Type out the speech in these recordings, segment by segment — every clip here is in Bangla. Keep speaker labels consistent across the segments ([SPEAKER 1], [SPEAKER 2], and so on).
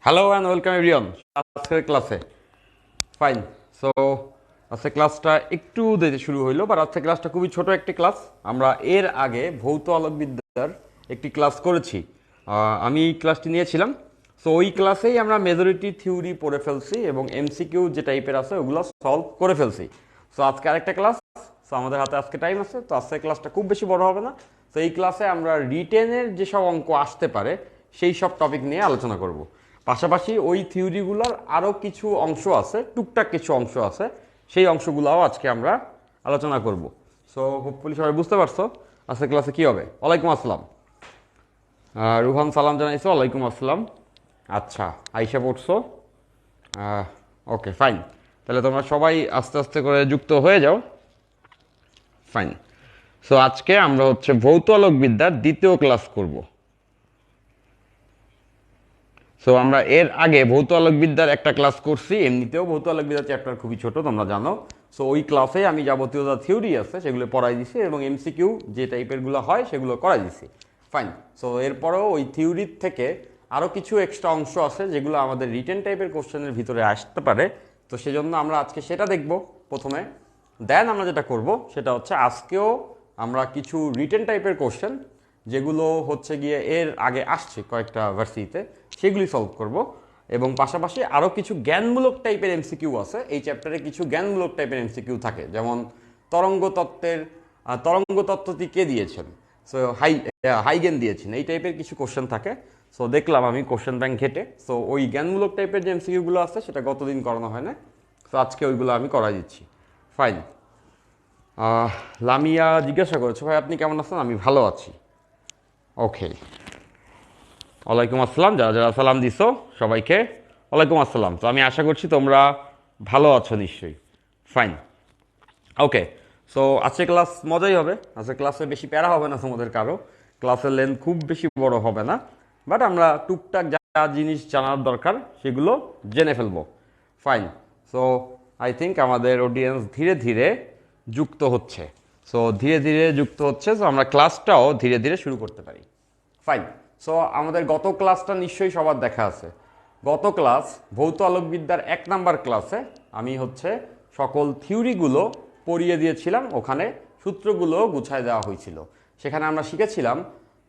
[SPEAKER 1] হ্যালো অ্যান্ড ওয়েলকাম এভরিওয়ান আজকের ক্লাসে। ফাইন। সো আজকে ক্লাসটা একটু দেরি শুরু হইলো, বাট আজকে ক্লাসটা খুবই ছোট একটি ক্লাস। আমরা এর আগে ভৌত আলোকবিদ্যার একটি ক্লাস করেছি। আমি এই ক্লাসটি নিয়েছিলাম। সো ওই ক্লাসেই আমরা মেজরিটি থিওরি পড়ে ফেলছি এবং এমসিকিউ যে টাইপের আছে ওগুলো সলভ করে ফেলছি। সো আজকে আরেকটা ক্লাস। সো আমাদের হাতে আজকে টাইম আছে, তো আজকে ক্লাসটা খুব বেশি বড় হবে না। তো এই ক্লাসে আমরা রিটেনের যেসব অঙ্ক আসতে পারে সেই সব টপিক নিয়ে আলোচনা করব। পাশাপাশি ওই থিওরিগুলোর আরও কিছু অংশ আছে, টুকটাক কিছু অংশ আছে, সেই অংশগুলোও আজকে আমরা আলোচনা করব। সো হোপফুলি সবাই বুঝতে পারছো আজকে ক্লাসে কী হবে। ওয়ালাইকুম আসসালাম। রুহান সালাম জানাইছো। ওয়ালাইকুম আসসালাম। আচ্ছা, আইসা পড়ছো। Okay fine. তাহলে তোমরা সবাই আস্তে আস্তে করে যুক্ত হয়ে যাও। ফাইন। সো আজকে আমরা হচ্ছে ভৌত আলোকবিদ্যার দ্বিতীয় ক্লাস করব। সো আমরা এর আগে ভৌত আলোকবিদ্যার একটা ক্লাস করছি, এমনিতেও ভৌত আলোকবিদ্যার চ্যাপ্টার খুবই ছোট, তোমরা জানো। সো ওই ক্লাসে আমি যাবতীয় যা থিওরি আছে সেগুলো পড়াই দিছি এবং এমসিকিউ যে টাইপেরগুলো হয় সেগুলো করাই দিছি। ফাইন। সো এরপরেও ওই থিওরির থেকে আরও কিছু এক্সট্রা অংশ আছে যেগুলো আমাদের রিটেন টাইপের কোশ্চেনের ভিতরে আসতে পারে। তো সেজন্য আমরা আজকে সেটা দেখব প্রথমে। দেন আমরা যেটা করব সেটা হচ্ছে আজকেও আমরা কিছু রিটেন টাইপের কোশ্চেন যেগুলো হচ্ছে গিয়ে এর আগে আসছে কয়েকটা ভার্সিটিতে সেগুলি সলভ করব। এবং পাশাপাশি আরও কিছু জ্ঞানমূলক টাইপের এমসিকিউ আছে। এই চ্যাপ্টারে কিছু জ্ঞানমূলক টাইপের এমসিকিউ থাকে, যেমন তরঙ্গ তত্ত্বটি কে দিয়েছেন, সো হাইগেন দিয়েছেন, এই টাইপের কিছু কোশ্চেন থাকে। সো দেখলাম আমি কোশ্চেন ব্যাংক ঘেটে, সো ওই জ্ঞানমূলক টাইপের যে এমসিকিউগুলো আছে সেটা গতদিন করানো হয় না, সো আজকে ওইগুলো আমি করাই দিচ্ছি। ফাইন। লামিয়া জিজ্ঞাসা করেছো, ভাই আপনি কেমন আছেন? আমি ভালো আছি। ওকে, ওয়ালাইকুম আসসালাম। যারা যারা সালাম দিছো সবাইকে ওয়ালাইকুম আসসালাম। তো আমি আশা করছি তোমরা ভালো আছো নিশ্চয়ই। ফাইন। ওকে। সো আজকে ক্লাস মজাই হবে। আজকে ক্লাসে বেশি প্যারা হবে না তোমাদের কারো, ক্লাসের লেন্থ খুব বেশি বড় হবে না, বাট আমরা টুকটাক যা জিনিস জানার দরকার সেগুলো জেনে ফেলবো। ফাইন। সো আই থিঙ্ক আমাদের অডিয়েন্স ধীরে ধীরে যুক্ত হচ্ছে। সো ধীরে ধীরে যুক্ত হচ্ছে, সো আমরা ক্লাসটাও ধীরে ধীরে শুরু করতে পারি। ফাইন। সো আমাদের গত ক্লাসটা নিশ্চয়ই সবার দেখা আছে। গত ক্লাস ভৌত আলোকবিদ্যার 1 নাম্বার ক্লাসে আমি হচ্ছে সকল থিওরিগুলো পড়িয়ে দিয়েছিলাম, ওখানে সূত্রগুলো গুছায় দেওয়া হয়েছিল। সেখানে আমরা শিখেছিলাম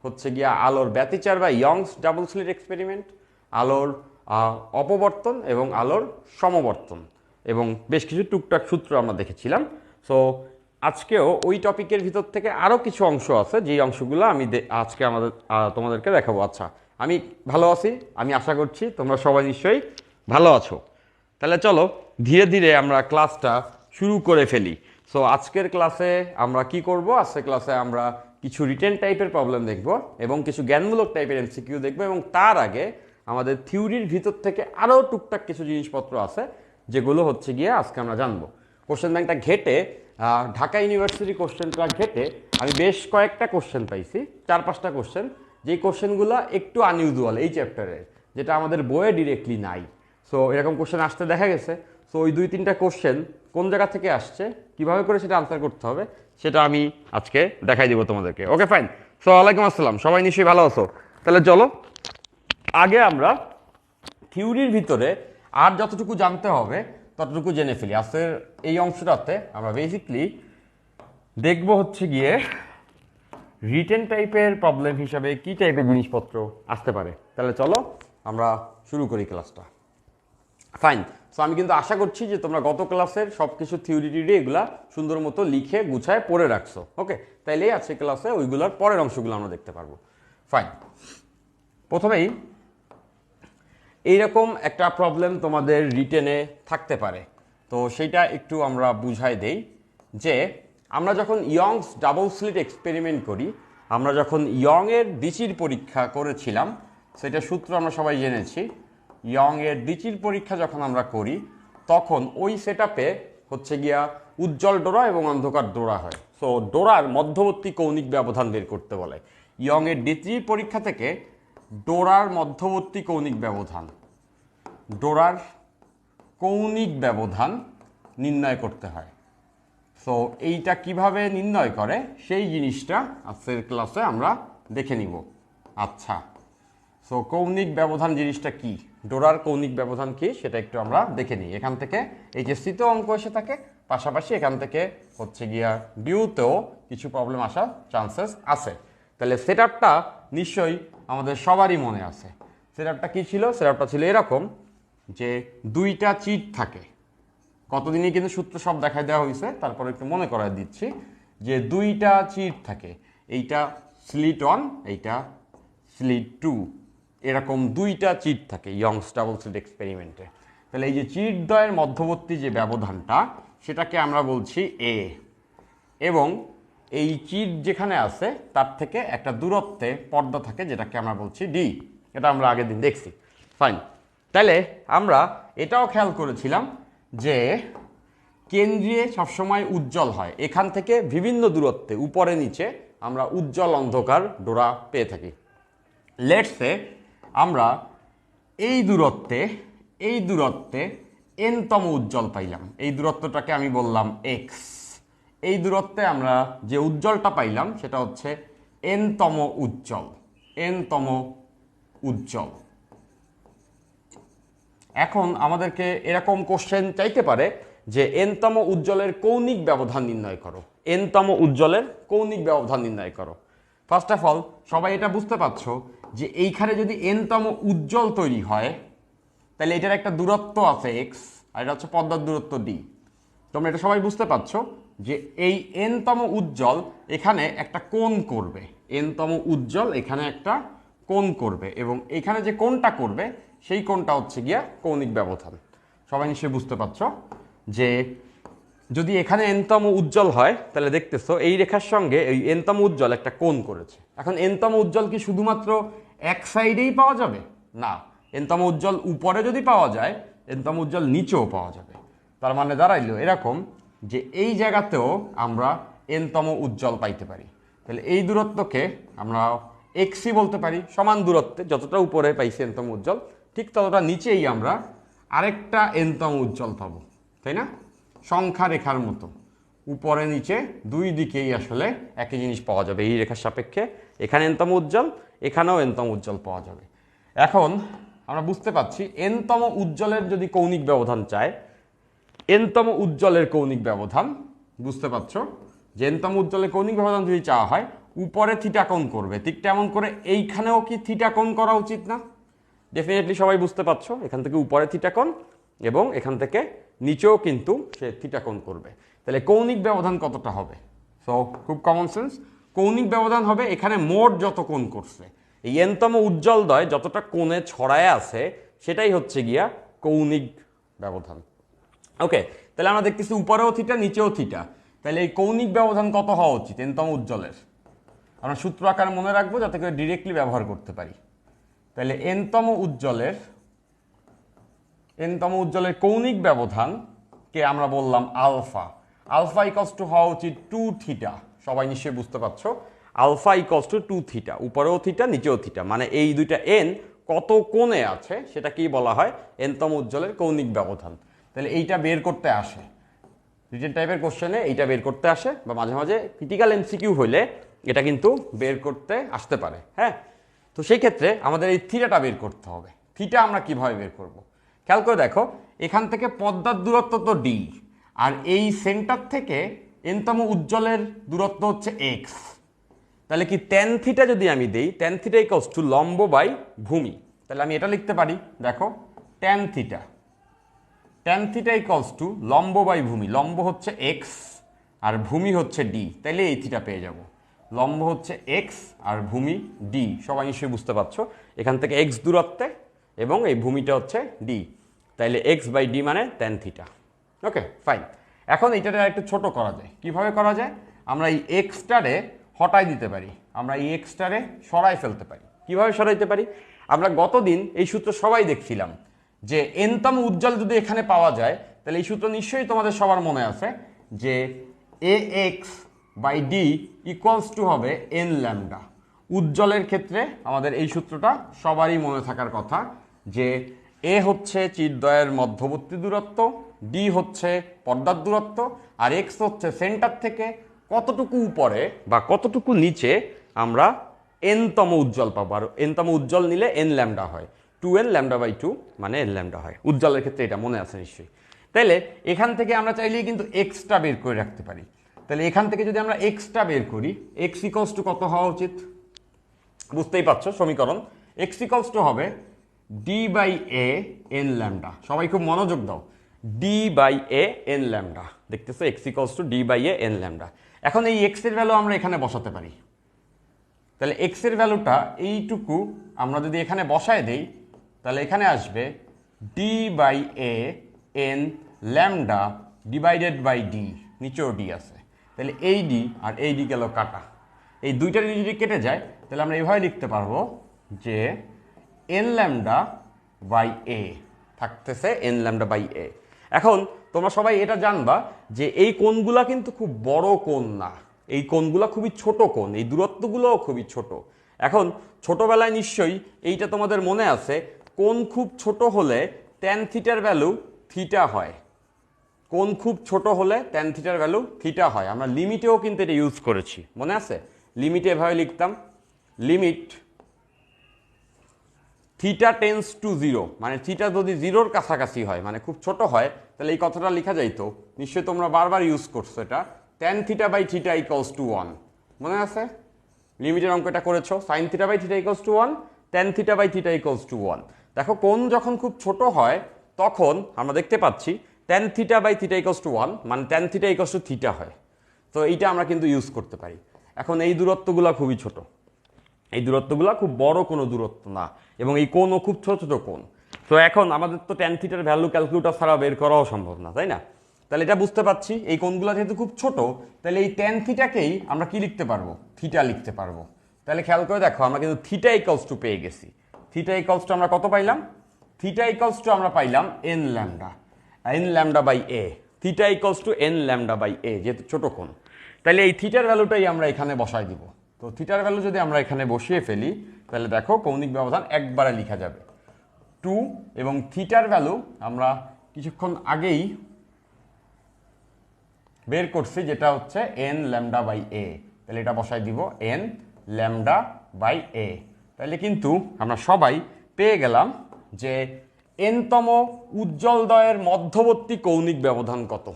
[SPEAKER 1] হচ্ছে গিয়া আলোর ব্যতিচার বা ইয়ংস ডাবল স্লিট এক্সপেরিমেন্ট, আলোর অপবর্তন এবং আলোর সমবর্তন, এবং বেশ কিছু টুকটাক সূত্র আমরা দেখেছিলাম। সো আজকেও ওই টপিকের ভিতর থেকে আরও কিছু অংশ আছে, যেই অংশগুলো আমি আজকে তোমাদেরকে দেখাবো। আচ্ছা, আমি ভালো আছি, আমি আশা করছি তোমরা সবাই নিশ্চয়ই ভালো আছো। তাহলে চলো ধীরে ধীরে আমরা ক্লাসটা শুরু করে ফেলি। সো আজকের ক্লাসে আমরা কি করব? আজকের ক্লাসে আমরা কিছু রিটেন টাইপের প্রবলেম দেখব এবং কিছু জ্ঞানমূলক টাইপের এমসিকিউ দেখব, এবং তার আগে আমাদের থিওরির ভিতর থেকে আরও টুকটাক কিছু জিনিসপত্র আছে যেগুলো হচ্ছে গিয়ে আজকে আমরা জানবো। কোশ্চেন ব্যাংকটা ঘেটে, ঢাকা ইউনিভার্সিটি কোশ্চেনটা ঘেটে আমি বেশ কয়েকটা কোশ্চেন পাইছি, 4-5টা কোশ্চেন, যেই কোশ্চেনগুলো একটু আনইউজুয়াল এই চ্যাপ্টারের, যেটা আমাদের বইয়ে ডিরেক্টলি নাই। সো এরকম কোশ্চেন আসতে দেখা গেছে। সো ওই 2-3টা কোশ্চেন কোন জায়গা থেকে আসছে, কীভাবে করে সেটা আনসার করতে হবে, সেটা আমি আজকে দেখাই দিব তোমাদেরকে। Okay fine. সো ওয়ালাইকুম আসসালাম, সবাই নিশ্চয়ই ভালো আছো। তাহলে চলো আগে আমরা থিওরির ভিতরে আর যতটুকু জানতে হবে ততটুকু জেনে ফেলি। আজকের এই অংশটাতে আমরা বেসিকলি দেখব হচ্ছে গিয়ে রিটেন টাইপের প্রবলেম হিসাবে কি টাইপের জিনিসপত্র আসতে পারে। তাহলে চলো আমরা শুরু করি ক্লাসটা। ফাইন। সো আমি কিন্তু আশা করছি যে তোমরা গত ক্লাসের সব কিছু থিওরি টিওরি এগুলা সুন্দর মতো লিখে গুছায় পড়ে রাখছো। ওকে, তাইলেই আজকে ক্লাসে ওইগুলোর পরের অংশগুলো আমরা দেখতে পারবো। ফাইন। প্রথমেই এইরকম একটা প্রবলেম তোমাদের রিটেনে থাকতে পারে, তো সেইটা একটু আমরা বুঝাই দেই যে আমরা যখন ইয়ংস ডাবল স্লিট এক্সপেরিমেন্ট করি, আমরা যখন ইয়ংয়ের ডিচির পরীক্ষা করেছিলাম, সেটা সূত্র আমরা সবাই জেনেছি। ইয়ংয়ের ডিচির পরীক্ষা যখন আমরা করি তখন ওই সেটআপে হচ্ছে গিয়া উজ্জ্বল ডোরা এবং অন্ধকার ডোরা হয়। সো ডোরার মধ্যবর্তী কৌণিক ব্যবধান বের করতে বলে। ইয়ংয়ের ডিচির পরীক্ষা থেকে ডোরার মধ্যবর্তী কৌণিক ব্যবধান, ডোরার কৌণিক ব্যবধান নির্ণয় করতে হয়। সো এইটা কিভাবে নির্ণয় করে সেই জিনিসটা আজকের ক্লাসে আমরা দেখে নিব। আচ্ছা, সো কৌণিক ব্যবধান জিনিসটা কি, ডোরার কৌণিক ব্যবধান কি সেটা একটু আমরা দেখে নিই। এখান থেকে এইচএসসিতেও অঙ্ক এসে থাকে, পাশাপাশি এখান থেকে হচ্ছে গিয়া ডিউতেও কিছু প্রবলেম আসার চান্সেস আছে। তাহলে সেটআপটা নিশ্চয়ই আমাদের সবারই মনে আছে। সেটআপটা কি ছিল? সেটআপটা ছিল এরকম যে দুইটা চিট থাকে। কতদিনই কিন্তু সূত্র সব দেখায় দেওয়া হয়েছে, তারপরে একটু মনে করায় দিচ্ছি যে দুইটা চিট থাকে, এইটা স্লিট 1, এইটা স্লিট 2, এরকম দুইটা চিট থাকে ইয়ংস ডাবল স্লিট এক্সপেরিমেন্টে। তাহলে এই যে চিট দ্বয়ের মধ্যবর্তী যে ব্যবধানটা সেটাকে আমরা বলছি এ, এবং এই চিট যেখানে আছে তার থেকে একটা দূরত্বে পর্দা থাকে যেটাকে আমরা বলছি ডি। এটা আমরা আগের দিন দেখছি। ফাইন। তাহলে আমরা এটাও খেয়াল করেছিলাম যে কেন্দ্রে সবসময় উজ্জ্বল হয়, এখান থেকে বিভিন্ন দূরত্বে উপরে নিচে আমরা উজ্জ্বল অন্ধকার ডোরা পেয়ে থাকি। লেটসে আমরা এই দূরত্বে এনতম উজ্জ্বল পাইলাম, এই দূরত্বটাকে আমি বললাম এক্স। এই দূরত্বে আমরা যে উজ্জ্বলটা পাইলাম সেটা হচ্ছে এনতম উজ্জ্বল। এখন আমাদেরকে এরকম কোশ্চেন চাইতে পারে যে এনতম উজ্জ্বলের কৌণিক ব্যবধান নির্ণয় করো, এনতম উজ্জ্বলের কৌণিক ব্যবধান নির্ণয় করো। ফার্স্ট অফ অল সবাই এটা বুঝতে পারছো যে এইখানে যদি এনতম উজ্জ্বল তৈরি হয় তাহলে এটার একটা দূরত্ব আছে এক্স, আর এটা হচ্ছে পর্দার দূরত্ব ডি। তোমরা এটা সবাই বুঝতে পারছো যে এই এনতম উজ্জ্বল এখানে একটা কোণ করবে, এনতম উজ্জ্বল এখানে একটা কোণ করবে, এবং এখানে যে কোণটা করবে সেই কোণটা হচ্ছে গিয়া কৌণিক ব্যবধান। সবাই নিশ্চয়ই বুঝতে পারছো যে যদি এখানে এনতম উজ্জ্বল হয় তাহলে দেখতেছো এই রেখার সঙ্গে এই এনতম উজ্জ্বল একটা কোণ করেছে। এখন এনতম উজ্জ্বল কি শুধুমাত্র এক সাইডেই পাওয়া যাবে? না, এনতম উজ্জ্বল উপরে যদি পাওয়া যায়, এনতম উজ্জ্বল নিচেও পাওয়া যাবে। তার মানে দাঁড়াইলো এরকম যে এই জায়গাতেও আমরা এনতম উজ্জ্বল পাইতে পারি। তাহলে এই দূরত্বকে আমরা এক্সই বলতে পারি, সমান দূরত্বে যতটা উপরে পাইছি এনতম উজ্জ্বল ঠিক ততটা নিচেই আমরা আরেকটা এনতম উজ্জ্বল পাবো, তাই না? সংখ্যা রেখার মতো উপরে নিচে দুই দিকেই আসলে একই জিনিস পাওয়া যাবে এই রেখার সাপেক্ষে। এখানে এনতম উজ্জ্বল, এখানেও এনতম উজ্জ্বল পাওয়া যাবে। এখন আমরা বুঝতে পারছি এনতম উজ্জ্বলের যদি কৌণিক ব্যবধান চায়, এনতম উজ্জ্বলের কৌণিক ব্যবধান বুঝতে পারছো যে এনতম উজ্জ্বলের কৌণিক ব্যবধান যদি চাওয়া হয় উপরে থিটা কোণ করবে, ঠিক তেমন করে এইখানেও কি থিটা কোণ করা উচিত না? ডেফিনেটলি সবাই বুঝতে পারছো এখান থেকে উপরে থিটা কোণ এবং এখান থেকে নিচেও কিন্তু সে থিটা কোণ করবে। তাহলে কৌণিক ব্যবধান কতটা হবে? সো খুব কমন সেন্স, কৌণিক ব্যবধান হবে এখানে মোট যত কোণ করছে, এই এনতম উজ্জ্বল দ্বয় যতটা কোণে ছড়ায় আছে সেটাই হচ্ছে গিয়া কৌণিক ব্যবধান। ওকে, তাহলে আমরা দেখতেছি উপরেও থিটা নিচেও থিটা, তাহলে এই কৌণিক ব্যবধান কত হওয়া উচিত এনতম উজ্জ্বলের? আমরা সূত্র আকারে মনে রাখবো যাতে করে ডিরেক্টলি ব্যবহার করতে পারি। তাহলে এনতম উজ্জ্বলের কৌণিক ব্যবধানকে আমরা বললাম আলফা। আলফা ইকলস টু হওয়া উচিত 2 থিটা। সবাই নিশ্চয়ই বুঝতে পারছো আলফা ইকলস টু 2 থিটা, উপরেও থিটা নিচেও থিটা, মানে এই দুইটা এন কত কোণে আছে সেটা কি বলা হয়? এনতম উজ্জ্বলের কৌণিক ব্যবধান। তাহলে এইটা বের করতে আসে রিটেন টাইপের কোশ্চেনে, এইটা বের করতে আসে, বা মাঝে মাঝে ক্রিটিক্যাল এমসিকিউ হইলে এটা কিন্তু বের করতে আসতে পারে। হ্যাঁ, তো সেই ক্ষেত্রে আমাদের এই থিটাটা বের করতে হবে। থিটা আমরা কিভাবে বের করব? খেয়াল করে দেখো, এখান থেকে পর্দার দূরত্ব তো ডি, আর এই সেন্টার থেকে এনতম উজ্জ্বলের দূরত্ব হচ্ছে এক্স। তাহলে কি ট্যান থিটা যদি আমি দিই, ট্যান থিটা ইকুয়ালস টু লম্ব বাই ভূমি, তাহলে আমি এটা লিখতে পারি, দেখো ট্যান থিটা ইকুয়ালস টু লম্ব বাই ভূমি। লম্ব হচ্ছে এক্স আর ভূমি হচ্ছে ডি, তাইলে এই থিটা পেয়ে যাব। লম্ব হচ্ছে এক্স আর ভূমি ডি, সবাই নিশ্চয়ই বুঝতে পারছো এখান থেকে এক্স দূরত্বে এবং এই ভূমিটা হচ্ছে ডি, তাইলে এক্স বাই ডি মানে ট্যান থিটা। Okay fine. এখন এইটাতে একটু ছোট করা যায়। কিভাবে করা যায়? আমরা এই এক্সটারে হটাই দিতে পারি, আমরা এই এক্সটারে সরাই ফেলতে পারি। কিভাবে সরাইতে পারি? আমরা গতদিন এই সূত্র সবাই দেখছিলাম যে এনতম উজ্জ্বল যদি এখানে পাওয়া যায় তাহলে এই সূত্র নিশ্চয়ই তোমাদের সবার মনে আছে যে a x by D equals to হবে এন ল্যামডা। উজ্জ্বলের ক্ষেত্রে আমাদের এই সূত্রটা সবারই মনে থাকার কথা যে এ হচ্ছে চিরদ্বয়ের মধ্যবর্তী দূরত্ব, ডি হচ্ছে পর্দার দূরত্ব, আর এক্স হচ্ছে সেন্টার থেকে কতটুকু উপরে বা কতটুকু নিচে আমরা এনতম উজ্জ্বল পাবো, আর এনতম উজ্জ্বল নিলে এন ল্যামডা হয়, 2n λ/2 মানে এন ল্যামডা হয়। উজ্জ্বলের ক্ষেত্রে এটা মনে আছে নিশ্চয়ই। তাইলে এখান থেকে আমরা চাইলেই কিন্তু এক্সটা বের করে রাখতে পারি। তাহলে এখান থেকে যদি আমরা এক্সটা বের করি, এক্স ইকলস টু কত হওয়া উচিত? বুঝতেই পারছো সমীকরণ, এক্স ইকলস টু হবে d/a n ল্যামডা। সবাই খুব মনোযোগ দাও, d/a n ল্যামডা। দেখতেছো x equals two d/a n lambda. এখন এই এক্স এর ভ্যালু আমরা এখানে বসাতে পারি। তাহলে এক্স এর ভ্যালুটা এইটুকু আমরা যদি এখানে বসায় দেই, তাহলে এখানে আসবে d/a n lambda divided by D, নিচেও ডি আছে। তাহলে এই ডি আর এই ডি গেল কাটা, এই দুইটা যদি কেটে যায় তাহলে আমরা এইভাবে লিখতে পারবো যে এন ল্যামডা বাই এ থাকতেছে এন ল্যামডা বাই এ। এখন তোমরা সবাই এটা জানবা যে এই কোণগুলা কিন্তু খুব বড় কোণ না, এই কোণগুলা খুবই ছোট কোণ, এই দূরত্বগুলোও খুবই ছোট। এখন ছোটবেলায় নিশ্চয়ই এইটা তোমাদের মনে আছে, কোণ খুব ছোট হলে ট্যান থিটার ভ্যালু থিটা হয়। কোণ খুব ছোট হলে ট্যান থিটার ভ্যালু থিটা হয়। আমরা লিমিটেও কিন্তু এটা ইউজ করেছি, মনে আছে? লিমিটে এভাবে লিখতাম, limit theta tends to zero, মানে থিটা যদি জিরোর কাছাকাছি হয়, মানে খুব ছোট হয়, তাহলে এই কথাটা লেখা যাইতো, নিশ্চয়ই তোমরা বারবার ইউজ করছো এটা, tan theta by theta equals to 1, মনে আছে? লিমিটের অঙ্কটা করেছো, sine theta by theta equals to 1, tan theta by theta equals to 1। দেখো কোণ যখন খুব ছোট হয় তখন আমরা দেখতে পাচ্ছি tan theta by theta equals to 1, মানে tan theta equals to theta হয়। তো এইটা আমরা কিন্তু ইউজ করতে পারি। এখন এই দূরত্বগুলো খুবই ছোট, এই দূরত্বগুলো খুব বড় কোনো দূরত্ব না, এবং এই কোণও খুব ছোট ছোট কোণ। তো এখন আমাদের তো ট্যান থিটার ভ্যালু ক্যালকুলেটর ছাড়া বের করাও সম্ভব না, তাই না? তাহলে এটা বুঝতে পারছি এই কোণগুলো যেহেতু খুব ছোট, তাহলে এই ট্যান থিটাকেই আমরা কি লিখতে পারবো? থিটা লিখতে পারবো। তাহলে খেয়াল করে দেখো, আমরা কিন্তু থিটা ইকলস টু পেয়ে গেছি। থিটা ইকলস টু আমরা কত পাইলাম? থিটা ইকলস টু আমরা পাইলাম n lambda, n lambda by a. Theta equals to n lambda by a, যেহেতু ছোট কোণ। তাহলে এই থিটার ভ্যালুটাই আমরা এখানে বসাই দিব। তো থিটার ভ্যালু যদি আমরা এখানে বসিয়ে ফেলি, তাহলে দেখো কৌণিক ব্যবধান একবারে লেখা যাবে 2, এবং থিটার ভ্যালু আমরা কিছুক্ষণ আগেই বের করছি, যেটা হচ্ছে এন ল্যামডা বাই এ। তাহলে এটা বসাই দিব এন ল্যামডা বাই এ। তাহলে কিন্তু আমরা সবাই পেয়ে গেলাম যে এনতম উজ্জ্বলদ্বয়ের মধ্যবর্তী কৌণিক ব্যবধান কত।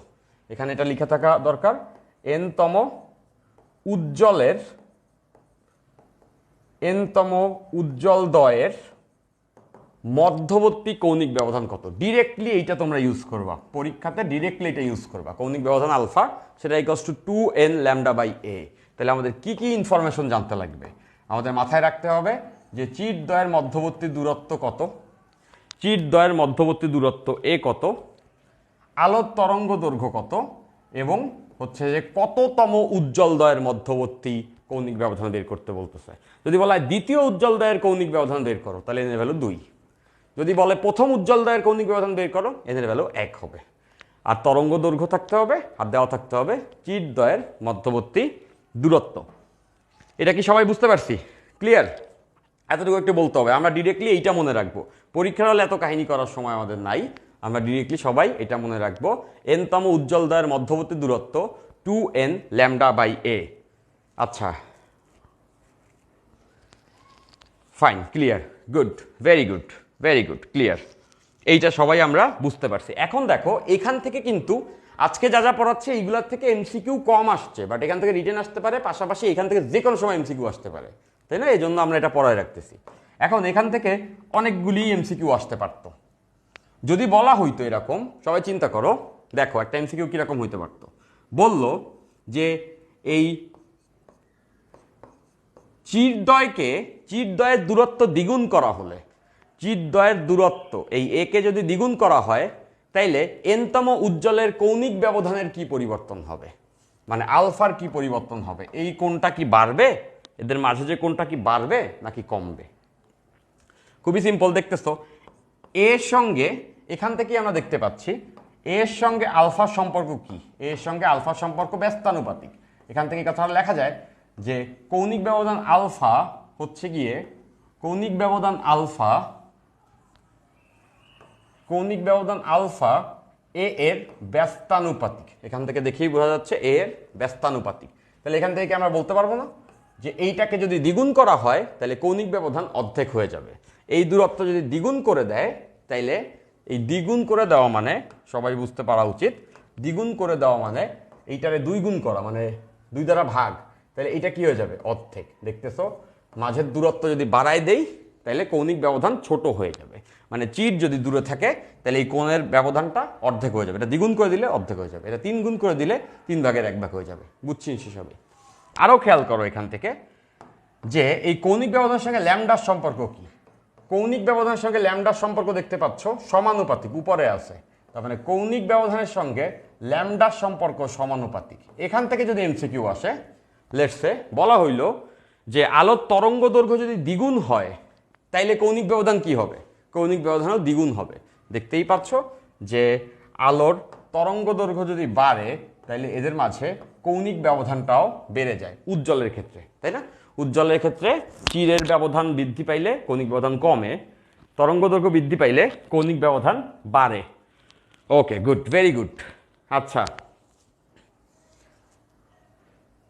[SPEAKER 1] এখানে এটা লিখে থাকা দরকার, এনতম উজ্জ্বলের, এনতম উজ্জ্বলদ্বয়ের মধ্যবর্তী কৌণিক ব্যবধান কত। ডিরেক্টলি এইটা তোমরা ইউজ করবা পরীক্ষাতে, ডিরেক্টলি এটা ইউজ করবা। কৌণিক ব্যবধান আলফা, সেটা equals to 2n lambda by a. তাহলে আমাদের কি কি ইনফরমেশন জানতে লাগবে? আমাদের মাথায় রাখতে হবে যে চিরদ্বয়ের মধ্যবর্তী দূরত্ব কত, চিরদ্বয়ের মধ্যবর্তী দূরত্ব এ কত, আলোর তরঙ্গ দৈর্ঘ্য কত, এবং হচ্ছে যে কততম উজ্জ্বলদ্বয়ের মধ্যবর্তী কৌণিক ব্যবধান বের করতে বলতেছে। যদি বলা হয় দ্বিতীয় উজ্জ্বলদ্বয়ের কৌণিক ব্যবধান বের করো, তাহলে এর ভ্যালু 2। যদি বলে প্রথম উজ্জ্বলদ্বয়ের কৌণিক ব্যবধান বের করো, এর ভ্যালু 1 হবে। আর তরঙ্গ দৈর্ঘ্য থাকতে হবে, আর দেওয়া থাকতে হবে চিরদ্বয়ের মধ্যবর্তী দূরত্ব। এটা কি সবাই বুঝতে পারছি? ক্লিয়ার? এতটুকু একটু বলতে হবে। আমরা ডিরেক্টলি এইটা মনে রাখবো, পরীক্ষার হলে এত কাহিনী করার সময় আমাদের নাই। আমরা ডিরেক্টলি সবাই এটা মনে রাখবো, এনতম উজ্জ্বলদ্বয়ের মধ্যবর্তী দূরত্ব 2n ল্যামডা বাই এ। আচ্ছা, fine, clear, good, very good, very good, clear. এইটা সবাই আমরা বুঝতে পারছি। এখন দেখো এখান থেকে কিন্তু আজকে যা যা পড়াচ্ছে এইগুলোর থেকে এমসিকিউ কম আসছে, বাট এখান থেকে রিটেন আসতে পারে, পাশাপাশি এখান থেকে যে কোনো সময় এমসিকিউ আসতে পারে, তাই না? এই জন্য আমরা এটা পড়ায় রাখতেছি। এখন এখান থেকে অনেকগুলি এমসিকিউ আসতে পারতো যদি বলা হইতো এরকম। সবাই চিন্তা করো, দেখো একটা এমসিকিউ কিরকম হইতে পারতো। বলল যে এই চিরদ্বয়কে, চিরদ্বয়ের দূরত্ব দ্বিগুণ করা হলে, চিরদ্বয়ের দূরত্ব এই একে যদি দ্বিগুণ করা হয়, তাইলে এনতম উজ্জ্বলের কৌণিক ব্যবধানের কি পরিবর্তন হবে, মানে আলফার কি পরিবর্তন হবে? এই কোণটা কি বাড়বে, এদের মাঝে যে কোণটা কি বাড়বে নাকি কমবে? খুবই সিম্পল, দেখতেছো এর সঙ্গে, এখান থেকে আমরা দেখতে পাচ্ছি এর সঙ্গে আলফার সম্পর্ক কি? এর সঙ্গে আলফার সম্পর্ক ব্যস্তানুপাতিক। এখান থেকে কথাটা লেখা যায় যে কৌণিক ব্যবধান আলফা হচ্ছে গিয়ে, কৌণিক ব্যবধান আলফা, কৌণিক ব্যবধান আলফা এ এর ব্যস্তানুপাতিক। এখান থেকে দেখেই বোঝা যাচ্ছে এ এর ব্যস্তানুপাতিক। তাহলে এখান থেকে আমরা বলতে পারবো না যে এইটাকে যদি দ্বিগুণ করা হয় তাহলে কৌণিক ব্যবধান অর্ধেক হয়ে যাবে। এই দূরত্ব যদি দ্বিগুণ করে দেয় তাইলে এই দ্বিগুণ করে দেওয়া মানে সবাই বুঝতে পারা উচিত, দ্বিগুণ করে দেওয়া মানে এইটারে 2 গুণ করা, মানে 2 দ্বারা ভাগ, তাহলে এটা কি হয়ে যাবে অর্ধেক। দেখতেছো মাঝের দূরত্ব যদি বাড়ায় দেই তাহলে কৌণিক ব্যবধান ছোট হয়ে যাবে, মানে চিট যদি দূরে থাকে তাহলে এই কোণের ব্যবধানটা অর্ধেক হয়ে যাবে। এটা দ্বিগুণ করে দিলে অর্ধেক হয়ে যাবে, এটা 3 গুণ করে দিলে 3 ভাগের 1 ভাগ হয়ে যাবে। বুঝছি সেসবই। আরও খেয়াল করো এখান থেকে যে এই কৌণিক ব্যবধানের সঙ্গে ল্যামডার সম্পর্ক কি। কৌণিক ব্যবধানের সঙ্গে ল্যামডার সম্পর্ক দেখতে পাচ্ছ সমানুপাতিক, উপরে আছে, তার মানে কৌণিক ব্যবধানের সঙ্গে ল্যামডার সম্পর্ক সমানুপাতিক। এখান থেকে যদি এমসিকিউ আসে, লেটসে বলা হইল যে আলোর তরঙ্গ দৈর্ঘ্য যদি দ্বিগুণ হয় তাইলে কৌণিক ব্যবধান কি হবে, কৌণিক ব্যবধানও দ্বিগুণ হবে। দেখতেই পাচ্ছ যে আলোর তরঙ্গ দৈর্ঘ্য যদি বাড়ে তাইলে এদের মাঝে কৌণিক ব্যবধানটাও বেড়ে যায় উজ্জ্বলের ক্ষেত্রে, তাই না? উজ্জ্বলের ক্ষেত্রে চিরের ব্যবধান বৃদ্ধি পাইলে কৌণিক ব্যবধান কমে, তরঙ্গ দৈর্ঘ্য বৃদ্ধি পাইলে কৌণিক ব্যবধান বাড়ে। ওকে, গুড, ভেরি গুড। আচ্ছা,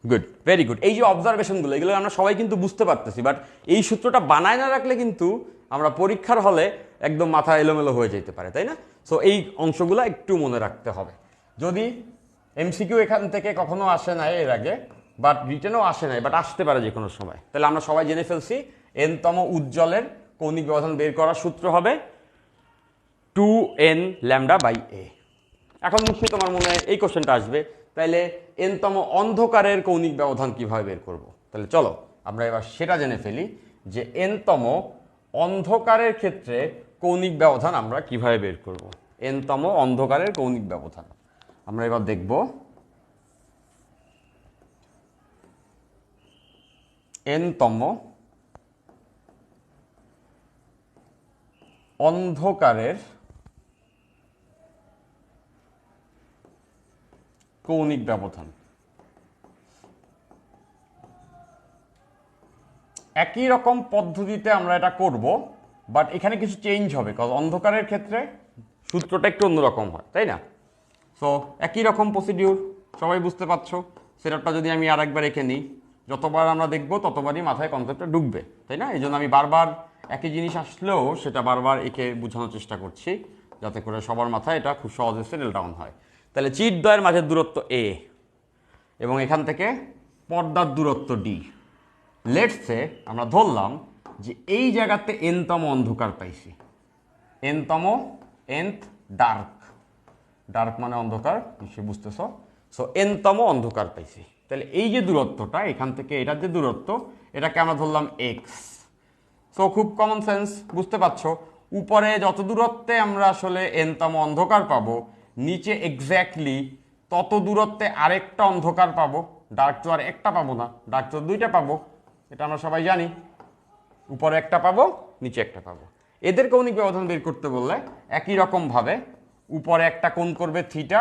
[SPEAKER 1] গুড, ভেরি গুড। এই যে অবজারভেশনগুলো, এগুলো আমরা সবাই কিন্তু বুঝতে পারতেছি, বাট এই সূত্রটা বানায় না রাখলে কিন্তু আমরা পরীক্ষার হলে একদম মাথা এলোমেলো হয়ে যেতে পারে, তাই না? সো এই অংশগুলো একটু মনে রাখতে হবে। যদি এমসিকিউ এখান থেকে কখনো আসে নাই এর আগে, বাট রিটেনও আসে নাই, বাট আসতে পারে যে কোনো সময়, তাহলে আমরা সবাই জেনে ফেলছি এনতম উজ্জ্বলের কৌণিক ব্যবধান বের করার সূত্র হবে 2n λ/a। এখন নিশ্চয়ই তোমার মনে এই কোশ্চেনটা আসবে, তাইলে এনতম অন্ধকারের কৌণিক ব্যবধান কিভাবে বের করব? তাহলে চলো আমরা এবার সেটা জেনে ফেলি যে এনতম অন্ধকারের ক্ষেত্রে কৌণিক ব্যবধান আমরা কিভাবে বের করব। এনতম অন্ধকারের কৌণিক ব্যবধান আমরা এবার দেখব। এনতম অন্ধকারের কৌণিক ব্যবধান। একই রকম পদ্ধতিতে আমরা এটা করব, বাট এখানে কিছু চেঞ্জ হবে, কারণ অন্ধকারের ক্ষেত্রে সূত্রটা একটু অন্যরকম হয়, তাই না? সো একই রকম প্রসিডিউর, সবাই বুঝতে পারছো। সেটআপটা যদি আমি আর একবার এঁকে নিই, যতবার আমরা দেখব ততবারই মাথায় কনসেপ্টটা ঢুকবে, তাই না? এই জন্য আমি বারবার একই জিনিস আসলেও সেটা বারবার এঁকে বোঝানোর চেষ্টা করছি, যাতে করে সবার মাথায় এটা খুব সহজে সেটেল ডাউন হয়। তাহলে চিট দ্বয়ের মাঝের দূরত্ব a এবং এখান থেকে পর্দার দূরত্ব d। লেটসে আমরা ধরলাম যে এই জায়গাতে এনতম অন্ধকার পাইছি, এনতম, এনথ ডার্ক, ডার্ক মানে অন্ধকার, নিশ্চয়ই বুঝতেছ। সো এনতম অন্ধকার পাইছি, তাহলে এই যে দূরত্বটা এখান থেকে এটার যে দূরত্ব, এটাকে আমরা ধরলাম এক্স। সো খুব কমন সেন্স, বুঝতে পারছো উপরে যত দূরত্বে আমরা আসলে এনতম অন্ধকার পাবো, নিচে এক্স্যাক্টলি তত দূরত্বে আরেকটা অন্ধকার পাবো। ডার্ক তো আর একটা পাবো না, ডার্ক তো 2টা পাবো, এটা আমরা সবাই জানি। উপরে একটা পাবো, নিচে একটা পাবো। এদের কৌণিক ব্যবধান বের করতে বললে একই রকমভাবে উপরে একটা কোণ করবে থিটা,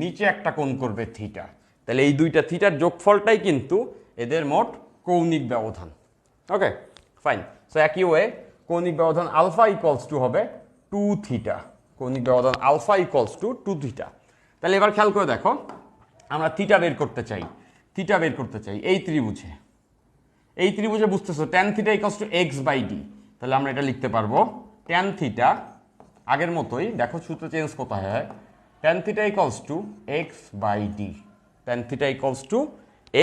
[SPEAKER 1] নিচে একটা কোণ করবে থিটা, তাহলে এই দুইটা থিটার যোগফলটাই কিন্তু এদের মোট কৌণিক ব্যবধান। ওকে, ফাইন। সো একই ওয়ে কৌণিক ব্যবধান আলফা ইকুয়ালস টু হবে 2 থিটা, কৌণিক ব্যবধান আলফা ইকুয়ালস টু 2 থিটা। তাহলে এবার খেয়াল করে দেখো, আমরা থিটা বের করতে চাই, থিটা বের করতে চাই এই ত্রিভুজে, এই ত্রিভুজে বুঝতেছো tan theta equals to x/d। তাহলে আমরা এটা লিখতে পারবো tan থিটা, আগের মতোই দেখো সূত্র চেঞ্জ কোথায় হয়, tan theta equals to x/d, tan theta equals to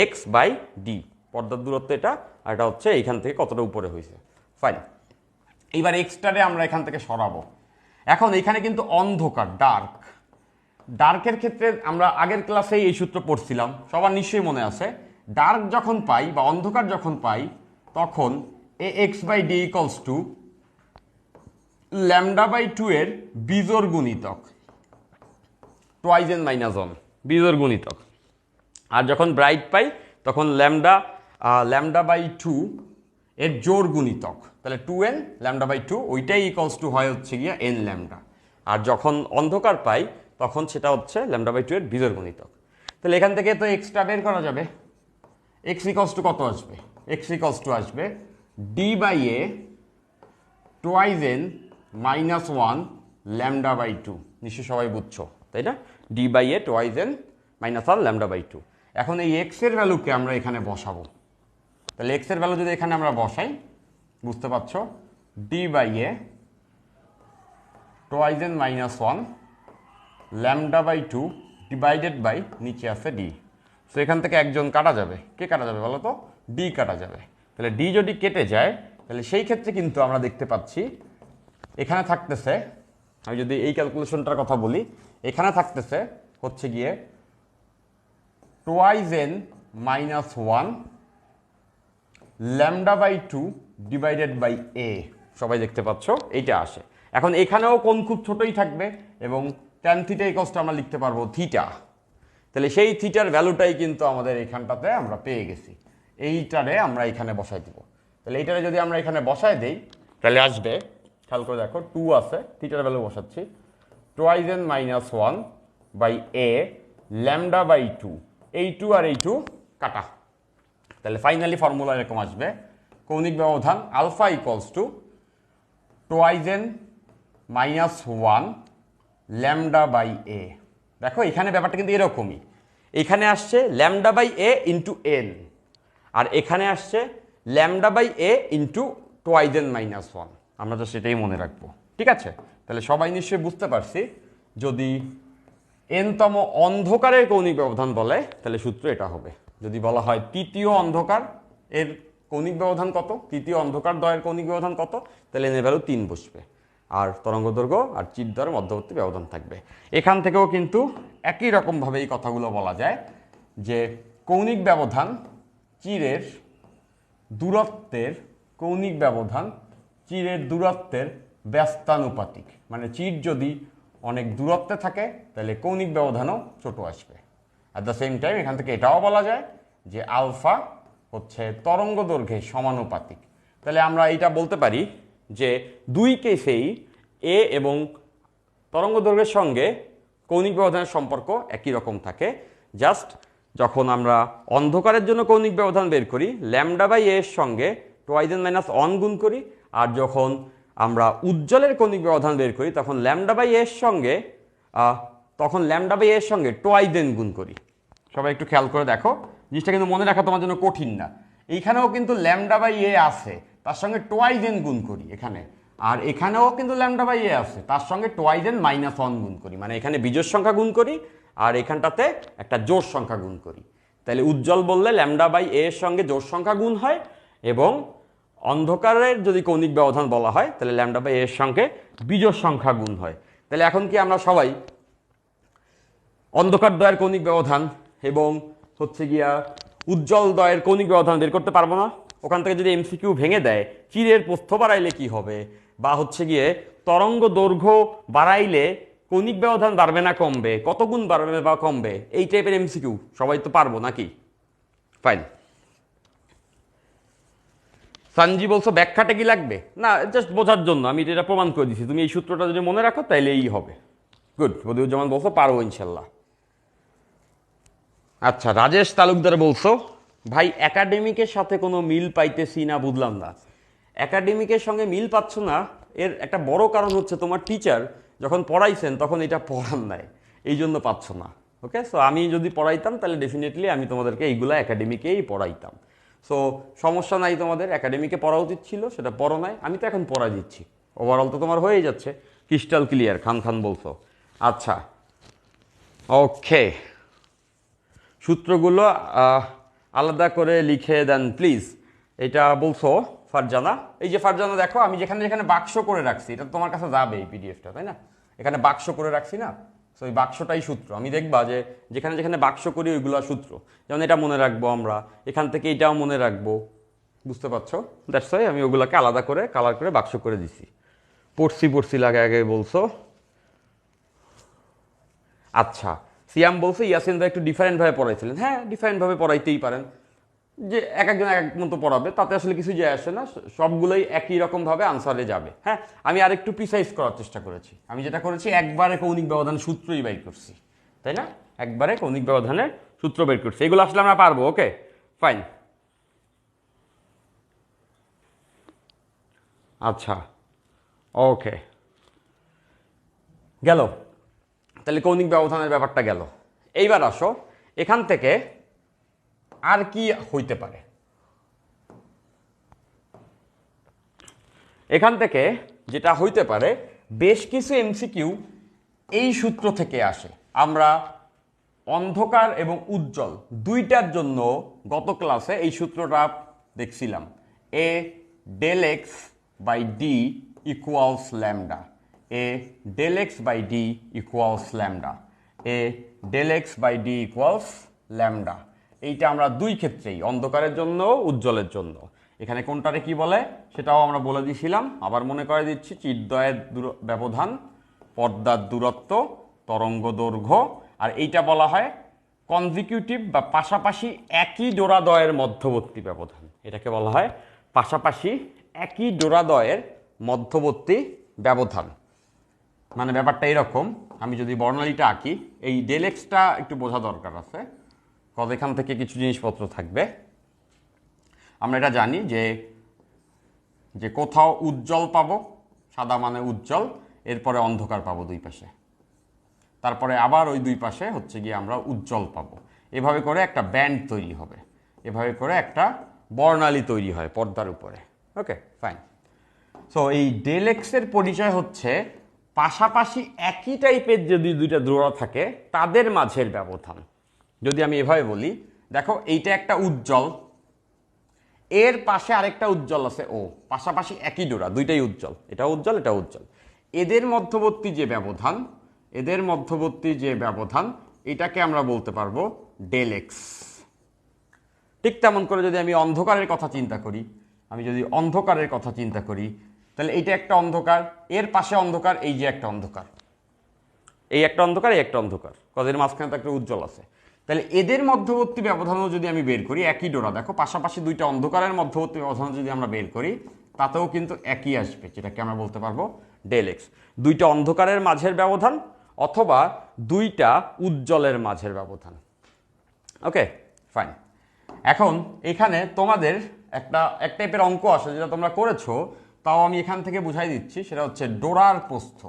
[SPEAKER 1] x/d। পর্দার দূরত্ব এটা, আর এটা হচ্ছে এইখান থেকে কতটা উপরে হয়েছে। ফাইন, এইবার এক্সটারে আমরা এখান থেকে সরাবো। এখন এখানে কিন্তু অন্ধকার, ডার্ক, ডার্কের ক্ষেত্রে আমরা আগের ক্লাসেই এই সূত্র পড়ছিলাম, সবার নিশ্চয়ই মনে আছে। ডার্ক যখন পাই বা অন্ধকার যখন পাই তখন ax/d ইকুয়ালস টু λ/2 এর বিজোড় গুণিতক, টুয়াইস n মাইনাস 1 বিজোড় গুণিতক। আর যখন ব্রাইট পাই তখন λ/2 এর জোড় গুণিতক, তাহলে 2n λ/2 ওইটাই ইকুয়ালস টু হয় হচ্ছে গিয়া n ল্যামডা। আর যখন অন্ধকার পাই তখন সেটা হচ্ছে λ/2 এর বিজোড় গুণিতক। তাহলে এখান থেকে তো এক্সটা বের করা যাবে। এক্স ইকুয়ালস টু কত আসবে? এক্স ইকুয়ালস টু আসবে d/a টুয়াইস n মাইনাস 1 λ/2। নিশ্চয়ই সবাই বুঝছো, তাই না? d/a twice n minus 1 λ/2। এখন এই এক্স এর ভ্যালুকে আমরা এখানে বসাবো, তাহলে এক্স এর ভ্যালু যদি এখানে আমরা বসাই, বুঝতে পারছো, D by A twice N minus one lambda by two divided by নিচে আছে ডি। সো এখান থেকে একজন কাটা যাবে, কে কাটা যাবে বলো তো? ডি কাটা যাবে। তাহলে ডি যদি কেটে যায় তাহলে সেই ক্ষেত্রে কিন্তু আমরা দেখতে পাচ্ছি এখানে থাকতেছে, আমি যদি এই ক্যালকুলেশনটার কথা বলি, এখানে থাকতেছে হচ্ছে গিয়ে twice N minus one lambda by two divided by a. সবাই দেখতে পাচ্ছ এইটা আসে। এখন এখানেও কোণ খুব ছোটই থাকবে এবং ট্যান থিটা ইকুয়ালস টু আমরা লিখতে পারবো থিটা। তাহলে সেই থিটার ভ্যালুটাই কিন্তু আমাদের এখানটাতে আমরা পেয়ে গেছি, এইটারে আমরা এখানে বসাই দিব। তাহলে এইটারে যদি আমরা এখানে বসাই দেই তাহলে আসবে, খেয়াল করে দেখো, 2 আছে, থিটার ভ্যালু বসাচ্ছি, twice N minus one by A lambda by two, এই 2 আর এই 2 কাটা। তাহলে ফাইনালি ফর্মুলা এরকম আসবে, কৌণিক ব্যবধান alpha equals to twice N minus one lambda by a. দেখো এখানে ব্যাপারটা কিন্তু এরকমই, এখানে আসছে lambda by a into n, আর এখানে আসছে lambda by a into twice N minus one. আমরা তো সেটাই মনে রাখবো, ঠিক আছে? তাহলে সবাই নিশ্চয়ই বুঝতে পারছি, যদি এনতম অন্ধকারের কৌণিক ব্যবধান বলে তাহলে সূত্র এটা হবে। যদি বলা হয় তৃতীয় অন্ধকার এর কৌণিক ব্যবধান কত, তৃতীয় অন্ধকার দ্বয়ের কৌণিক ব্যবধান কত, তাহলে এনের ভ্যালু 3 বসবে, আর তরঙ্গ দৈর্ঘ্য আর চির দ্বয়ের মধ্যবর্তী ব্যবধান থাকবে। এখান থেকেও কিন্তু একই রকমভাবে এই কথাগুলো বলা যায় যে কৌণিক ব্যবধান চিরের দূরত্বের, কৌণিক ব্যবধান চিরের দূরত্বের ব্যস্তানুপাতিক। মানে চির যদি অনেক দূরত্বে থাকে তাহলে কৌণিক ব্যবধানও ছোট আসবে। অ্যাট দ্য সেম টাইম এখান থেকে এটাও বলা যায় যে আলফা হচ্ছে তরঙ্গ দৈর্ঘ্যের সমানুপাতিক। তাহলে আমরা এইটা বলতে পারি যে দুই কেসেই এ এবং তরঙ্গ দৈর্ঘ্যের সঙ্গে কৌণিক ব্যবধানের সম্পর্ক একই রকম থাকে। জাস্ট যখন আমরা অন্ধকারের জন্য কৌণিক ব্যবধান বের করি ল্যামডা বাই এর সঙ্গে টোয়াইজ এন মাইনাস ওয়ান গুণ করি, আর যখন আমরা উজ্জ্বলের কৌণিক ব্যবধান বের করি তখন ল্যামডা বাই এর সঙ্গে টোয়াইজ এন গুণ করি। সবাই একটু খেয়াল করে দেখো, জিনিসটা কিন্তু মনে রাখা তোমার জন্য কঠিন না। এইখানেও কিন্তু ল্যামডা বাই এ আছে, তার সঙ্গে টোয়াইজ এন গুণ করি এখানে, আর এখানেও কিন্তু ল্যামডা বাই এ আছে, তার সঙ্গে টোয়াইজ এন মাইনাস ওয়ান গুণ করি। মানে এখানে বিজোড় সংখ্যা গুণ করি আর এখানটাতে একটা জোড় সংখ্যা গুণ করি। তাহলে উজ্জ্বল বললে ল্যামডা বাই এ এর সঙ্গে জোড় সংখ্যা গুণ হয়, এবং অন্ধকারের যদি কৌণিক ব্যবধান বলা হয় তাহলে ল্যামডা বাই এর সঙ্গে বিজোড় সংখ্যা গুণ হয়। তাহলে এখন কি আমরা সবাই অন্ধকার দ্বয়ের কৌণিক ব্যবধান এবং হচ্ছে গিয়া উজ্জ্বল দ্বয়ের কৌণিক ব্যবধান বের করতে পারবো না? ওখান থেকে যদি এমসিকিউ ভেঙে দেয় চিরের প্রস্থ বাড়াইলে কি হবে, বা হচ্ছে গিয়ে তরঙ্গ দৈর্ঘ্য বাড়াইলে কৌণিক ব্যবধান বাড়বে না কমবে, কত গুণ বাড়বে বা কমবে, এই টাইপের এমসিকিউ সবাই তো পারবো নাকি? ফাইন। সানজি বলছো ব্যাখ্যাটা কি লাগবে? না, জাস্ট বোঝার জন্য আমি এটা প্রমাণ করে দিচ্ছি, তুমি এই সূত্রটা যদি মনে রাখো তাহলে এই হবে। গুড। বদিউজ্জামান বলছো পারবো ইনশাল্লাহ। আচ্ছা, রাজেশ তালুকদার বলছো ভাই একাডেমিকের সাথে কোনো মিল পাইতেছি না, বুঝলাম না। একাডেমিকের সঙ্গে মিল পাচ্ছ না, এর একটা বড় কারণ হচ্ছে তোমার টিচার যখন পড়াইছেন তখন এটা পড়ান নাই, এই জন্য পাচ্ছ না। ওকে, সো আমি যদি পড়াইতাম তাহলে ডেফিনেটলি আমি তোমাদেরকে এইগুলো একাডেমিকেই পড়াইতাম। সো সমস্যা নাই, তোমাদের একাডেমিকে পড়া উচিত ছিল, সেটা পড়ো নাই, আমি তো এখন পড়া দিচ্ছি। ওভারঅল তো তোমার হয়েই যাচ্ছে, ক্রিস্টাল ক্লিয়ার। খান খান বলছো। আচ্ছা, ওকে, সূত্রগুলো আলাদা করে লিখে দেন প্লিজ, এটা বলছো ফারজানা। এই যে ফারজানা দেখো, আমি যেখানে যেখানে বাক্স করে রাখছি এটা তোমার কাছে যাবে এই পিডিএফটা, তাই না? এখানে বাক্স করে রাখছি না, তো ওই বাক্সটাই সূত্র। আমি দেখবা যে যেখানে যেখানে বাক্স করি ওইগুলো সূত্র, যেমন এটা মনে রাখবো আমরা, এখান থেকে এটাও মনে রাখবো, বুঝতে পারছো? দ্যাটস ওয়াই আমি ওগুলোকে আলাদা করে কালার করে বাক্স করে দিছি। পড়ছি লাগে আগে বলছো। আচ্ছা, সিয়াম বলছে ইয়াসিন ভাই একটু ডিফারেন্টভাবে পড়াইছিলেন। হ্যাঁ, ডিফারেন্টভাবে পড়াইতেই পারেন, যে এক একজন এক এক মতো পড়াবে, তাতে আসলে কিছু যায় আসে না, সবগুলোই একই রকমভাবে আনসারে যাবে। হ্যাঁ, আমি আরেকটু প্রিসাইজ করার চেষ্টা করেছি। আমি যেটা করেছি একবারে কৌণিক ব্যবধানের সূত্রই বের করছি, তাই না? একবারে কৌণিক ব্যবধানের সূত্র বের করছি, এগুলো আসলে আমরা পারবো। ওকে, ফাইন। আচ্ছা, ওকে, গেল। তাহলে কৌণিক ব্যবধানের ব্যাপারটা গেল। এইবার আসো, এখান থেকে আর কি হইতে পারে? এখান থেকে যেটা হইতে পারে বেশ কিছু এমসিকিউ এই সূত্র থেকে আসে। আমরা অন্ধকার এবং উজ্জ্বল দুইটার জন্য গত ক্লাসে এই সূত্রটা দেখছিলাম, A del x by D equals lambda, A del x by D equals lambda, A del x by D equals lambda. এইটা আমরা দুই ক্ষেত্রেই, অন্ধকারের জন্য উজ্জ্বলের জন্য। এখানে কোনটারে কি বলে সেটাও আমরা বলে দিয়েছিলাম, আবার মনে করে দিচ্ছি। চিরদ্বয়ের ব্যবধান, পর্দার দূরত্ব, তরঙ্গ দৈর্ঘ্য, আর এইটা বলা হয় কনজিকিউটিভ বা পাশাপাশি একই ডোরাদ্বয়ের মধ্যবর্তী ব্যবধান। এটাকে বলা হয় পাশাপাশি একই ডোরাদ্বয়ের মধ্যবর্তী ব্যবধান। মানে ব্যাপারটা এরকম, আমি যদি বর্ণালীটা আঁকি, এই ডেল এক্সটা একটু বোঝা দরকার আছে, কারণ এখান থেকে কিছু জিনিসপত্র থাকবে। আমরা এটা জানি যে কোথাও উজ্জ্বল পাবো, সাদা মানে উজ্জ্বল, এরপরে অন্ধকার পাবো দুই পাশে, তারপরে আবার ওই দুই পাশে হচ্ছে গিয়ে আমরা উজ্জ্বল পাবো। এভাবে করে একটা ব্যান্ড তৈরি হবে, এভাবে করে একটা বর্ণালী তৈরি হয় পর্দার উপরে। ওকে, ফাইন। সো এই ডেল এক্সের পরিচয় হচ্ছে পাশাপাশি একই টাইপের যদি দুইটা ডোরা থাকে তাদের মাঝের ব্যবধান। যদি আমি এভাবে বলি, দেখো এইটা একটা উজ্জ্বল, এর পাশে আরেকটা উজ্জ্বল আছে ও, পাশাপাশি একই ডোরা, দুইটাই উজ্জ্বল, এটা উজ্জ্বল এটা উজ্জ্বল, এদের মধ্যবর্তী যে ব্যবধান, এদের মধ্যবর্তী যে ব্যবধান, এটাকে আমরা বলতে পারবো ডেল এক্স। ঠিক তেমন করে যদি আমি অন্ধকারের কথা চিন্তা করি, আমি যদি অন্ধকারের কথা চিন্তা করি, তাহলে এইটা একটা অন্ধকার, এর পাশে অন্ধকার, এই যে একটা অন্ধকার, এই একটা অন্ধকার, এই একটা অন্ধকার, কদের মাঝখানে তো একটা উজ্জ্বল আছে। তাহলে এদের মধ্যবর্তী ব্যবধানও যদি আমি বের করি, একই ডোরা, দেখো পাশাপাশি দুইটা অন্ধকারের মধ্যবর্তী ব্যবধান যদি আমরা বের করি, তাতেও কিন্তু একই আসবে, যেটাকে আমরা বলতে পারবো ডেল এক্স। দুইটা অন্ধকারের মাঝের ব্যবধান অথবা দুইটা উজ্জ্বলের মাঝের ব্যবধান। ওকে, ফাইন। এখন এখানে তোমাদের এক টাইপের অঙ্ক আসে, যেটা তোমরা করেছো, তাও আমি এখান থেকে বুঝাই দিচ্ছি। সেটা হচ্ছে ডোরার প্রস্থ,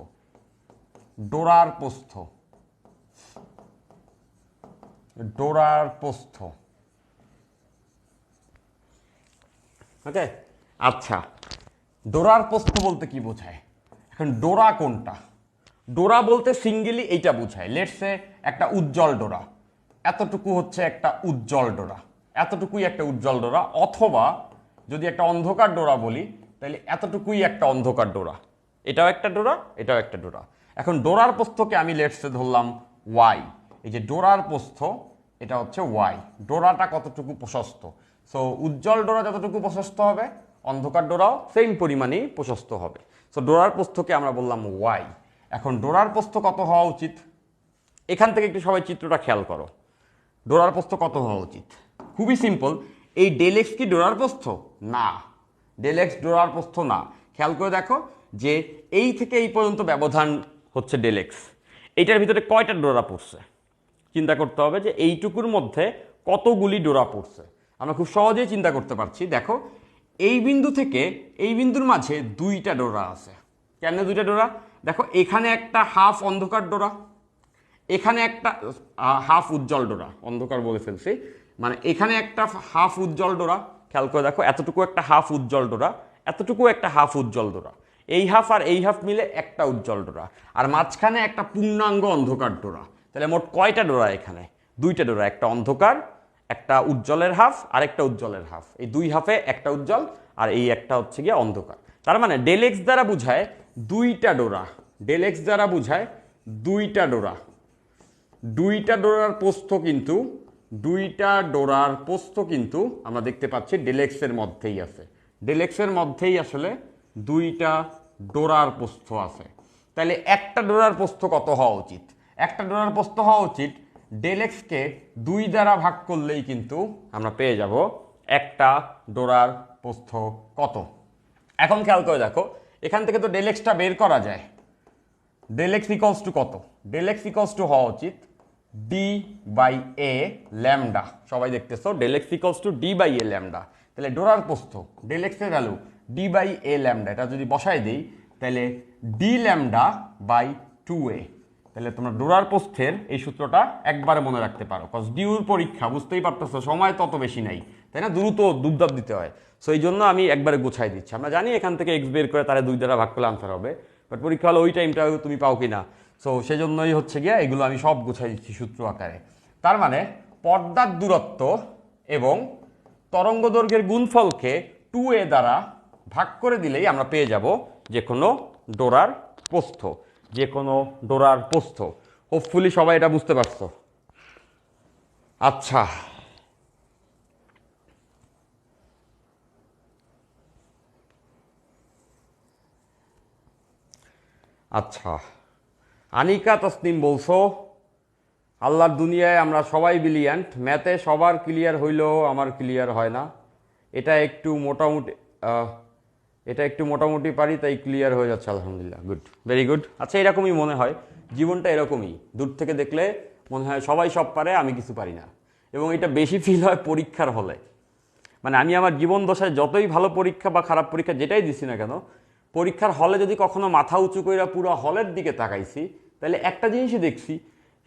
[SPEAKER 1] ডোরার প্রস্থ, ডোরার প্রস্থ। ওকে, আচ্ছা, ডোরার প্রস্থ বলতে কি বোঝায়? এখন ডোরা কোনটা? ডোরা বলতে সিঙ্গেলি এইটা বোঝায়, লেটসে একটা উজ্জ্বল ডোরা, এতটুকু হচ্ছে একটা উজ্জ্বল ডোরা, এতটুকুই একটা উজ্জ্বল ডোরা। অথবা যদি একটা অন্ধকার ডোরা বলি, তাহলে এতটুকুই একটা অন্ধকার ডোরা, এটাও একটা ডোরা, এটাও একটা ডোরা। এখন ডোরার প্রস্থকে আমি লেটসে ধরলাম ওয়াই। এই যে ডোরার প্রস্থ, এটা হচ্ছে ওয়াই। ডোরাটা কতটুকু প্রশস্ত? সো উজ্জ্বল ডোরা যতটুকু প্রশস্ত হবে, অন্ধকার ডোরাও সেম পরিমাণেই প্রশস্ত হবে। সো ডোরার প্রস্থকে আমরা বললাম ওয়াই। এখন ডোরার প্রস্থ কত হওয়া উচিত? এখান থেকে একটু সবাই চিত্রটা খেয়াল করো। ডোরার প্রস্থ কত হওয়া উচিত? খুবই সিম্পল। এই ডেল এক্স কি ডোরার প্রস্থ? না, ডেল এক্স ডোরার প্রস্থ না। খেয়াল করে দেখো যে এই থেকে এই পর্যন্ত ব্যবধান হচ্ছে ডেল এক্স, এইটার ভিতরে কয়টা ডোরা পড়ছে? চিন্তা করতে হবে যে এইটুকুর মধ্যে কতগুলি ডোরা পড়ছে। আমরা খুব সহজেই চিন্তা করতে পারছি। দেখো এই বিন্দু থেকে এই বিন্দুর মাঝে দুইটা ডোরা আছে। কেন দুইটা ডোরা? দেখো এখানে একটা হাফ অন্ধকার ডোরা, এখানে একটা হাফ উজ্জ্বল ডোরা, অন্ধকার বলে ফেলছি, মানে এখানে একটা হাফ উজ্জ্বল ডোরা। খেয়াল করে দেখো এতটুকু একটা হাফ উজ্জ্বল ডোরা, এতটুকু একটা হাফ উজ্জ্বল ডোরা, এই হাফ আর এই হাফ মিলে একটা উজ্জ্বল ডোরা, আর মাঝখানে একটা পূর্ণাঙ্গ অন্ধকার ডোরা। তাহলে মোট কয়টা ডোরা এখানে? দুইটা ডোরা, একটা অন্ধকার, একটা উজ্জ্বলের হাফ আর একটা উজ্জ্বলের হাফ। এই দুই হাফে একটা উজ্জ্বল আর এই একটা হচ্ছে গিয়ে অন্ধকার। তার মানে ডেল এক্স দ্বারা বুঝায় দুইটা ডোরা, ডেল এক্স দ্বারা বুঝায় দুইটা ডোরা। দুইটা ডোরার প্রস্থ কিন্তু, দুইটা ডোরার প্রস্থ কিন্তু আমরা দেখতে পাচ্ছি ডেল এক্সের মধ্যেই আছে। ডেল এক্সের মধ্যেই আসলে দুইটা ডোরার প্রস্থ আছে। তাহলে একটা ডোরার প্রস্থ কত হওয়া উচিত? একটা ডোরার প্রস্থ হওয়া উচিত ডেল এক্সকে দুই দ্বারা ভাগ করলেই কিন্তু আমরা পেয়ে যাব একটা ডোরার প্রস্থ কত। এখন খেয়াল করে দেখো এখান থেকে তো ডেল এক্সটা বের করা যায়। ডেল এক্স ইকলস টু কত? ডেল এক্স ইকলস টু হওয়া উচিত ডি বাই এ ল্যামডা। সবাই দেখতেছো del X equals to D by A lambda. তাহলে ডোরার প্রস্থ, ডেল এক্স এর value D by A lambda, এটা যদি বসাই দিই তাহলে ডি ল্যামডা বাই 2a। তাহলে তোমরা ডোরার প্রস্থের এই সূত্রটা একবারে মনে রাখতে পারো, কজ ডিউর পরীক্ষা বুঝতেই পারতেছো সময় তত বেশি নাই, তাই না, দ্রুত দুবদাব দিতে হয়। সো এই জন্য আমি একবারে গুছাই দিচ্ছি। আমরা জানি এখান থেকে এক্স বের করে তারা 2 দ্বারা ভাগ করলে আনসার হবে, বাট পরীক্ষা হলে ওই টাইমটা তুমি পাও কি না। সো সেই জন্যই হচ্ছে গিয়া এগুলো আমি সব গুছাই দিচ্ছি সূত্র আকারে। তার মানে পর্দার দূরত্ব এবং তরঙ্গ দৈর্ঘ্যের গুণফলকে 2a দ্বারা ভাগ করে দিলেই আমরা পেয়ে যাব যে কোনো ডোরার প্রস্থ, যে কোনো ডোরার প্রস্থ। হোপফুলি সবাই এটা বুঝতে পারছো। আচ্ছা, আচ্ছা আনিকা তসনিম বলছো আল্লাহর দুনিয়ায় আমরা সবাই ব্রিলিয়ান্ট, ম্যাথে সবার ক্লিয়ার হইলেও আমার ক্লিয়ার হয় না, এটা একটু মোটামুটি পারি তাই ক্লিয়ার হয়ে যাচ্ছে আলহামদুলিল্লাহ। Good, very good. আচ্ছা এরকমই মনে হয়, জীবনটা এরকমই, দূর থেকে দেখলে মনে হয় সবাই সব পারে আমি কিছু পারি না, এবং এটা বেশি ফিল হয় পরীক্ষার হলে। মানে আমি আমার জীবন দশায় যতই ভালো পরীক্ষা বা খারাপ পরীক্ষা যেটাই দিছি না কেন, পরীক্ষার হলে যদি কখনো মাথা উঁচু করে পুরো হলের দিকে তাকাইছি, তাহলে একটা জিনিসই দেখছি,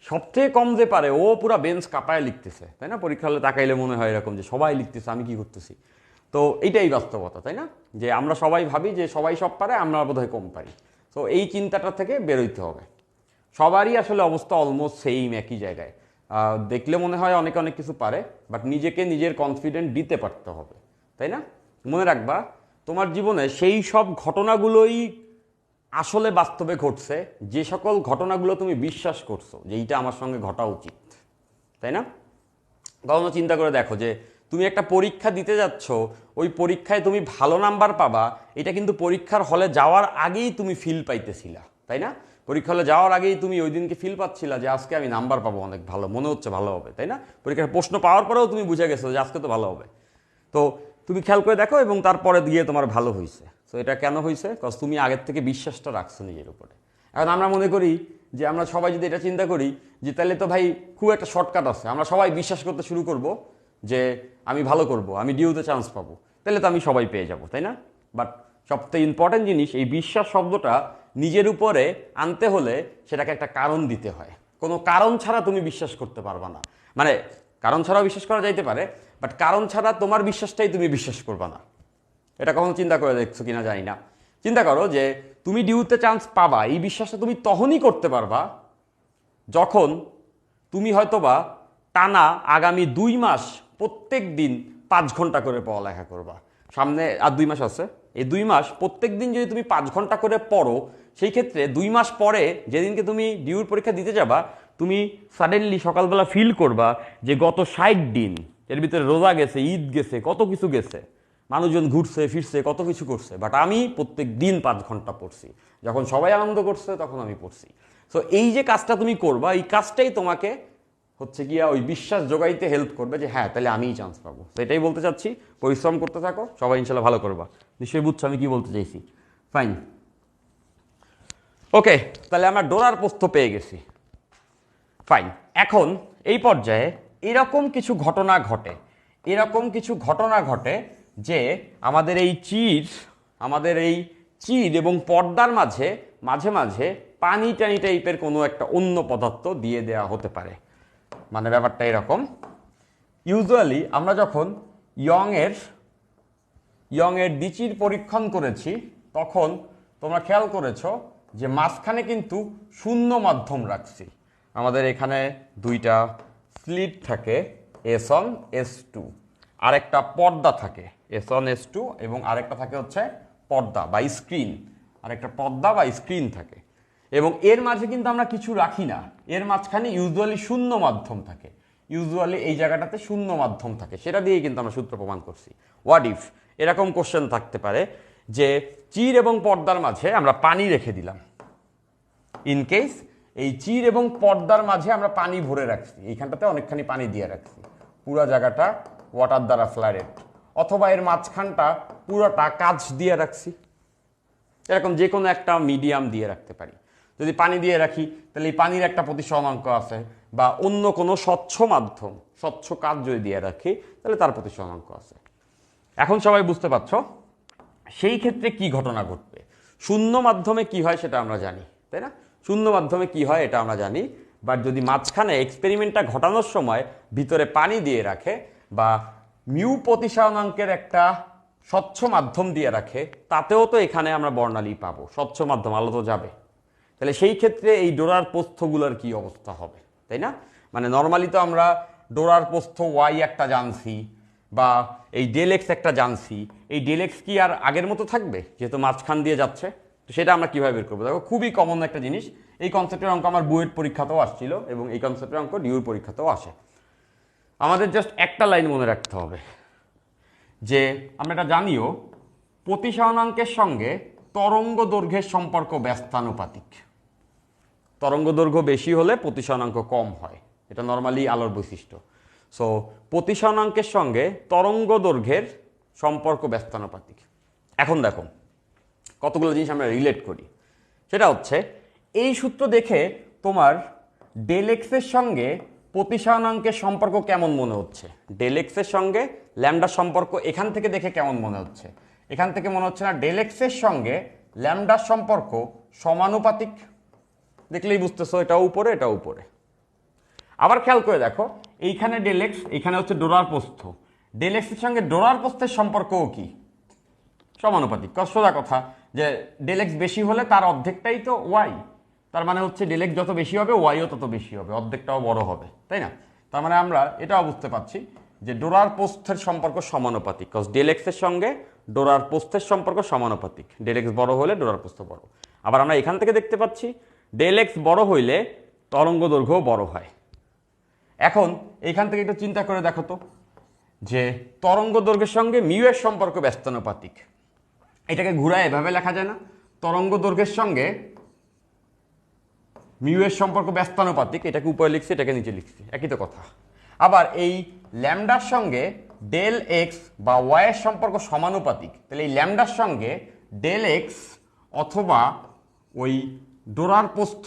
[SPEAKER 1] সবচেয়ে কম যে পারে ও পুরো বেঞ্চ কাঁপায় লিখতেছে, তাই না। পরীক্ষা হলে তাকাইলে মনে হয় এরকম যে সবাই লিখতেছে আমি কি করতেছি। তো এইটাই বাস্তবতা, তাই না, যে আমরা সবাই ভাবি যে সবাই সব পারে, আমরা বোধহয় কম পারি। তো এই চিন্তাটা থেকে বেরোইতে হবে। সবারই আসলে অবস্থা অলমোস্ট সেম, একই জায়গায়। দেখলে মনে হয় অনেকে অনেক কিছু পারে, বাট নিজেকে নিজের কনফিডেন্ট দিতে পারতে হবে, তাই না। মনে রাখবা তোমার জীবনে সেই সব ঘটনাগুলোই আসলে বাস্তবে ঘটছে যে সকল ঘটনাগুলো তুমি বিশ্বাস করছো যে এইটা আমার সঙ্গে ঘটা উচিত, তাই না। কখনো চিন্তা করে দেখো যে তুমি একটা পরীক্ষা দিতে যাচ্ছ, ওই পরীক্ষায় তুমি ভালো নাম্বার পাবা, এটা কিন্তু পরীক্ষার হলে যাওয়ার আগেই তুমি ফিল পাইতেছিলা, তাই না। পরীক্ষা হলে যাওয়ার আগেই তুমি ওই দিনকে ফিল পাচ্ছিলা যে আজকে আমি নাম্বার পাবো অনেক ভালো, মনে হচ্ছে ভালো হবে, তাই না। পরীক্ষার প্রশ্ন পাওয়ার পরেও তুমি বুঝে গেছো যে আজকে তো ভালো হবে। তো তুমি খেয়াল করে দেখো এবং তারপরে দিয়ে তোমার ভালো হয়েছে। তো এটা কেন হয়েছে, কজ তুমি আগের থেকে বিশ্বাসটা রাখছো নিজের উপরে। এখন আমরা মনে করি যে আমরা সবাই যদি এটা চিন্তা করি যে তাহলে তো ভাই খুব একটা শর্টকাট আছে, আমরা সবাই বিশ্বাস করতে শুরু করব যে আমি ভালো করব, আমি ডিউতে চান্স পাবো, তাহলে তো আমি সবাই পেয়ে যাব, তাই না। বাট সবথেকে ইম্পর্টেন্ট জিনিস, এই বিশ্বাস শব্দটা নিজের উপরে আনতে হলে সেটাকে একটা কারণ দিতে হয়। কোনো কারণ ছাড়া তুমি বিশ্বাস করতে পারবা না। মানে কারণ ছাড়াও বিশ্বাস করা যাইতে পারে, বাট কারণ ছাড়া তোমার বিশ্বাসটাই তুমি বিশ্বাস করবা না। এটা কখনো চিন্তা করে দেখছো কিনা জানি না। চিন্তা করো যে তুমি ডিউতে চান্স পাবা, এই বিশ্বাসটা তুমি তখনই করতে পারবা যখন তুমি হয়তোবা টানা আগামী 2 মাস প্রত্যেক দিন 5 ঘন্টা করে পড়ালেখা করবা। সামনে আর 2 মাস আছে, এই 2 মাস প্রত্যেক দিন যদি তুমি 5 ঘন্টা করে পড়ো, সেই ক্ষেত্রে 2 মাস পরে যেদিনকে তুমি ডিউর পরীক্ষা দিতে যাবা, তুমি সাডেনলি সকালবেলা ফিল করবা যে গত 60 দিন এর ভিতরে রোজা গেছে, ঈদ গেছে, কত কিছু গেছে, মানুষজন ঘুরছে ফিরছে, কত কিছু করছে, বাট আমি প্রত্যেক দিন 5 ঘন্টা পড়ছি। যখন সবাই আনন্দ করছে তখন আমি পড়ছি। সো এই যে কাজটা তুমি করবা, এই কাজটাই তোমাকে হচ্ছে গিয়া ওই বিশ্বাস জোগাইতে হেল্প করবে যে হ্যাঁ তাহলে আমিই চান্স পাবো। সেটাই বলতে চাচ্ছি, পরিশ্রম করতে থাকো, সবাই ইনশাল্লাহ ভালো করবা। নিশ্চয়ই বুঝছো আমি কি বলতে চাইছি। ফাইন, ওকে, তাহলে আমরা ডোরার প্রস্থ পেয়ে গেছি। ফাইন, এখন এই পর্যায়ে এরকম কিছু ঘটনা ঘটে যে আমাদের এই চির এবং পর্দার মাঝে মাঝে মাঝে পানি টানি টাইপের কোনো একটা অন্য পদার্থ দিয়ে দেওয়া হতে পারে। মানে ব্যাপারটা এরকম, ইউজুয়ালি আমরা যখন ইয়ংয়ের দ্বিচির পরীক্ষণ করেছি তখন তোমরা খেয়াল করেছো যে মাঝখানে কিন্তু শূন্য মাধ্যম রাখছি। আমাদের এখানে 2টা স্লিট থাকে, S1 S2, আরেকটা পর্দা থাকে S1 S2, এবং আরেকটা থাকে হচ্ছে পর্দা বা স্ক্রিন, আরেকটা পর্দা বা স্ক্রিন থাকে। এবং এর মাঝে কিন্তু আমরা কিছু রাখি না, এর মাঝখানে ইউজুয়ালি শূন্য মাধ্যম থাকে, ইউজুয়ালি এই জায়গাটাতে শূন্য মাধ্যম থাকে, সেটা দিয়েই কিন্তু আমরা সূত্র প্রমাণ করছি। হোয়াট ইফ এরকম কোশ্চেন থাকতে পারে যে চির এবং পর্দার মাঝে আমরা পানি রেখে দিলাম, ইন কেস এই চির এবং পর্দার মাঝে আমরা পানি ভরে রাখছি, এইখানটাতে অনেকখানি পানি দিয়ে রাখছি, পুরো জায়গাটা ওয়াটার দ্বারা ফ্লাডেড, অথবা এর মাঝখানটা পুরোটা কাঁচ দিয়ে রাখছি, এরকম যে কোনো একটা মিডিয়াম দিয়ে রাখতে পারি। যদি পানি দিয়ে রাখি তাহলে এই পানির একটা প্রতিসমাঙ্ক আছে, বা অন্য কোনো স্বচ্ছ মাধ্যম, স্বচ্ছ কাঁচ যদি দিয়ে রাখি তাহলে তার প্রতিসমাঙ্ক আছে। এখন সবাই বুঝতে পারছো সেই ক্ষেত্রে কি ঘটনা ঘটবে। শূন্য মাধ্যমে কি হয় সেটা আমরা জানি, তাই না। শূন্য মাধ্যমে কি হয় এটা আমরা জানি, বাট যদি মাঝখানে এক্সপেরিমেন্টটা ঘটানোর সময় ভিতরে পানি দিয়ে রাখে বা মিউ প্রতিসরণাঙ্কের একটা স্বচ্ছ মাধ্যম দিয়ে রাখে, তাতেও তো এখানে আমরা বর্ণালী পাবো, স্বচ্ছ মাধ্যম, আলো তো যাবে। তাহলে সেই ক্ষেত্রে এই ডোরার প্রস্থগুলোর কি অবস্থা হবে, তাই না? মানে নর্মালি তো আমরা ডোরার প্রস্থ ওয়াই একটা জানছি, বা এই ডেল এক্স একটা জানছি। এই ডেল এক্স কি আর আগের মতো থাকবে যেহেতু মাঝখান দিয়ে যাচ্ছে? তো সেটা আমরা কীভাবে বের করবো? দেখো, খুবই কমন একটা জিনিস। এই কনসেপ্টের অঙ্ক আমার বুয়েট পরীক্ষাতেও আসছিল এবং এই কনসেপ্টের অঙ্ক ডিউর পরীক্ষাতেও আসে। আমাদের জাস্ট একটা লাইন মনে রাখতে হবে যে আমরা এটা জানিও, প্রতিসরণাঙ্কের সঙ্গে তরঙ্গ দৈর্ঘ্যের সম্পর্ক ব্যস্তানুপাতিক। তরঙ্গ দৈর্ঘ্য বেশি হলে প্রতিসরণাঙ্ক কম হয়, এটা নর্মালি আলোর বৈশিষ্ট্য। সো প্রতিসরণাঙ্কের সঙ্গে তরঙ্গ দৈর্ঘ্যের সম্পর্ক ব্যস্তানুপাতিক। এখন দেখো কতগুলো জিনিস আমরা রিলেট করি। সেটা হচ্ছে, এই সূত্র দেখে তোমার ডেল এক্সের সঙ্গে প্রতিসরণাঙ্কের সম্পর্ক কেমন মনে হচ্ছে? ডেল এক্সের সঙ্গে ল্যামডার সম্পর্ক এখান থেকে দেখে কেমন মনে হচ্ছে? এখান থেকে মনে হচ্ছে না ডেল এক্সের সঙ্গে ল্যামডার সম্পর্ক সমানুপাতিক? দেখলেই বুঝতেছো এটা উপরে, এটা উপরে। আবার খেয়াল করে দেখো, এইখানে ডেল এক্স, এইখানে হচ্ছে ডোরার প্রস্থ। ডেল এক্সের সঙ্গে ডোরার প্রস্থের সম্পর্কও কি সমানুপাতিক? সোজা কথা যে ডেল এক্স বেশি হলে তার অর্ধেকটাই তো ওয়াই, তার মানে হচ্ছে ডেল এক্স যত বেশি হবে ওয়াইও তত বেশি হবে, অর্ধেকটাও বড় হবে, তাই না? তার মানে আমরা এটাও বুঝতে পারছি যে ডোরার প্রস্থের সম্পর্ক সমানুপাতিক, কজ ডেল এক্সের সঙ্গে ডোরার প্রস্থের সম্পর্ক সমানুপাতিক। ডেল এক্স বড় হলে ডোরার প্রস্থ বড়। আবার আমরা এখান থেকে দেখতে পাচ্ছি ডেল এক্স বড় হইলে তরঙ্গ দৈর্ঘ্য বড় হয়। এখন এইখান থেকে একটু চিন্তা করে দেখো তো, যে তরঙ্গ দৈর্ঘ্যের সঙ্গে মিউ এর সম্পর্ক ব্যস্তানুপাতিক, এটাকে ঘুরায় এভাবে লেখা যায় না? তরঙ্গ দৈর্ঘ্যের সঙ্গে মিউ এর সম্পর্ক ব্যস্তানুপাতিক, এটাকে উপরে লিখছি, এটাকে নিচে লিখছি, একই তো কথা। আবার এই ল্যামডার সঙ্গে ডেল এক্স বা ওয়াই এর সম্পর্ক সমানুপাতিক, তাহলে এই ল্যামডার সঙ্গে ডেল এক্স অথবা ওই ডোরার প্রস্থ,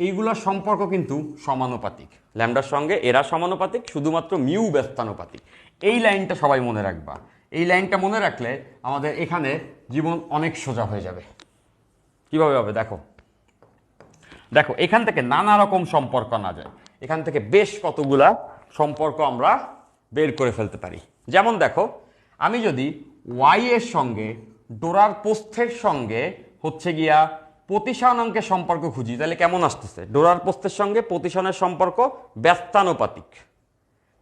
[SPEAKER 1] এইগুলোর সম্পর্ক কিন্তু সমানুপাতিক। ল্যামডার সঙ্গে এরা সমানুপাতিক, শুধুমাত্র মিউ ব্যস্তানুপাতিক। এই লাইনটা সবাই মনে রাখবা। এই লাইনটা মনে রাখলে আমাদের এখানে জীবন অনেক সোজা হয়ে যাবে। কিভাবে হবে দেখো, দেখো এখান থেকে নানা রকম সম্পর্ক আনা যায়, এখান থেকে বেশ কতগুলা সম্পর্ক আমরা বের করে ফেলতে পারি। যেমন দেখো, আমি যদি ওয়াই এর সঙ্গে ডোরার প্রস্থের সঙ্গে হচ্ছে গিয়া প্রতিসরণাঙ্কের সম্পর্ক খুঁজি, তাহলে কেমন আসতেছে? ডোরার প্রস্থের সঙ্গে প্রতিসরণের সম্পর্ক ব্যস্তানুপাতিক।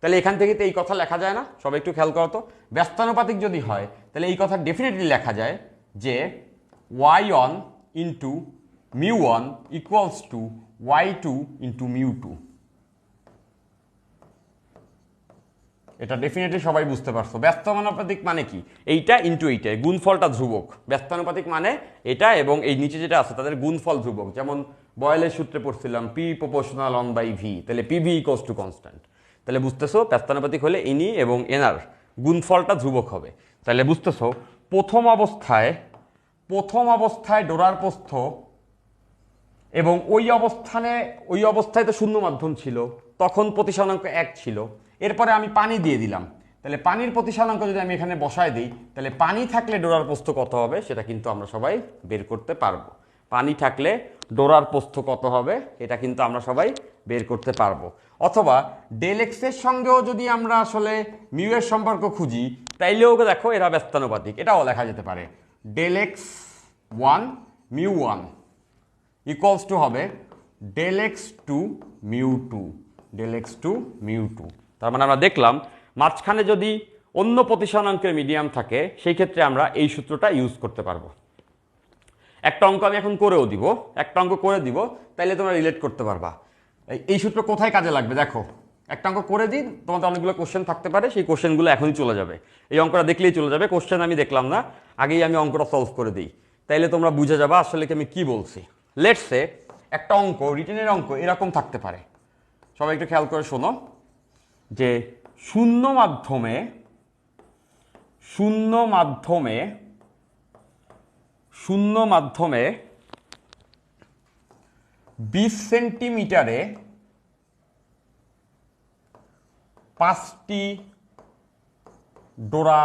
[SPEAKER 1] তাহলে এখান থেকে তো এই কথা লেখা যায় না? সবাই একটু খেয়াল করো তো, ব্যস্তানুপাতিক যদি হয় তাহলে এই কথা ডেফিনেটলি লেখা যায় যে Y one into mu one equals to Y two into mu two. এটা ডেফিনেটলি সবাই বুঝতে পারছো। ব্যস্তানুপাতিক মানে কি? এইটা ইন্টু এইটা, গুণফলটা ধ্রুবক। ব্যস্তানুপাতিক মানে এটা এবং এই নিচে যেটা আছে তাদের গুণফল ধ্রুবক। যেমন বয়েলের সূত্রে পড়ছিলাম P proportional one by V, তাহলে পিভি ইকুয়ালস টু কনস্ট্যান্ট। তাহলে বুঝতেছো ব্যস্তানুপাতিক হলে ইনি এবং এনার গুণফলটা ধ্রুবক হবে। তাহলে বুঝতেছো প্রথম অবস্থায় ডোরার প্রস্থ এবং ওই অবস্থায় তো শূন্য মাধ্যম ছিল, তখন প্রতিসরণাঙ্ক 1 ছিল। এরপরে আমি পানি দিয়ে দিলাম, তাহলে পানির প্রতিসরণাঙ্ক যদি আমি এখানে বসায় দিই, তাহলে পানি থাকলে ডোরার প্রস্থ কত হবে সেটা কিন্তু আমরা সবাই বের করতে পারবো। পানি থাকলে ডোরার প্রস্থ কত হবে এটা কিন্তু আমরা সবাই বের করতে পারবো। অথবা ডেল এক্স এর সঙ্গেও যদি আমরা আসলে মিউ এর সম্পর্ক খুঁজি, তাইলেও দেখো এরা ব্যস্তানুপাতিক, এটাও লেখা যেতে পারে del x one mu one equals to হবে del x two mu two, del x two mu two. তার মানে আমরা দেখলাম মাঝখানে যদি অন্য প্রতিসরণাঙ্কের মিডিয়াম থাকে সেই ক্ষেত্রে আমরা এই সূত্রটা ইউজ করতে পারবো। একটা অঙ্ক আমি এখন করেও দিব, একটা অঙ্ক করে দিব, তাইলে তোমরা রিলেট করতে পারবা এই সূত্র কোথায় কাজে লাগবে। দেখো একটা অঙ্ক করে দিন, তোমাদের অনেকগুলো কোশ্চেন থাকতে পারে, সেই কোশ্চেনগুলো এখনই চলে যাবে, এই অঙ্কটা দেখলেই চলে যাবে। কোশ্চেন আমি দেখলাম না, আগেই আমি অঙ্কটা সলভ করে দিই, তাইলে তোমরা বুঝে যাবা আসলে কি আমি কি বলছি। লেটস সে একটা অঙ্ক, রিটেনের অঙ্ক এরকম থাকতে পারে, সবাই একটু খেয়াল করে শোনো, যে শূন্য মাধ্যমে 20 সেন্টিমিটারে 5টি ডোরা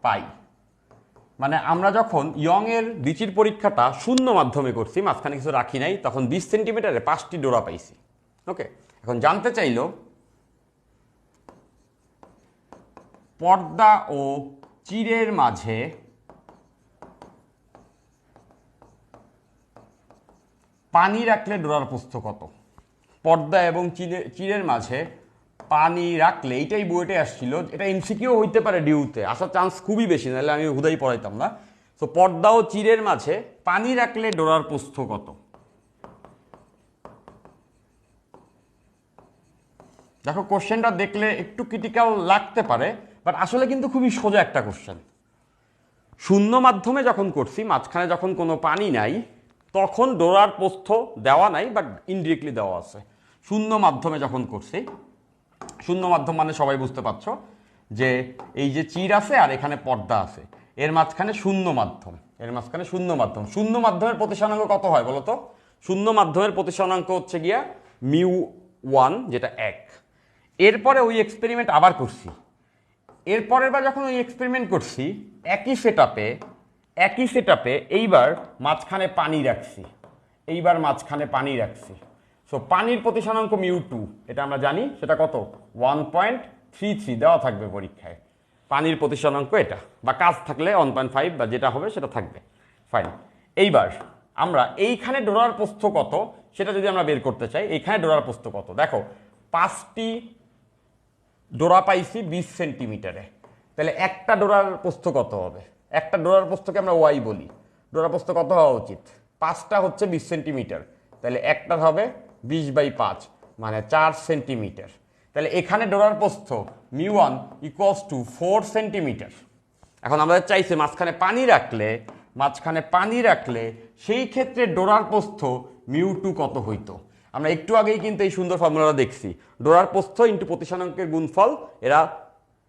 [SPEAKER 1] পাই। মানে আমরা যখন ইয়ং এর বিচির পরীক্ষাটা শূন্য মাধ্যমে করছি, মাঝখানে কিছু রাখি নাই, তখন 20 সেন্টিমিটারে 5টি ডোরা পাইছি। ওকে, এখন জানতে চাইলো পর্দা ও চিরের মাঝে পানি রাখলে ডোরার প্রস্থ কত। পর্দা এবং চিরের মাঝে পানি রাখলে, এইটাই বইতে আসছিল, এটা এমসিকিউ হইতে পারে ডিউতে, আসার চান্স খুবই বেশি, নাহলে আমি হুদাই পড়াইতাম না। তো পর্দা ও চিরের মাঝে পানি রাখলে ডোরার প্রস্থ কত। দেখো কোশ্চেনটা দেখলে একটু ক্রিটিক্যাল লাগতে পারে, বাট আসলে কিন্তু খুবই সোজা একটা কোশ্চেন। শূন্য মাধ্যমে যখন করছি, মাঝখানে যখন কোনো পানি নাই, তখন ডোরার প্রস্থ দেওয়া নাই, বাট ইনডিরেক্টলি দেওয়া আছে। শূন্য মাধ্যমে যখন করছি, শূন্য মাধ্যম মানে সবাই বুঝতে পারছো যে এই যে চির আছে আর এখানে পর্দা আছে, এর মাঝখানে শূন্য মাধ্যম, এর মাঝখানে শূন্য মাধ্যম। শূন্য মাধ্যমের প্রতিসরাঙ্ক কত হয় বলো তো? শূন্য মাধ্যমের প্রতিসরাঙ্ক হচ্ছে গিয়া μ1, যেটা 1। এরপরে ওই এক্সপেরিমেন্ট আবার করছি, এরপরের বার যখন ওই এক্সপেরিমেন্ট করছি একই সেটআপে এইবার মাঝখানে পানি রাখছি, এইবার মাঝখানে পানি রাখছি। সো পানির প্রতিসরাঙ্ক μ2, এটা আমরা জানি, সেটা কত? 1.33 দেওয়া থাকবে পরীক্ষায়। পানির প্রতিসরাঙ্ক এটা, বা কাজ থাকলে 1.5 বা যেটা হবে সেটা থাকবে। ফাইন, এইবার আমরা এইখানে ডোরার প্রস্থ কত সেটা যদি আমরা বের করতে চাই, এইখানে ডোরার প্রস্থ কত, দেখো 5টি ডোরা পাইছি 20 সেন্টিমিটারে, তাহলে একটা ডোরার প্রস্থ কত হবে? একটা ডোরার প্রস্থকে আমরা ওয়াই বলি। ডোরার প্রস্থ কত হওয়া উচিত? 5টা হচ্ছে 20 সেন্টিমিটার, তাহলে একটার হবে 20/5, মানে 4 সেন্টিমিটার। তাহলে এখানে ডোরার প্রস্থ μ1 = 4 সেন্টিমিটার। এখন আমাদের চাইছে মাঝখানে পানি রাখলে সেই ক্ষেত্রে ডোরার প্রস্থ μ2 কত হইতো। আমরা একটু আগেই কিন্তু এই সুন্দর ফর্মুলাটা দেখছি, ডোরার প্রস্থ ইন্টু প্রতিসরাঙ্কের গুণফল, এরা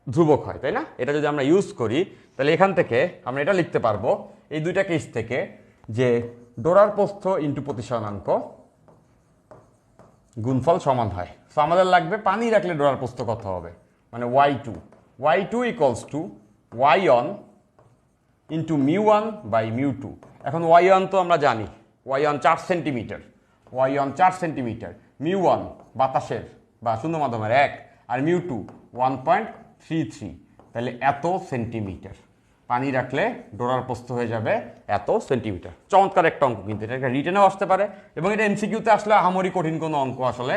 [SPEAKER 1] ধ্রুবক হয়, তাই না? এটা যদি আমরা ইউজ করি তাহলে এখান থেকে আমরা এটা লিখতে পারবো এই দুইটা কেস থেকে, যে ডোরার প্রস্থ ইন্টু প্রতিসরাঙ্ক গুণফল সমান হয়। সো আমাদের লাগবে পানি রাখলে ডোরার প্রস্থ কত হবে, মানে y2 = y1 ইন্টু μ1/μ2। এখন y1 তো আমরা জানি, y1 4 সেন্টিমিটার, μ1 বাতাসের বা শূন্য মাধ্যমের 1, আর μ2 1.33, তাহলে এত সেন্টিমিটার। পানি রাখলে ডোরার প্রস্থ হয়ে যাবে এত সেন্টিমিটার। চমৎকার একটা অঙ্ক, কিন্তু এটা রিটেনেও আসতে পারে, এবং এটা এমসিকিউতে আসলে আহামরি কঠিন কোনো অঙ্ক আসলে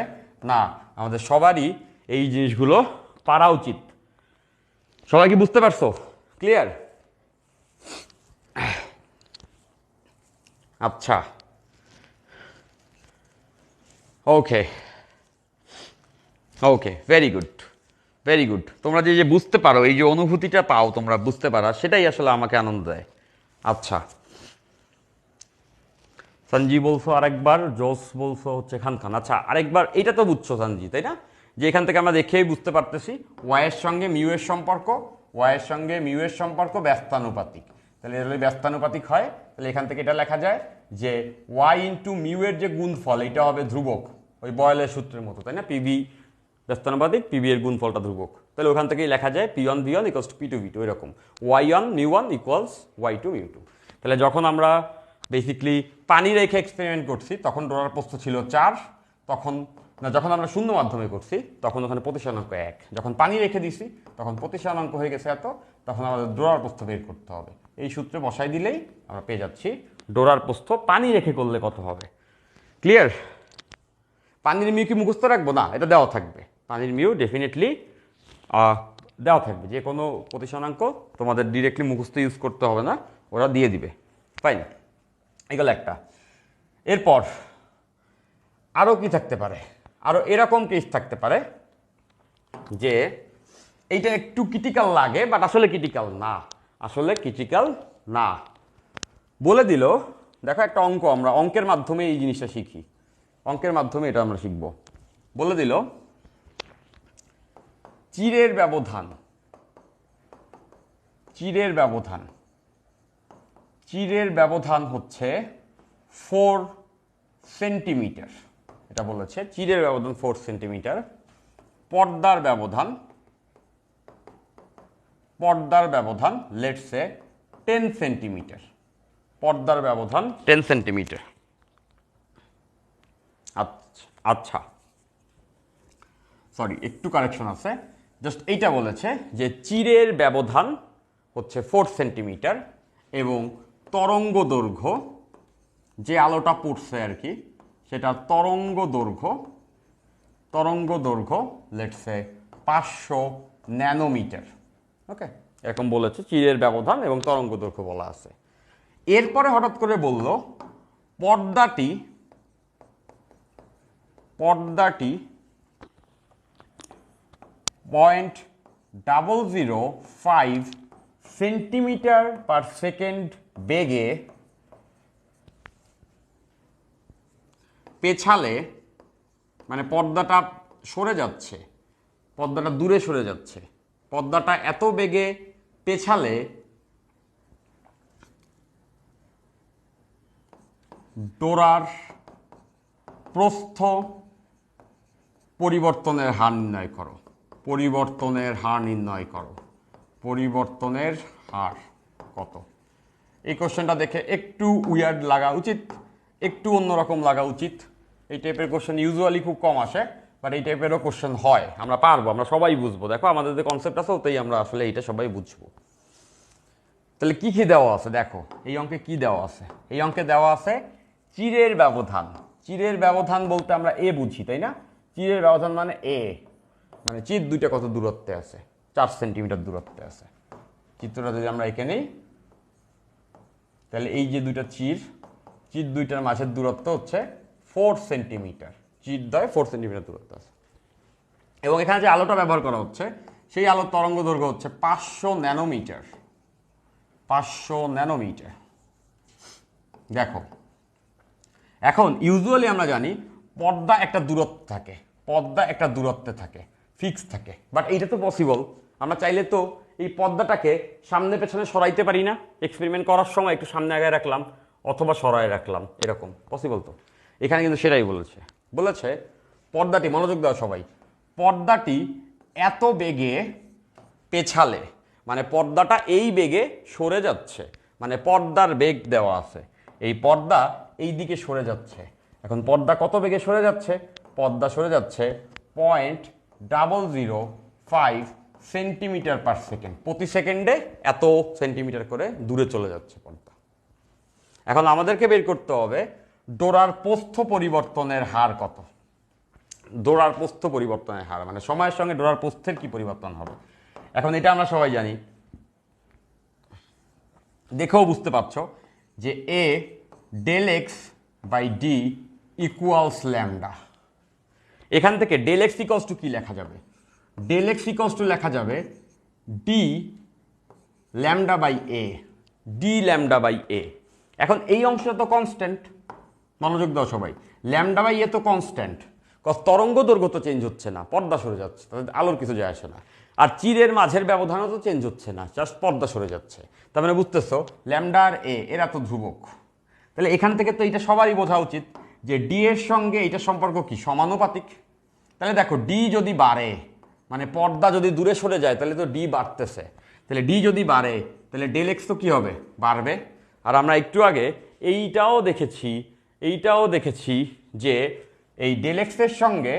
[SPEAKER 1] না। আমাদের সবারই এই জিনিসগুলো পারা উচিত। সবাই কি বুঝতে পারছো? ক্লিয়ার? আচ্ছা, ওকে, ভেরি গুড। তোমরা যে বুঝতে পারো, এই যে অনুভূতিটা পাও তোমরা বুঝতে পারো, সেটাই আসলে আমাকে আনন্দ দেয়। আচ্ছা, সঞ্জি বলছো আরেকবার, জোস বলছো হচ্ছে খান। আচ্ছা, আরেকবার এটা তো বুঝছো সঞ্জি, তাই না? যে এখান থেকে আমরা দেখেই বুঝতে পারতেছি ওয়াইয়ের সঙ্গে মিউ এর সম্পর্ক ব্যস্তানুপাতিক। তাহলে এটা যদি ব্যস্তানুপাতিক হয়, তাহলে এখান থেকে এটা লেখা যায় যে ওয়াই ইন্টু মিউ এর যে গুণফল, এটা হবে ধ্রুবক, ওই বয়েলের সূত্রের মতো, তাই না? পিবি ব্যস্তানুপাতিক, পিবি এর গুণফলটা ধ্রুবক, তাহলে ওখান থেকেই লেখা যায় P1 V1 = P2 V2, এরকম y1 μ1 = y2 μ2। তাহলে যখন আমরা বেসিকলি পানি রেখে এক্সপেরিমেন্ট করছি তখন ডোরার প্রস্থ ছিল 4, তখন না, যখন আমরা শূন্য মাধ্যমে করছি তখন ওখানে প্রতিসরাঙ্ক 1, যখন পানি রেখে দিছি তখন প্রতিসরাঙ্ক হয়ে গেছে এত, তখন আমাদের ডোরার প্রস্থ বের করতে হবে। এই সূত্রে বসাই দিলেই আমরা পেয়ে যাচ্ছি ডোরার প্রস্থ পানি রেখে করলে কত হবে। ক্লিয়ার? পানির মিউ কি মুখস্থ রাখবো না, এটা দেওয়া থাকবে। পানির মিউ ডেফিনেটলি দেওয়া থাকবে, যে কোনো প্রতিসরাঙ্ক তোমাদের ডিরেক্টলি মুখস্থ ইউজ করতে হবে না, ওরা দিয়ে দিবে। ফাইন, এগুলো একটা। এরপর আরও কি থাকতে পারে? আরও এরকম কেস থাকতে পারে যে এইটা একটু ক্রিটিক্যাল লাগে, বাট আসলে ক্রিটিক্যাল না, বলে দিল। দেখো একটা অঙ্ক, আমরা অঙ্কের মাধ্যমে এই জিনিসটা শিখি, অঙ্কের মাধ্যমে এটা আমরা শিখব। বলে দিল চিরের ব্যবধান হচ্ছে 4 সেন্টিমিটার। এটা বলেছে চিরের ব্যবধান 4 সেন্টিমিটার। পর্দার ব্যবধান লেটস সে 10 সেন্টিমিটার, পর্দার ব্যবধান 10 সেন্টিমিটার। আচ্ছা সরি, একটু কারেকশন আছে, জাস্ট এইটা বলেছে যে চিরের ব্যবধান হচ্ছে 4 সেন্টিমিটার এবং তরঙ্গ দৈর্ঘ্য, যে আলোটা পড়ছে আর কি সেটা তরঙ্গ দৈর্ঘ্য লেটস সে 500 ন্যানোমিটার। ওকে, এরকম বলেছে, চিরের ব্যবধান এবং তরঙ্গ দৈর্ঘ্য বলা আছে। এরপরে হঠাৎ করে বলল পর্দাটি 0.005 সেন্টিমিটার পার সেকেন্ড বেগে পেছালে, মানে পর্দাটা সরে যাচ্ছে, পর্দাটা দূরে সরে যাচ্ছে, পর্দাটা এত বেগে পেছালে ডোরার প্রস্থ পরিবর্তনের হার নির্ণয় করো। পরিবর্তনের হার কত? এই কোশ্চেনটা দেখে একটু উইয়ার্ড লাগা উচিত, একটু অন্যরকম লাগা উচিত। এই টাইপের কোশ্চেন ইউজুয়ালি খুব কম আসে, বাট এই টাইপেরও কোশ্চেন হয়। আমরা পারবো, আমরা সবাই বুঝবো। দেখো আমাদের যে কনসেপ্ট আছে ওতেই আমরা আসলে এইটা সবাই বুঝবো। তাহলে কি কি দেওয়া আছে দেখো, এই অঙ্কে কি দেওয়া আছে? এই অঙ্কে দেওয়া আছে চিরের ব্যবধান। চিরের ব্যবধান বলতে আমরা এ বুঝি, তাই না? চিরের ব্যবধান মানে এ, মানে চির দুইটা কত দূরত্বে আছে? 4 সেন্টিমিটার দূরত্বে আছে। চিত্রটা যদি আমরা এঁকে নেই, তাহলে এই যে দুইটা চির দুইটার মাঝের দূরত্ব হচ্ছে 4 সেন্টিমিটার। চির দ্বয় 4 সেন্টিমিটার দূরত্ব আছে। এবং এখানে যে আলোটা ব্যবহার করা হচ্ছে সেই আলোর তরঙ্গ দৈর্ঘ্য হচ্ছে 500 ন্যানোমিটার। 500 ন্যানোমিটার। দেখো এখন ইউজুয়ালি আমরা জানি পর্দা একটা দূরত্বে থাকে, ফিক্স থাকে। বাট এইটা তো পসিবল, আমরা চাইলে তো এই পর্দাটাকে সামনে পেছনে সরাইতে পারি না? এক্সপেরিমেন্ট করার সময় একটু সামনে আগায় রাখলাম অথবা সরায় রাখলাম, এরকম পসিবল তো। এখানে কিন্তু সেটাই বলেছে পর্দাটি, মনোযোগ দাও সবাই, পর্দাটি এত বেগে পেছালে, মানে পর্দাটা এই বেগে সরে যাচ্ছে, মানে পর্দার বেগ দেওয়া আছে, এই পর্দা এই দিকে সরে যাচ্ছে। এখন পর্দা কত বেগে সরে যাচ্ছে? পর্দা সরে যাচ্ছে 0.005 সেন্টিমিটার পার সেকেন্ড। প্রতি সেকেন্ডে এত সেন্টিমিটার করে দূরে চলে যাচ্ছে পর্দা। এখন আমাদেরকে বের করতে হবে ডোরার প্রস্থ পরিবর্তনের হার কত। ডোরার প্রস্থ পরিবর্তনের হার মানে সময়ের সঙ্গে ডোরার প্রস্থের কি পরিবর্তন হবে। এখন এটা আমরা সবাই জানি, দেখেও বুঝতে পারছো যে এ del x by D equals lambda. এখান থেকে ডেল এক্স ইকুয়ালস টু কি লেখা যাবে? ডেল এক্স ইকুয়ালস টু লেখা যাবে d lambda by A. D lambda by a. এখন এই অংশটা তো কনস্ট্যান্ট, মনোযোগ দাও সবাই, ল্যামডা বাই এ তো কনস্ট্যান্ট, তরঙ্গ দৈর্ঘ্য তো চেঞ্জ হচ্ছে না, পর্দা সরে যাচ্ছে, তাদের আলোর কিছু যায় আসে না। আর চিরের মাঝের ব্যবধানও তো চেঞ্জ হচ্ছে না, জাস্ট পর্দা সরে যাচ্ছে। তার মানে বুঝতেছো ল্যামডা আর এ এরা তো ধ্রুবক। তাহলে এখান থেকে তো এটা সবারই বোঝা উচিত যে ডি এর সঙ্গে এটা সম্পর্ক কি? সমানুপাতিক। তাহলে দেখো ডি যদি বাড়ে, মানে পর্দা যদি দূরে সরে যায়, তাহলে তো ডি বাড়তেছে। তাহলে ডি যদি বাড়ে তাহলে ডেল এক্স তো কি হবে? বাড়বে। আর আমরা একটু আগে এইটাও দেখেছি যে এই ডেল এক্সের সঙ্গে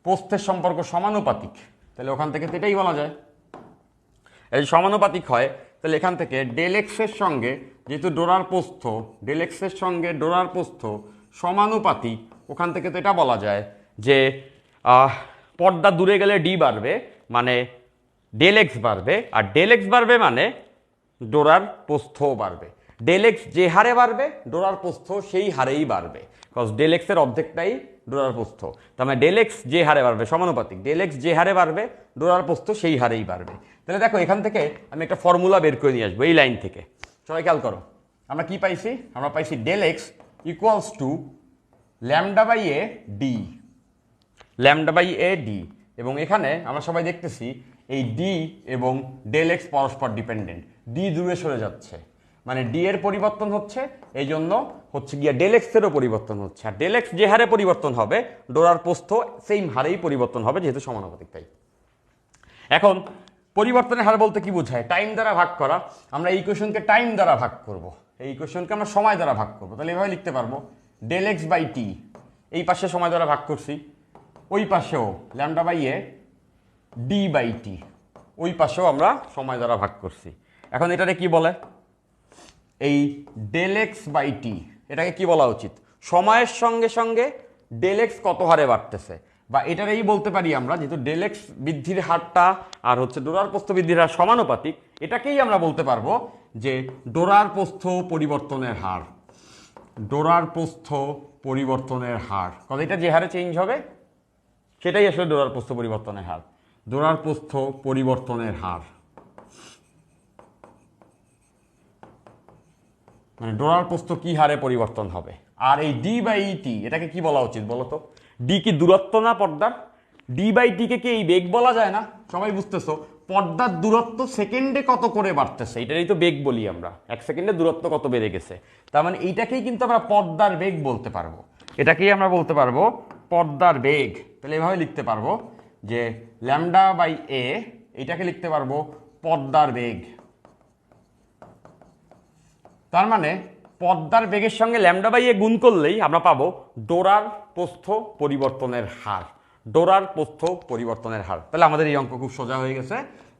[SPEAKER 1] প্রস্থের সম্পর্ক সমানুপাতিক। তাহলে ওখান থেকে তো এটাই বলা যায়, এই সমানুপাতিক হয়। তাহলে এখান থেকে ডেল এক্সের সঙ্গে যেহেতু ডোরার প্রস্থ, ডেল এক্সের সঙ্গে ডোরার প্রস্থ সমানুপাতিক, ওখান থেকে তো এটা বলা যায় যে পর্দা দূরে গেলে ডি বাড়বে, মানে ডেল এক্স বাড়বে। আর ডেল এক্স বাড়বে মানে ডোরার প্রস্থও বাড়বে। ডেল এক্স যে হারে বাড়বে ডোরার প্রস্থ সেই হারেই বাড়বে, বিকজ ডেল এক্সের অর্ধেকটাই ডোরার প্রস্থ। তার মানে ডেল এক্স যে হারে বাড়বে সমানুপাতিক, ডেল এক্স যে হারে বাড়বে ডোরার প্রস্থ সেই হারেই বাড়বে। তাহলে দেখো এখান থেকে আমি একটা ফর্মুলা বের করে নিয়ে আসবো এই লাইন থেকে। সবাই খেয়াল করো, আমরা কি পাইছি? আমরা পাইছি del X equals to lambda by A D. Lambda by A D. এবং এখানে আমরা সবাই দেখতেছি এই ডি এবং ডেল এক্স পরস্পর ডিপেন্ডেন্ট। ডি দূরে সরে যাচ্ছে, মানে ডি এর পরিবর্তন হচ্ছে, এই জন্য হচ্ছে গিয়া ডেল এক্সেরও পরিবর্তন হচ্ছে। আর ডেল এক্স যে হারে পরিবর্তন হবে ডোরার প্রস্থ সেম হারেই পরিবর্তন হবে, যেহেতু সমানুপাতিক। তাই এখন পরিবর্তনের হার বলতে কি বোঝায়? টাইম দ্বারা ভাগ করা। আমরা এই ইকুয়েশনকে টাইম দ্বারা ভাগ করব, এই ইকুয়েশনকে আমরা সময় দ্বারা ভাগ করব। তাহলে এভাবে লিখতে পারবো ডেল এক্স বাই টি, এই পাশে সময় দ্বারা ভাগ করছি, ওই পাশেও lambda by A d by t, ওই পাশেও আমরা সময় দ্বারা ভাগ করছি। এখন এটারে কি বলে? এই ডেল এক্স বাই টি, এটাকে কি বলা উচিত? সময়ের সঙ্গে সঙ্গে ডেল এক্স কত হারে বাড়তেছে, বা এটারেই বলতে পারি আমরা, যেহেতু ডেল এক্স বৃদ্ধির হারটা আর হচ্ছে ডোরার প্রস্থ বৃদ্ধির হার সমানুপাতিক, এটাকেই আমরা বলতে পারবো যে ডোরার প্রস্থ পরিবর্তনের হার। ডোরার প্রস্থ পরিবর্তনের হার, কারণ এটা যে হারে চেঞ্জ হবে সেটাই আসলে ডোরার প্রস্থ পরিবর্তনের হার। ডোরার প্রস্থ পরিবর্তনের হার মানে ডোরার প্রস্থ কি হারে পরিবর্তন হবে। আর এই ডি বাই টি, এটাকে কি বলা উচিত বলো তো? ডি কি দূরত্ব না পর্দার? ডি বাই টিকে কি এই বেগ বলা যায় না? সবাই বুঝতেছো, পর্দার দূরত্ব সেকেন্ডে কত করে বাড়তেছে, এটারই তো বেগ বলি আমরা। এক সেকেন্ডে দূরত্ব কত বেড়ে গেছে, তার মানে এইটাকেই কিন্তু আমরা পর্দার বেগ বলতে পারবো। এটাকেই আমরা বলতে পারবো পর্দার বেগ। তাহলে এভাবে লিখতে পারবো যে ল্যামডা বাই এ, এটাকে লিখতে পারবো পর্দার বেগ। তার মানে পর্দার বেগের সঙ্গে ল্যামডা বাই এ গুণ করলেই আমরা পাবো ডোরার প্রস্থ পরিবর্তনের হার। ডোরার প্রস্থ পরিবর্তনের হার। তাহলে আমাদের এই অঙ্ক খুব সোজা হয়ে গেছে।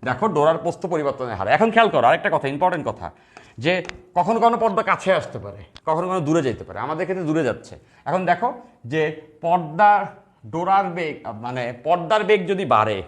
[SPEAKER 1] দেখো ডোরার প্রস্থ পরিবর্তনের হার। এখন খেয়াল করো আরেকটা কথা, ইম্পর্টেন্ট কথা, যে কখনো কখনো পর্দা কাছে আসতে পারে, কখনো কখনো দূরে যেতে পারে। আমাদের ক্ষেত্রে দূরে যাচ্ছে। এখন দেখো যে পর্দার ডোরার বেগ মানে পর্দার বেগ যদি বাড়ে,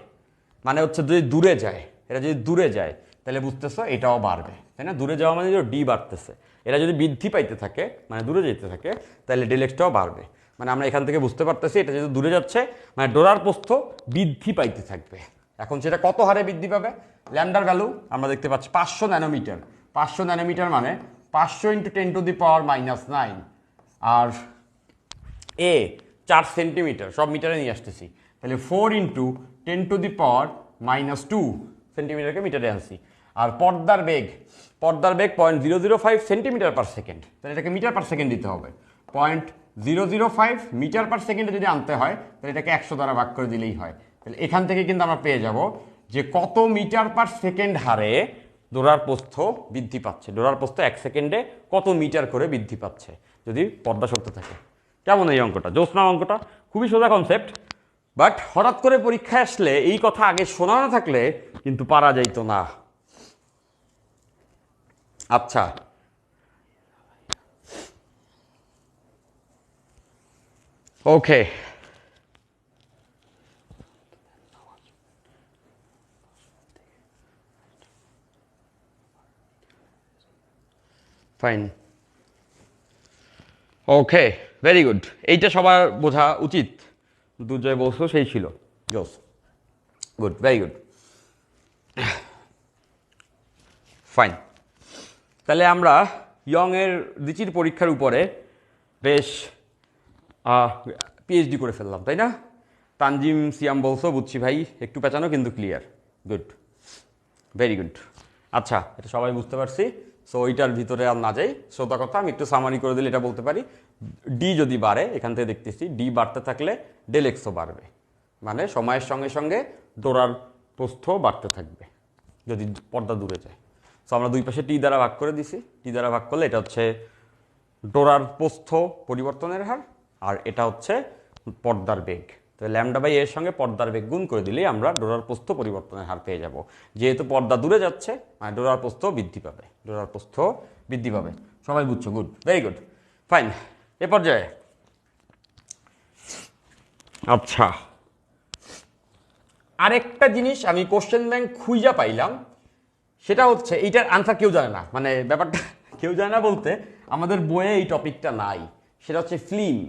[SPEAKER 1] মানে হচ্ছে যদি দূরে যায়, এটা যদি দূরে যায় তাহলে বুঝতেছো এটাও বাড়বে, তাই না? দূরে যাওয়া মানে ডি বাড়তেছে, এটা যদি বৃদ্ধি পাইতে থাকে মানে দূরে যেতে থাকে, তাহলে ডেল এক্সটাও বাড়বে। মানে আমরা এখান থেকে বুঝতে পারতেছি এটা যেহেতু দূরে যাচ্ছে মানে ডোরার প্রস্থ বৃদ্ধি পাইতে থাকবে। এখন সেটা কত হারে বৃদ্ধি পাবে? ল্যামডার ভ্যালু আমরা দেখতে পাচ্ছি 500 ন্যানোমিটার। 500 ন্যানোমিটার মানে 500 × 10⁻⁹ আর এ 4 সেন্টিমিটার, সব মিটারে নিয়ে আসতেছি, তাহলে 4 × 10⁻² সেন্টিমিটারকে মিটারে আনছি। আর পর্দার বেগ 0.005 সেন্টিমিটার পার সেকেন্ড, তাহলে এটাকে মিটার পার সেকেন্ড দিতে হবে। 0.005 মিটার পার সেকেন্ডে যদি আনতে হয় তাহলে এটাকে 100 দ্বারা ভাগ করে দিলেই হয়। তাহলে এখান থেকে কিন্তু আমরা পেয়ে যাব যে কত মিটার পার সেকেন্ড হারে ডোরার প্রস্থ বৃদ্ধি পাচ্ছে। ডোরার প্রস্থ 1 সেকেন্ডে কত মিটার করে বৃদ্ধি পাচ্ছে যদি পর্দা শক্ত থাকে। কেমন এই অঙ্কটা? জোসনা অঙ্কটা খুবই সোজা কনসেপ্ট, বাট হঠাৎ করে পরীক্ষায় আসলে এই কথা আগে শোনা না থাকলে কিন্তু পারা যাইতো না। আচ্ছা, ওকে, ফাইন, ওকে, ভেরি গুড। এইটা সবার বোঝা উচিত। দুর্জয় বলছো সেই ছিল। জোস, গুড, ভেরি গুড, ফাইন। তাহলে আমরা ইয়ংয়ের দ্বিতীয় পরীক্ষার উপরে বেশ পিএইচডি করে ফেললাম, তাই না? তানজিম সিয়াম বলছো, বুঝছি ভাই, একটু পেঁচানো কিন্তু ক্লিয়ার। Good, very good. আচ্ছা, এটা সবাই বুঝতে পারছি। সো ওইটার ভিতরে আর না যাই, সোজা কথা আমি একটু সামারি করে দিলে এটা বলতে পারি, ডি যদি বাড়ে, এখান থেকে দেখতেছি ডি বাড়তে থাকলে ডেল এক্সও বাড়বে, মানে সময়ের সঙ্গে সঙ্গে ডোরার প্রস্থ বাড়তে থাকবে যদি পর্দা দূরে যায়। সো আমরা দুই পাশে টি দ্বারা ভাগ করে দিছি। টি দ্বারা ভাগ করলে এটা হচ্ছে ডোরার প্রস্থ পরিবর্তনের হার, আর এটা হচ্ছে পর্দার বেগ। তো ল্যামডা বাই এর সঙ্গে পর্দার বেগ গুণ করে দিলেই আমরা ডোরার প্রস্থ পরিবর্তনের হার পেয়ে যাব। যেহেতু পর্দা দূরে যাচ্ছে মানে ডোরার প্রস্থ বৃদ্ধি পাবে, ডোরার প্রস্থ বৃদ্ধি পাবে। সবাই বুঝছো? Good, very good, fine. এ পর্যায়ে আচ্ছা, আরেকটা জিনিস আমি কোশ্চেন ব্যাংক খুঁজা পাইলাম, সেটা হচ্ছে এইটার আনসার কেউ জানে না। মানে ব্যাপারটা কেউ জানে না বলতে আমাদের বইয়ে এই টপিকটা নাই। সেটা হচ্ছে ফিল্ম।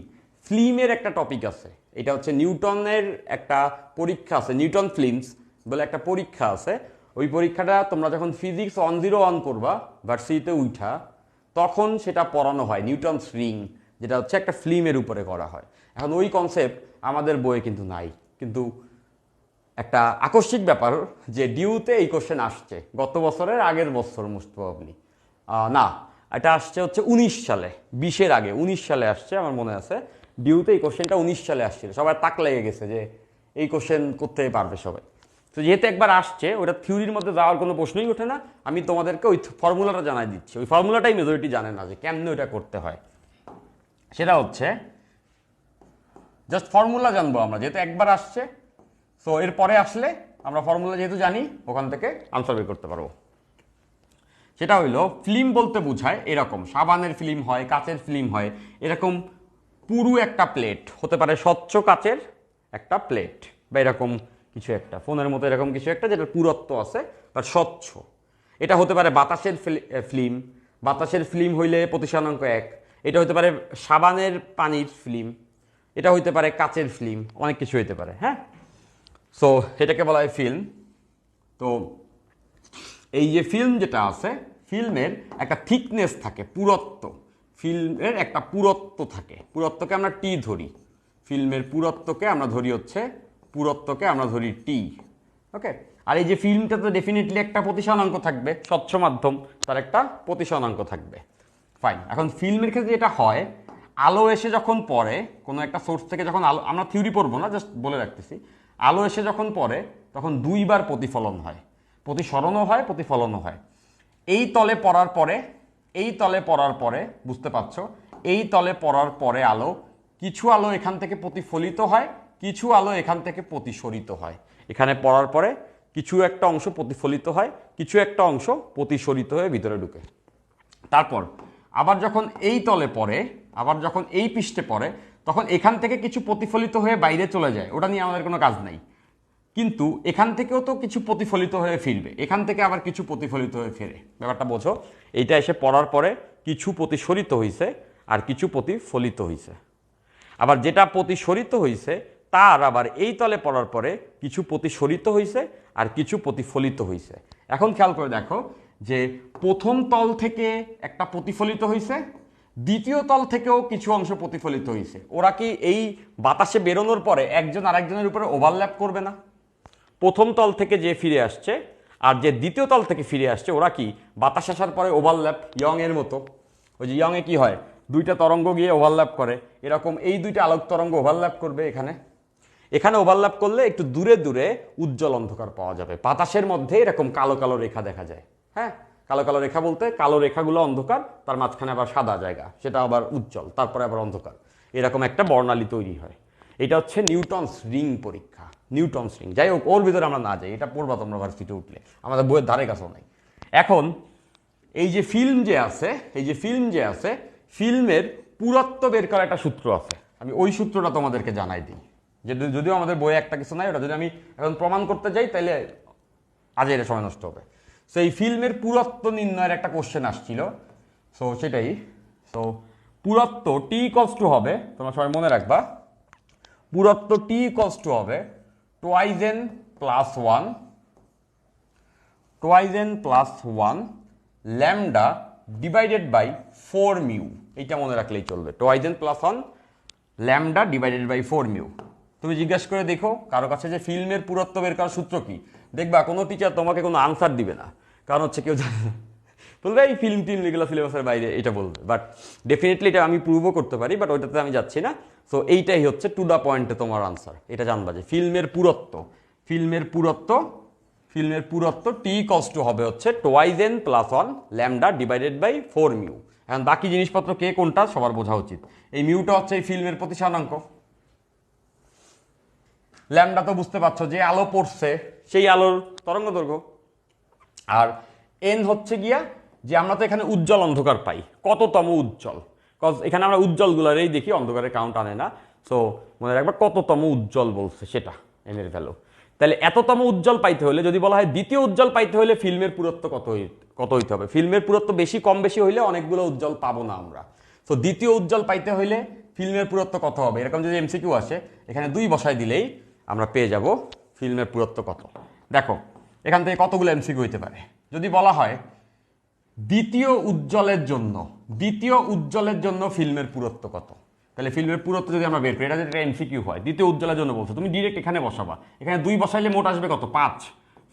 [SPEAKER 1] ফিল্মের একটা টপিক আছে, এটা হচ্ছে নিউটনের একটা পরীক্ষা আছে, নিউটন ফিল্মস বলে একটা পরীক্ষা আছে। ওই পরীক্ষাটা তোমরা যখন ফিজিক্স 101 করবা ভার্সিটিতে উঠা, তখন সেটা পড়ানো হয়, নিউটনস রিং, যেটা হচ্ছে একটা ফিল্মের উপরে করা হয়। এখন ওই কনসেপ্ট আমাদের বইয়ে কিন্তু নাই। কিন্তু একটা আকস্মিক ব্যাপার যে ডিউতে এই কোশ্চেন আসছে গত বছরের আগের বছর, মোস্ট প্রবাবলি না, এটা আসছে হচ্ছে 19 সালে, 20-এর আগে 19 সালে আসছে আমার মনে আছে। ডিউতে এই কোশ্চেনটা 19 সালে আসছিল, সবাই তাক লেগে গেছে যে এই কোশ্চেন করতে পারবে সবাই। তো যেহেতু একবার আসছে, ওটা থিওরির মধ্যে যাওয়ার কোনো প্রশ্নই ওঠে না। আমি তোমাদেরকে ওই ফর্মুলাটা জানাই দিচ্ছি। ওই ফর্মুলাটাই মেজরিটি জানে না যে কেমনে ওটা করতে হয়। সেটা হচ্ছে জাস্ট ফর্মুলা জানবো আমরা, যেহেতু একবার আসছে। সো এরপরে আসলে আমরা ফর্মুলা যেহেতু জানি, ওখান থেকে আনসার বের করতে পারবো। সেটা হইলো ফিল্ম বলতে বোঝায় এরকম, সাবানের ফিল্ম হয়, কাচের ফিল্ম হয়, এরকম পুরু একটা প্লেট হতে পারে, স্বচ্ছ কাচের একটা প্লেট, বা এরকম কিছু একটা ফোনের মতো এরকম কিছু একটা যেটার পুরত্ব আছে বা স্বচ্ছ। এটা হতে পারে বাতাসের ফিল্ম, বাতাসের ফিল্ম হইলে প্রতিসরাঙ্ক 1। এটা হতে পারে সাবানের পানির ফিল্ম, এটা হইতে পারে কাচের ফিল্ম, অনেক কিছু হইতে পারে। হ্যাঁ, সো এটাকে বলা হয় ফিল্ম। তো এই যে ফিল্ম যেটা আছে, ফিল্মের একটা থিকনেস থাকে, পুরত্ব, ফিল্মের একটা পুরত্ব থাকে, পুরত্বকে আমরা টি ধরি। ফিল্মের পুরত্বকে আমরা ধরি হচ্ছে, পুরত্বকে আমরা ধরি টি। ওকে, আর এই যে ফিল্মটা তো ডেফিনেটলি একটা প্রতিসরাঙ্ক থাকবে, স্বচ্ছ মাধ্যম, তার একটা প্রতিসরাঙ্ক থাকবে। ফাইন। এখন ফিল্মের ক্ষেত্রে যেটা হয়, আলো এসে যখন পড়ে কোনো একটা সোর্স থেকে, যখন আলো, আমরা থিওরি পড়বো না, জাস্ট বলে রাখতেছি, আলো এসে যখন পড়ে তখন দুইবার প্রতিফলন হয়, প্রতিসরণও হয়, প্রতিফলনও হয়। এই তলে পড়ার পরে, এই তলে পড়ার পরে, বুঝতে পারছো, এই তলে পড়ার পরে আলো, কিছু আলো এখান থেকে প্রতিফলিত হয়, কিছু আলো এখান থেকে প্রতিসরিত হয়। এখানে পড়ার পরে কিছু একটা অংশ প্রতিফলিত হয়, কিছু একটা অংশ প্রতিসরিত হয়ে ভিতরে ঢুকে। তারপর আবার যখন এই তলে পড়ে, আবার যখন এই পৃষ্ঠে পড়ে, তখন এখান থেকে কিছু প্রতিফলিত হয়ে বাইরে চলে যায়, ওটা নিয়ে আমাদের কোনো কাজ নাই। কিন্তু এখান থেকেও তো কিছু প্রতিফলিত হয়ে ফিরবে, এখান থেকে আবার কিছু প্রতিফলিত হয়ে ফেরে। ব্যাপারটা বোঝো, এইটা এসে পড়ার পরে কিছু প্রতিসরিত হয়েছে আর কিছু প্রতিফলিত হয়েছে। আবার যেটা প্রতিসরিত হয়েছে তার আবার এই তলে পড়ার পরে কিছু প্রতিসরিত হয়েছে আর কিছু প্রতিফলিত হয়েছে। এখন খেয়াল করে দেখো যে প্রথম তল থেকে একটা প্রতিফলিত হয়েছে, দ্বিতীয় তল থেকেও কিছু অংশ প্রতিফলিত হয়েছে। ওরা কি এই বাতাসে বেরোনোর পরে একজন আরেকজনের উপরে ওভারল্যাপ করবে না? প্রথম তল থেকে যে ফিরে আসছে আর যে দ্বিতীয় তল থেকে ফিরে আসছে, ওরা কি বাতাস আসার পরে ওভারল্যাপ, ইয়ং এর মতো? ওই যে ইয়ং এ কি হয়, দুইটা তরঙ্গ গিয়ে ওভারল্যাপ করে, এরকম এই দুইটা আলোক তরঙ্গ ওভারল্যাপ করবে এখানে। এখানে ওভারল্যাপ করলে একটু দূরে দূরে উজ্জ্বল অন্ধকার পাওয়া যাবে, বাতাসের মধ্যে এরকম কালো কালো রেখা দেখা যায়। হ্যাঁ, কালো কালো রেখা বলতে কালো রেখাগুলো অন্ধকার, তার মাঝখানে আবার সাদা জায়গা, সেটা আবার উজ্জ্বল, তারপরে আবার অন্ধকার, এরকম একটা বর্ণালী তৈরি হয়। এটা হচ্ছে নিউটনস রিং পরীক্ষা, নিউটনস রিং। যাই হোক, ওর ভিতরে আমরা না যাই, এটা পড়বা তোমরা ভার্সিটি উঠলে, আমাদের বইয়ের ধারে কাছেও নাই। এখন এই যে ফিল্ম যে আছে, এই যে ফিল্ম যে আছে, ফিল্মের পুরত্ব বের করার একটা সূত্র আছে। আমি ওই সূত্রটা তোমাদেরকে জানাই দিই, যে যদিও আমাদের বইয়ে একটা কিছু নাই, ওটা যদি আমি এখন প্রমাণ করতে যাই তাহলে আজ এর সময় নষ্ট হবে। সো এই ফিল্মের পুরত্ব নির্ণয়ের একটা কোশ্চেন আসছিল। সো সেটাই, সো পুরত্ব টি ইকুয়ালস টু হবে, তোমরা সবাই মনে রাখবা, পুরত্ব টি ইকুয়ালস টু হবে twice N plus 1, twice N plus 1 lambda divided by 4 mu. এইটা মনে রাখলেই চলবে, twice N plus 1 lambda divided by 4 mu. তুমি জিজ্ঞেস করে দেখো কারো কাছে যে ফিল্মের পুরত্ব বের করার সূত্র কি, দেখবা কোনো টিচার তোমাকে কোনো আনসার দিবে না, কারণ হচ্ছে কেউ জানে না, বলবে এই ফিল্ম টিম এগুলো সিলেবাসের বাইরে, এটা বলবে। বাট ডেফিনেটলি এটা আমি প্রুভও করতে পারি, বাট ওইটাতে আমি যাচ্ছি না। সো এইটাই হচ্ছে টু দ্য পয়েন্টে তোমার আনসার। এটা জানবা যে ফিল্মের পুরত্ব, ফিল্মের পুরত্ব, ফিল্মের পুরত্ব টি ইকুয়ালস টু হবে হচ্ছে twice N plus 1 lambda divided by 4 mu. এখন বাকি জিনিসপত্র কে কোনটা সবার বোঝা উচিত। এই মিউটা হচ্ছে এই ফিল্মের প্রতিসরাঙ্ক, ল্যামডা তো বুঝতে পারছো যে আলো পড়ছে সেই আলোর তরঙ্গ দৈর্ঘ্য, আর এন হচ্ছে গিয়া যে আমরা তো এখানে উজ্জ্বল অন্ধকার পাই, কততম উজ্জ্বল, কজ এখানে আমরা উজ্জ্বলগুলারেই দেখি, অন্ধকারের কাউন্ট আনে না। সো মনে রাখবা কততম উজ্জ্বল বলছে সেটা এন এর ভ্যালু। তাহলে এততম উজ্জ্বল পাইতে হলে, যদি বলা হয় দ্বিতীয় উজ্জ্বল পাইতে হলে ফিল্মের পুরত্ব কত হইতে হবে, ফিল্মের পুরত্ব বেশি কম বেশি হইলে অনেকগুলো উজ্জ্বল পাবো না আমরা। সো দ্বিতীয় উজ্জ্বল পাইতে হইলে ফিল্মের পুরত্ব কত হবে, এরকম যদি এমসিকিউ আসে এখানে 2 বসাই দিলেই আমরা পেয়ে যাব ফিল্মের পুরত্ব কত। দেখো এখান থেকে কতগুলো এমসিকিউ হইতে পারে। যদি বলা হয় দ্বিতীয় উজ্জ্বলের জন্য, দ্বিতীয় উজ্জ্বলের জন্য ফিল্মের পুরত্ব কত, তাহলে ফিল্মের পুরত্ব যদি আমরা বের করি, এটা যদি এমসিকিউ হয়, দ্বিতীয় উজ্জ্বলের জন্য বলছো, তুমি ডিরেক্ট এখানে বসাবা, এখানে 2 বসাইলে মোট আসবে কত,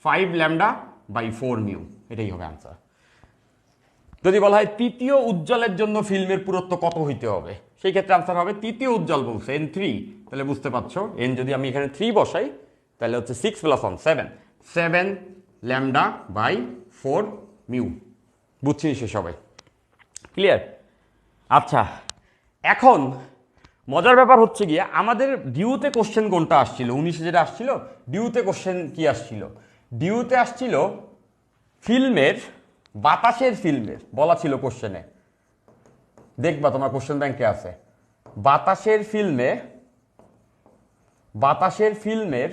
[SPEAKER 1] 5 ল্যামডা বাই 4 মিউ, এটাই হবে আনসার। যদি বলা হয় তৃতীয় উজ্জ্বলের জন্য ফিল্মের পুরত্ব কত হইতে হবে, সেই ক্ষেত্রে আনসার হবে তৃতীয় উজ্জ্বল বলছে N3, তাহলে বুঝতে পারছো এন যদি আমি এখানে 3 বসাই তাহলে হচ্ছে 6 + 1 7, 7 λ/4 মিউ। বুঝছি নিশ্চয় সবাই? ক্লিয়ার? আচ্ছা, এখন মজার ব্যাপার হচ্ছে গিয়ে আমাদের ডিউতে কোশ্চেন কোনটা আসছিল, 19-এ যেটা আসছিল, ডিউতে কোশ্চেন কি আসছিল? ডিউতে আসছিল ফিল্মের, বাতাসের ফিল্মের বলা ছিল কোশ্চেনে। দেখবা তোমার কোশ্চেন ব্যাংকে আছে, বাতাসের ফিল্মের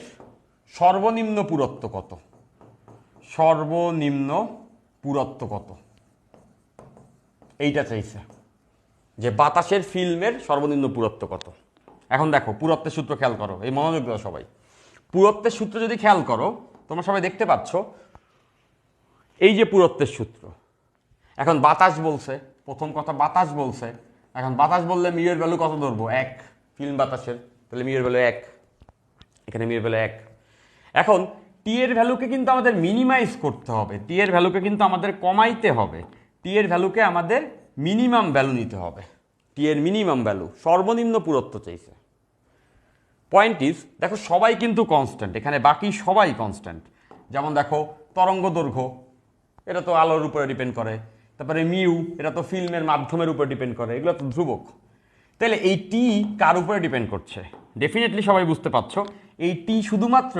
[SPEAKER 1] সর্বনিম্ন পুরুত্ব কত? সর্বনিম্ন পুরুত্ব কত, এইটা চাইছে, যে বাতাসের ফিল্মের সর্বনিম্ন পুরুত্ব কত। এখন দেখো পুরুত্বের সূত্র খেয়াল করো, এই মনোযোগ দাও সবাই। পুরুত্বের সূত্র যদি খেয়াল করো, তোমরা সবাই দেখতে পাচ্ছ এই যে পুরুত্বের সূত্র। এখন বাতাস বলছে, প্রথম কথা বাতাস বলছে। এখন বাতাস বললে মিউর ভ্যালু কত ধরবো? 1, ফিল্ম বাতাসের, তাহলে মিউর ভ্যালু 1, এখানে মিউর ভ্যালু 1। এখন টি এর ভ্যালুকে কিন্তু আমাদের মিনিমাইজ করতে হবে, টি এর ভ্যালুকে কিন্তু আমাদের কমাইতে হবে, টি এর ভ্যালুকে আমাদের মিনিমাম ভ্যালু নিতে হবে। টি এর মিনিমাম ভ্যালু, সর্বনিম্ন পুরুত্ব চাইছে। পয়েন্ট ইজ, দেখো সবাই কিন্তু কনস্ট্যান্ট, এখানে বাকি সবাই কনস্ট্যান্ট। যেমন দেখো তরঙ্গ দৈর্ঘ্য, এটা তো আলোর উপরে ডিপেন্ড করে। তারপরে মিউ, এটা তো ফিল্মের মাধ্যমের উপরে ডিপেন্ড করে, এগুলো তো ধ্রুবক। তাহলে এই টি কার উপরে ডিপেন্ড করছে? ডেফিনেটলি সবাই বুঝতে পারছো, এই টি শুধুমাত্র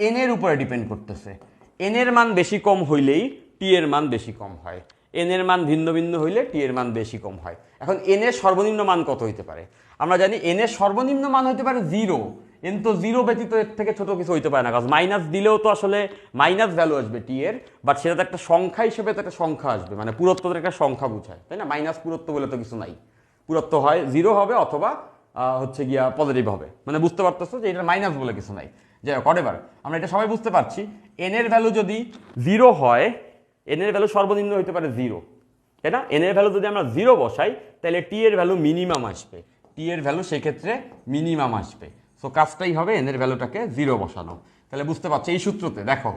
[SPEAKER 1] এন এর উপরে ডিপেন্ড করতেছে। এন এর মান বেশি কম হইলেই টি এর মান বেশি কম হয়, এন এর মান ভিন্ন ভিন্ন হইলে টি এর মান বেশি কম হয়। এখন এন এর সর্বনিম্ন মান কত হইতে পারে? আমরা জানি এন এর সর্বনিম্ন মান হইতে পারে 0। এন তো 0 ব্যতীত এর থেকে ছোট কিছু হইতে পারে না, কারণ মাইনাস দিলেও তো আসলে মাইনাস ভ্যালু আসবে টি এর, বাট সেটা তো একটা সংখ্যা হিসেবে তো একটা সংখ্যা আসবে, মানে পুরুত্বের একটা সংখ্যা বোঝায়, তাই না? মাইনাস পুরুত্ব বলে তো কিছু নাই, পুরুত্ব হয় 0 হবে অথবা হচ্ছে গিয়া পজিটিভ হবে, মানে বুঝতে পারতেছো যে এটা মাইনাস বলে কিছু নাই। যাই হোক, এবার আমরা এটা সবাই বুঝতে পারছি, এন এর ভ্যালু যদি 0 হয়, এন এর ভ্যালু সর্বনিম্ন হইতে পারে 0, তাই না? এন এর ভ্যালু যদি আমরা 0 বসাই, তাহলে টি এর ভ্যালু মিনিমাম আসবে, টি এর ভ্যালু সেক্ষেত্রে মিনিমাম আসবে। সো কাজটাই হবে এন এর ভ্যালুটাকে 0 বসানো। তাহলে বুঝতে পারছো এই সূত্রতে দেখো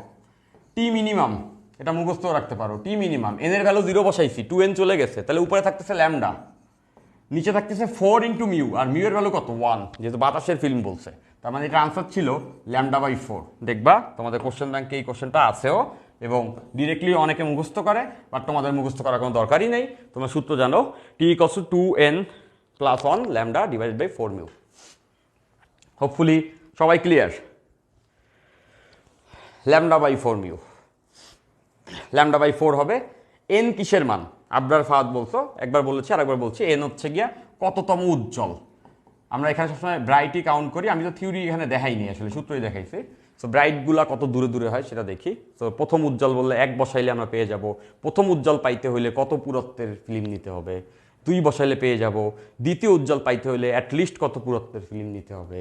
[SPEAKER 1] টি মিনিমাম, এটা মুখস্থ রাখতে পারো, টি মিনিমাম, এন এর ভ্যালু 0 বসাইছি, 2n চলে গেছে, তাহলে উপরে থাকতেছে ল্যামডা, নিচে থাকতেছে 4 ইন্টু মিউ, আর মিউ এর ভ্যালু কত? 1, যেহেতু বাতাসের ফিল্ম বলছে, তার মানে এটা আনসার ছিল λ/4। দেখবা তোমাদের কোশ্চেন ব্যাংকে এই কোশ্চেনটা আছেও, এবং ডিরেক্টলি অনেকে মুখস্থ করে, বাট তোমাদের মুখস্থ করার কোনো দরকারই নেই, তোমরা সূত্র জানো, t equals to 2n + 1 λ/4 mu. Hopefully সবাই ক্লিয়ার? λ/4 মিউ, λ/4 হবে এন কিসের মান? আবরার ফাহাদ বলছো, একবার বলেছি আর একবার বলছি, এন হচ্ছে গিয়া কততম উজ্জ্বল। আমরা এখানে সবসময় ব্রাইটই কাউন্ট করি, আমি তো থিওরি এখানে দেখাইনি, আসলে সূত্রই দেখাইছি। সো ব্রাইটগুলা কত দূরে দূরে হয় সেটা দেখি। সো প্রথম উজ্জ্বল বললে 1 বসাইলে আমরা পেয়ে যাব। প্রথম উজ্জ্বল পাইতে হইলে কত পুরুত্বের ফিল্ম নিতে হবে? 2 বসাইলে পেয়ে যাব। দ্বিতীয় উজ্জ্বল পাইতে হলে অ্যাটলিস্ট কত পুরুত্বের ফিল্ম নিতে হবে?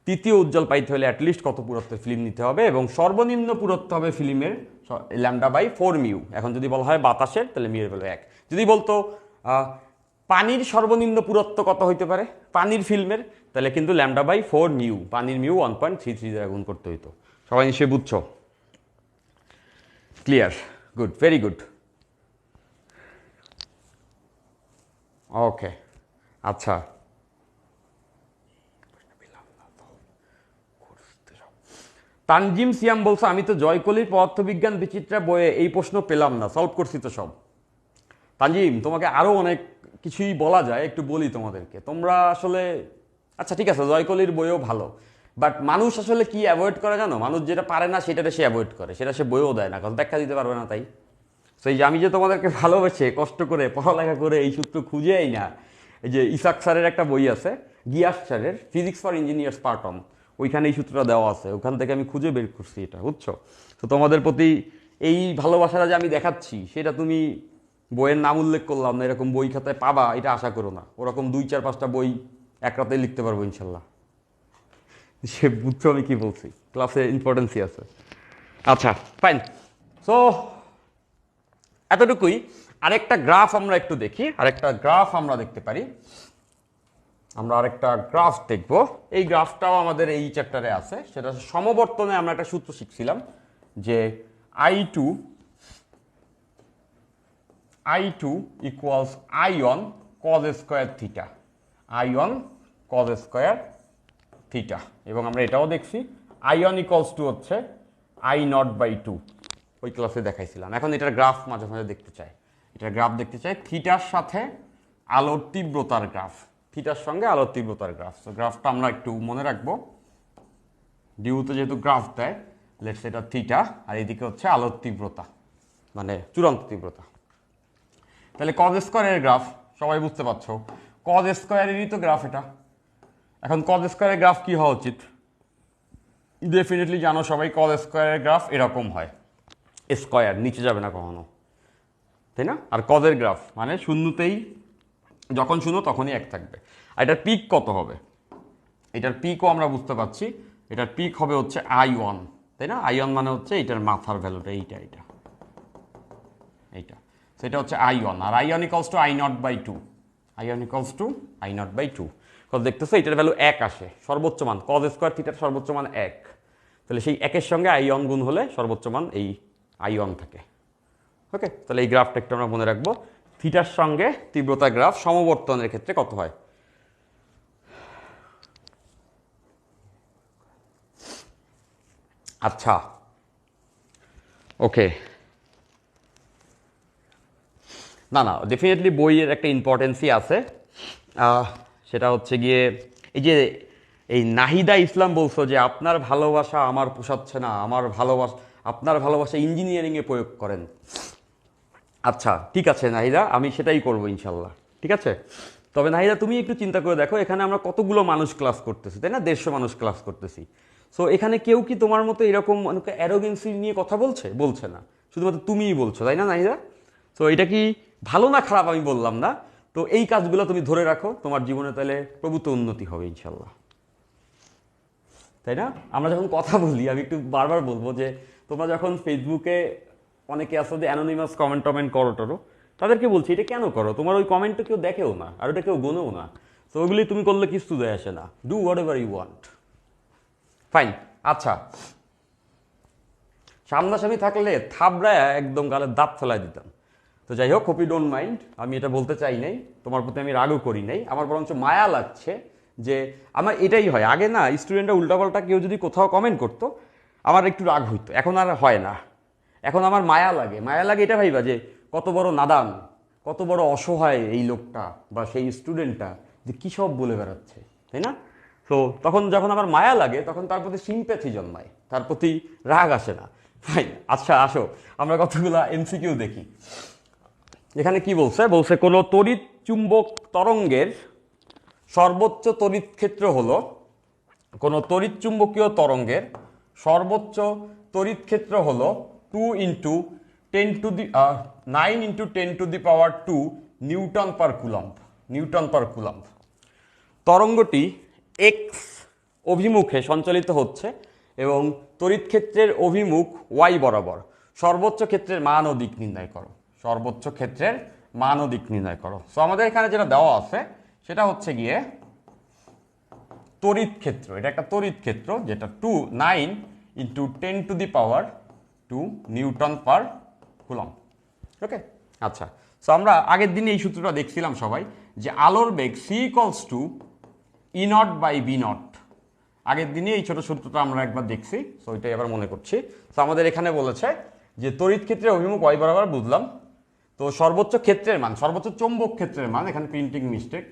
[SPEAKER 1] তৃতীয় উজ্জ্বল পাইতে হলে অ্যাটলিস্ট কত পুরুত্বের ফিল্ম নিতে হবে? এবং সর্বনিম্ন পুরুত্ব হবে ফিল্মের λ/4 মিউ। এখন যদি বলা হয় বাতাসের, তাহলে মিউ এর ভ্যালু 1। যদি বলতো পানির সর্বনিম্ন পুরুত্ব কত হইতে পারে পানির ফিল্মের, তাহলে কিন্তু λ/4 মিউ, পানির মিউ 1.33 দ্বারা গুণ করতে হইতো। সবাই নিশ্চয়ই বুঝছো? Clear? Good, very good. Okay, আচ্ছা, তানজিম সিয়াম বলছো আমি তো জয়কলির পদার্থবিজ্ঞান বিচিত্রা বইয়ে এই প্রশ্ন পেলাম না, সলভ করছি তো সব। তানজিম, তোমাকে আরো অনেক কিছুই বলা যায়, একটু বলি তোমাদেরকে। তোমরা আসলে, আচ্ছা ঠিক আছে, জয়কলির বইও ভালো, বাট মানুষ আসলে কি অ্যাভয়েড করে জানো? মানুষ যেটা পারে না সেটাতে সে অ্যাভয়েড করে, সেটা সে বইও দেয় না, কারণ ব্যাখ্যা দিতে পারবে না। তাই সেই যে আমি যে তোমাদেরকে ভালোবেসে কষ্ট করে পড়ালেখা করে এই সূত্র খুঁজেই না, এই যে ইসাক স্যারের একটা বই আছে, গিয়াস স্যারের ফিজিক্স ফর ইঞ্জিনিয়ার্স পার্ট 1, ওইখানে এই সূত্রটা দেওয়া আছে, ওখান থেকে আমি খুঁজে বের করছি এটা, বুঝছো? তো তোমাদের প্রতি এই ভালোবাসাটা যে আমি দেখাচ্ছি, সেটা তুমি বইয়ের নাম উল্লেখ করলাম না, এরকম বই খাতায় পাবা এটা আশা করো না। ওরকম 2-4-5টা বই এক রাতেই লিখতে পারবো ইনশাল্লাহ। সে বুঝছো আমি কি বলছি, ক্লাসে ইম্পর্টেন্সই আছে। আচ্ছা ফাইন, সো এতটুকুই। আরেকটা গ্রাফ আমরা একটু দেখি, আরেকটা গ্রাফ আমরা দেখতে পারি, আমরা আরেকটা গ্রাফ দেখব। এই গ্রাফটাও আমাদের এই চ্যাপ্টারে আছে, সেটা সমবর্তনে আমরা একটা সূত্র শিখছিলাম, যে I2 equals I1 cos square theta, I1 cos square theta. এবং আমরা এটাও দেখছি I1 ইকুয়ালস টু হচ্ছে I0/2, ওই ক্লাসে দেখাইছিলাম। এখন এটার গ্রাফ মাঝে মাঝে দেখতে চাই, এটার গ্রাফ দেখতে চাই থিটার সাথে আলোর তীব্রতার গ্রাফ, থিটার সঙ্গে আলোর তীব্রতার গ্রাফ। তো গ্রাফটা আমরা একটু মনে রাখবো, ডিউতে যেহেতু গ্রাফ দেয়, লেটস এটা থিটা, আর এদিকে হচ্ছে আলোর তীব্রতা, মানে চূড়ান্ত তীব্রতা। তাহলে কজ স্কয়ারের গ্রাফ সবাই বুঝতে পারছো, কজ স্কয়ারেরই তো গ্রাফ এটা। এখন কজ স্কয়ারের গ্রাফ কি হওয়া উচিত? ডেফিনেটলি জানো সবাই, কজ স্কয়ারের গ্রাফ এরকম হয়, স্কয়ার নিচে যাবে না কখনো, তাই না? আর কজের গ্রাফ মানে শূন্যতেই, যখন শূন্য তখনই এক থাকবে। আর এটার পিক কত হবে? এটার পিকও আমরা বুঝতে পারছি, এটার পিক হবে হচ্ছে I1, তাই না? I1 মানে হচ্ছে এটার মাথার ভ্যালুটা, এইটা সেটা হচ্ছে I1, আর I1 = I0/2, I1 = I0/2। Cause দেখতেছো এটার ভ্যালু 1 আসে, সর্বোচ্চ মান কজ স্কয়ার থিটার সর্বোচ্চ মান 1, তাহলে সেই 1-এর সঙ্গে I1 গুণ হলে সর্বোচ্চ মান এই I1 থাকে। ওকে, তাহলে এই গ্রাফটা একটু আমরা মনে রাখবো, থিটার সঙ্গে তীব্রতা গ্রাফ সমবর্তনের ক্ষেত্রে কত হয়। আচ্ছা, ওকে, না ডেফিনেটলি বইয়ের একটা ইম্পর্টেন্সই আছে, সেটা হচ্ছে গিয়ে এই যে এই নাহিদা ইসলাম বলছো যে আপনার ভালোবাসা আমার পোষাচ্ছে না, আপনার ভালোবাসা ইঞ্জিনিয়ারিংয়ে প্রয়োগ করেন। আচ্ছা ঠিক আছে নাহিদা, আমি সেটাই করবো ইনশাল্লাহ, ঠিক আছে। তবে নাহিদা তুমি একটু চিন্তা করে দেখো, এখানে আমরা কতগুলো মানুষ ক্লাস করতেছি, তাই না? 150 মানুষ ক্লাস করতেছি। সো এখানে কেউ কি তোমার মতো এরকম অ্যারোগেন্সি নিয়ে কথা বলছে না, শুধুমাত্র তুমিই বলছো, তাই না নাহিদা? তো এটা কি ভালো না খারাপ আমি বললাম না। তো এই কাজগুলো তুমি ধরে রাখো তোমার জীবনে, তাহলে প্রভূত উন্নতি হবে ইনশাল্লাহ, তাই না? আমরা যখন কথা বলি, আমি একটু বারবার বলবো যে তোমরা যখন ফেসবুকে অনেকে আসো যে অ্যানোনিমাস কমেন্ট করো, তাদেরকে বলছি এটা কেন করো? তোমার ওই কমেন্টটা কেউ দেখেও না, আর ওটা কেউ গোনেও না। তো ওইগুলি তুমি করলে কিছু দেয় আসে না, do whatever you want, fine. আচ্ছা, সামনাসামনি থাকলে থাবড়ায় একদম গালে দাঁত ফেলাই দিতাম। তো যাই হোক, হোপ ইউ ডোন্ট মাইন্ড, আমি এটা বলতে চাই নাই, তোমার প্রতি আমি রাগও করি নাই, আমার বরঞ্চ মায়া লাগছে যে আমার এটাই হয়। আগে না স্টুডেন্টরা উল্টাপাল্টা কেউ যদি কোথাও কমেন্ট করতো আমার একটু রাগ হইতো, এখন আর হয় না। এখন আমার মায়া লাগে এটা ভাইবা যে কত বড় নাদান, কত বড় অসহায় এই লোকটা বা সেই স্টুডেন্টটা, যে কী সব বলে বেড়াচ্ছে, তাই না? তো তখন যখন আমার মায়া লাগে তখন তার প্রতি সিম্প্যাথি জন্মায়, তার প্রতি রাগ আসে না। ফাইন, আচ্ছা আসো আমরা কতগুলা এমসিকিউ দেখি। এখানে কি বলছে কোনো তড়িৎ চুম্বক তরঙ্গের সর্বোচ্চ তড়িৎ ক্ষেত্র হলো, কোনো তড়িৎ চুম্বকীয় তরঙ্গের সর্বোচ্চ তড়িৎ ক্ষেত্র হলো 9 × 10⁻² নিউটন/কুলম্ব। তরঙ্গটি এক্স অভিমুখে সঞ্চালিত হচ্ছে এবং তড়িৎ ক্ষেত্রের অভিমুখ ওয়াই বরাবর। সর্বোচ্চ ক্ষেত্রের মান ও দিক নির্ণয় করো। সো আমাদের এখানে যেটা দেওয়া আছে সেটা হচ্ছে গিয়ে তড়িৎ ক্ষেত্র, এটা একটা তড়িৎ ক্ষেত্র যেটা 9 × 10⁻² নিউটন/কুলম্ব। ওকে, আচ্ছা। সো আমরা আগের দিনে এই সূত্রটা দেখছিলাম সবাই, যে আলোর বেগ c = E0/V0। আগের দিনে এই ছোট সূত্রটা আমরা একবার দেখছি, সো এটাই আবার মনে করছি। সো আমাদের এখানে বলেছে যে তড়িৎ ক্ষেত্রের অভিমুখ y বরাবর, বুঝলাম। তো সর্বোচ্চ ক্ষেত্রের মান, সর্বোচ্চ চৌম্বক ক্ষেত্রের মান, এখানে প্রিন্টিং মিস্টেক,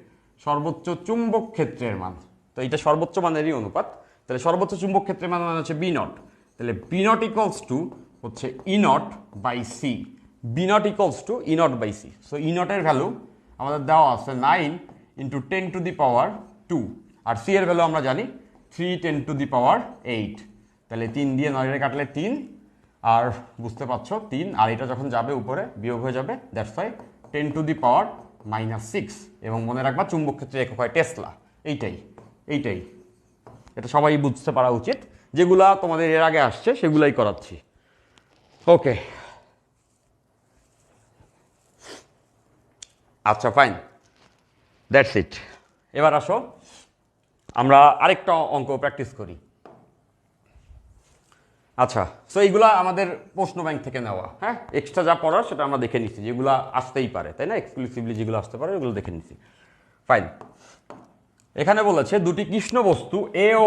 [SPEAKER 1] সর্বোচ্চ চুম্বক ক্ষেত্রের মান, তো এটা সর্বোচ্চ মানেরই অনুপাত। তাহলে সর্বোচ্চ চুম্বক ক্ষেত্রের মান হচ্ছে B0, তাহলে B0 = হচ্ছে E0/c, B0 = E0/c। So E0 এর ভ্যালু আমাদের দেওয়া আছে 9 × 10⁻², আর c এর ভ্যালু আমরা জানি 3 × 10⁸। তাহলে 3 দিয়ে 9 কাটলে 3, আর বুঝতে পারছো 3, আর এটা যখন যাবে উপরে বিয়োগ হয়ে যাবে, দ্যাটস ওয়াই 10⁻⁻6। এবং মনে রাখবা চুম্বক ক্ষেত্রে একক হয় টেসলা। এইটাই এটা সবাই বুঝতে পারা উচিত, যেগুলা তোমাদের এর আগে আসছে সেগুলাই করাচ্ছি। ওকে, আচ্ছা ফাইন, দ্যাটস ইট। এবার আসো আমরা আরেকটা অঙ্ক প্র্যাকটিস করি। আচ্ছা, সো এইগুলা আমাদের প্রশ্ন ব্যাংক থেকে নেওয়া, হ্যাঁ। এক্সট্রা যা পড়ার সেটা আমরা দেখে নিচ্ছি, যেগুলো আসতেই পারে, তাই না? এক্সক্লুসিভলি যেগুলো আসতে পারে ওগুলো দেখে নিচ্ছি। ফাইন, এখানে বলেছে দুটি কৃষ্ণ বস্তু এ ও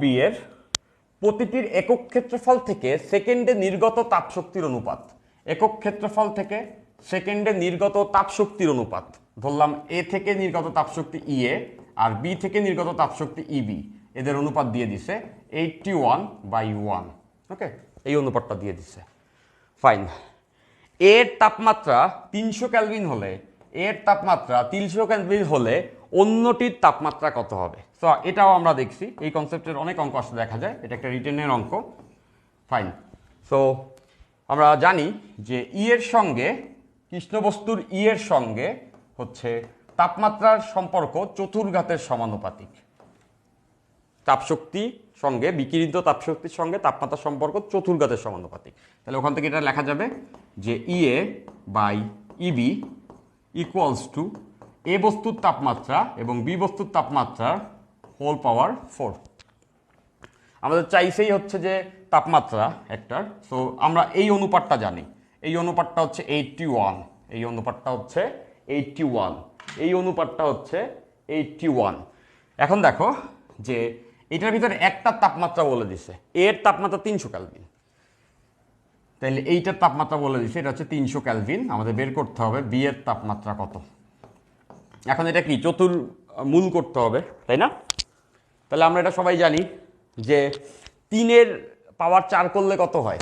[SPEAKER 1] বি এর প্রতিটির একক ক্ষেত্রফল থেকে সেকেন্ডে নির্গত তাপশক্তির অনুপাত। একক ক্ষেত্রফল থেকে সেকেন্ডে নির্গত তাপশক্তির অনুপাত। ধরলাম এ থেকে নির্গত তাপশক্তি ইএ আর বি থেকে নির্গত তাপশক্তি ইবি, এদের অনুপাত দিয়ে দিছে 81/1। ওকে, এই অনুপাতটা দিয়ে দিছে। ফাইন। এর তাপমাত্রা 300 কেলভিন হলে অন্যটির তাপমাত্রা কত হবে? সো এটাও আমরা দেখছি, এই কনসেপ্টের অনেক অঙ্ক আসতে দেখা যায়, এটা একটা রিটেনের অঙ্ক। ফাইন। সো আমরা জানি যে এর সঙ্গে কৃষ্ণবস্তুর এর সঙ্গে হচ্ছে তাপমাত্রার সম্পর্ক চতুর্ঘাতের সমানুপাতিক। তাপশক্তি সঙ্গে বিকিরিত তাপশক্তির সঙ্গে তাপমাত্রার সম্পর্ক চতুর্ঘাতের সমানুপাতিক। তাহলে ওখান থেকে এটা লেখা যাবে যে EA/EB ইকুয়ালস টু এ বস্তুর তাপমাত্রা এবং বি বস্তুর তাপমাত্রা হোল পাওয়ার 4। আমাদের চাইছেই হচ্ছে যে তাপমাত্রা একটার, সো আমরা এই অনুপাতটা জানি। এই অনুপাতটা হচ্ছে 81, এই অনুপাতটা হচ্ছে 81, এই অনুপাতটা হচ্ছে 81। এখন দেখো যে এটার ভিতরে একটা তাপমাত্রা বলে দিছে, এর তাপমাত্রা 300 কেলভিন, তাহলে এইটার তাপমাত্রা বলে দিছে এটা হচ্ছে 300 কেলভিন। আমাদের বের করতে হবে বি এর তাপমাত্রা কত। এখন এটা কি চতুর্মূল করতে হবে, তাই না? তাহলে আমরা এটা সবাই জানি যে 3 পাওয়ার 4 করলে কত হয়?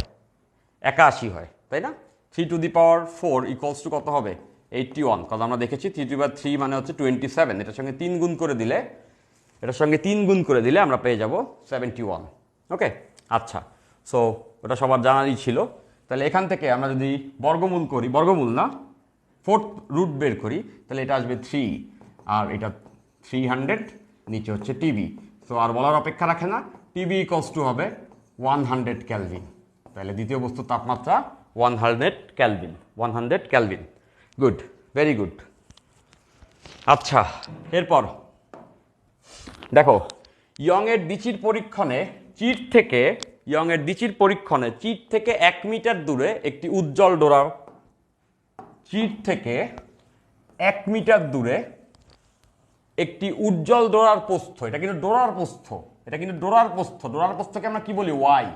[SPEAKER 1] 81 হয়, তাই না? 3⁴ ইকুয়ালস টু কত হবে? 81। কারণ আমরা দেখেছি 3⁵ মানে হচ্ছে 27, এটার সঙ্গে 3 গুণ করে দিলে আমরা পেয়ে যাব 71। ওকে, আচ্ছা। সো ওটা সবার জানারই ছিল। তাহলে এখান থেকে আমরা যদি বর্গমূল করি, বর্গমূল না, 4th রুট বের করি, তাহলে এটা আসবে 3 আর এটা 300, নিচে হচ্ছে টিবি। সো আর বলার অপেক্ষা রাখে না, টিবি ইকুয়ালস টু হবে 100 কেলভিন। তাহলে দ্বিতীয় বস্তুর তাপমাত্রা 100 kelvin, 100 kelvin. Good, very good. আচ্ছা, এরপর দেখো ইয়ংয়ের দ্বিচির পরীক্ষণে চিট থেকে 1 মিটার দূরে একটি উজ্জ্বল ডোরা, চিট থেকে 1 মিটার দূরে একটি উজ্জ্বল ডোরার প্রস্থ, এটা কিন্তু ডোরার প্রস্থকে আমরা কি বলি? ওয়াই।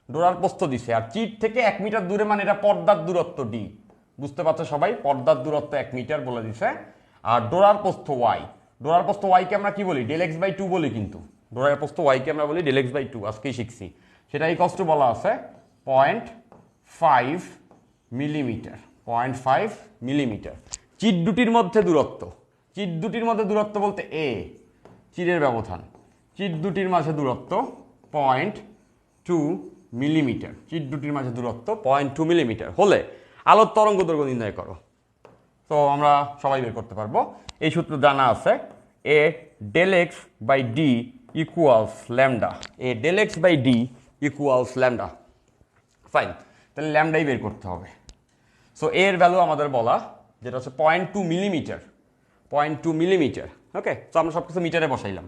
[SPEAKER 1] ডোরার প্রস্থ দিছে, আর চিট থেকে 1 মিটার দূরে মানে এটা পর্দার দূরত্ব ডি। বুঝতে পারছো সবাই? পর্দার দূরত্ব 1 মিটার বলে দিছে, আর ডোরার প্রস্থ ওয়াই। ডোরার প্রস্থ ওয়াইকে আমরা কি বলি? ∆x/2 বলি, কিন্তু ডোরার প্রস্থ ওয়াইকে আমরা বলি ∆x/2, আজকেই শিখছি। সেটাই কষ্ট বলা আছে 0.5 মিলিমিটার, 0.5 মিলিমিটার। চিট দুটির মধ্যে দূরত্ব বলতে এ, চিরের ব্যবধান, চিট দুটির মাঝে দূরত্ব 0.2 মিলিমিটার, চিট দুটির মাঝে দূরত্ব 0.2 মিলিমিটার হলে আলোর তরঙ্গ দৈর্ঘ্য নির্ণয় করো। তো আমরা সবাই বের করতে পারবো, এই সূত্র জানা আছে, এ ∆x/d ইকুয়ালস ল্যামডা, এ ∆x/d ইকুয়ালস ল্যামডা। ফাইন, তাহলে ল্যামডাই বের করতে হবে। সো এর ভ্যালু আমাদের বলা যেটা হচ্ছে 0.2 মিলিমিটার, 0.2 মিলিমিটার। ওকে, তো আমরা সব কিছু মিটারে বসাইলাম।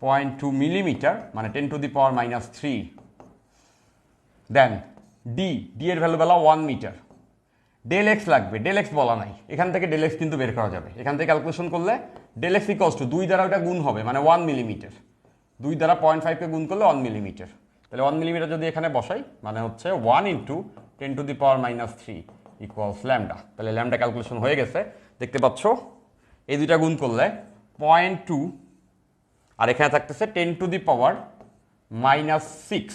[SPEAKER 1] 0.2 মিলিমিটার মানে 10⁻³ দেন ডি এর ভ্যালু বলা 1 মিটার। ∆x লাগবে, ∆x বলা নাই, এখান থেকে ∆x কিন্তু বের করা যাবে। এখান থেকে ক্যালকুলেশন করলে ∆x ইকুয়ালস টু 2 দ্বারা ওটা গুণ হবে মানে 1 মিলিমিটার, 2 দ্বারা 0.5কে গুণ করলে 1 মিলিমিটার। তাহলে 1 মিলিমিটার যদি এখানে বসাই মানে হচ্ছে 1 × 10⁻³ ইকুয়ালস ল্যামডা। তাহলে ল্যামডা ক্যালকুলেশন হয়ে গেছে, দেখতে পাচ্ছ। এই দুইটা গুণ করলে 0.2 আর এখানে থাকতেছে 10⁻⁻6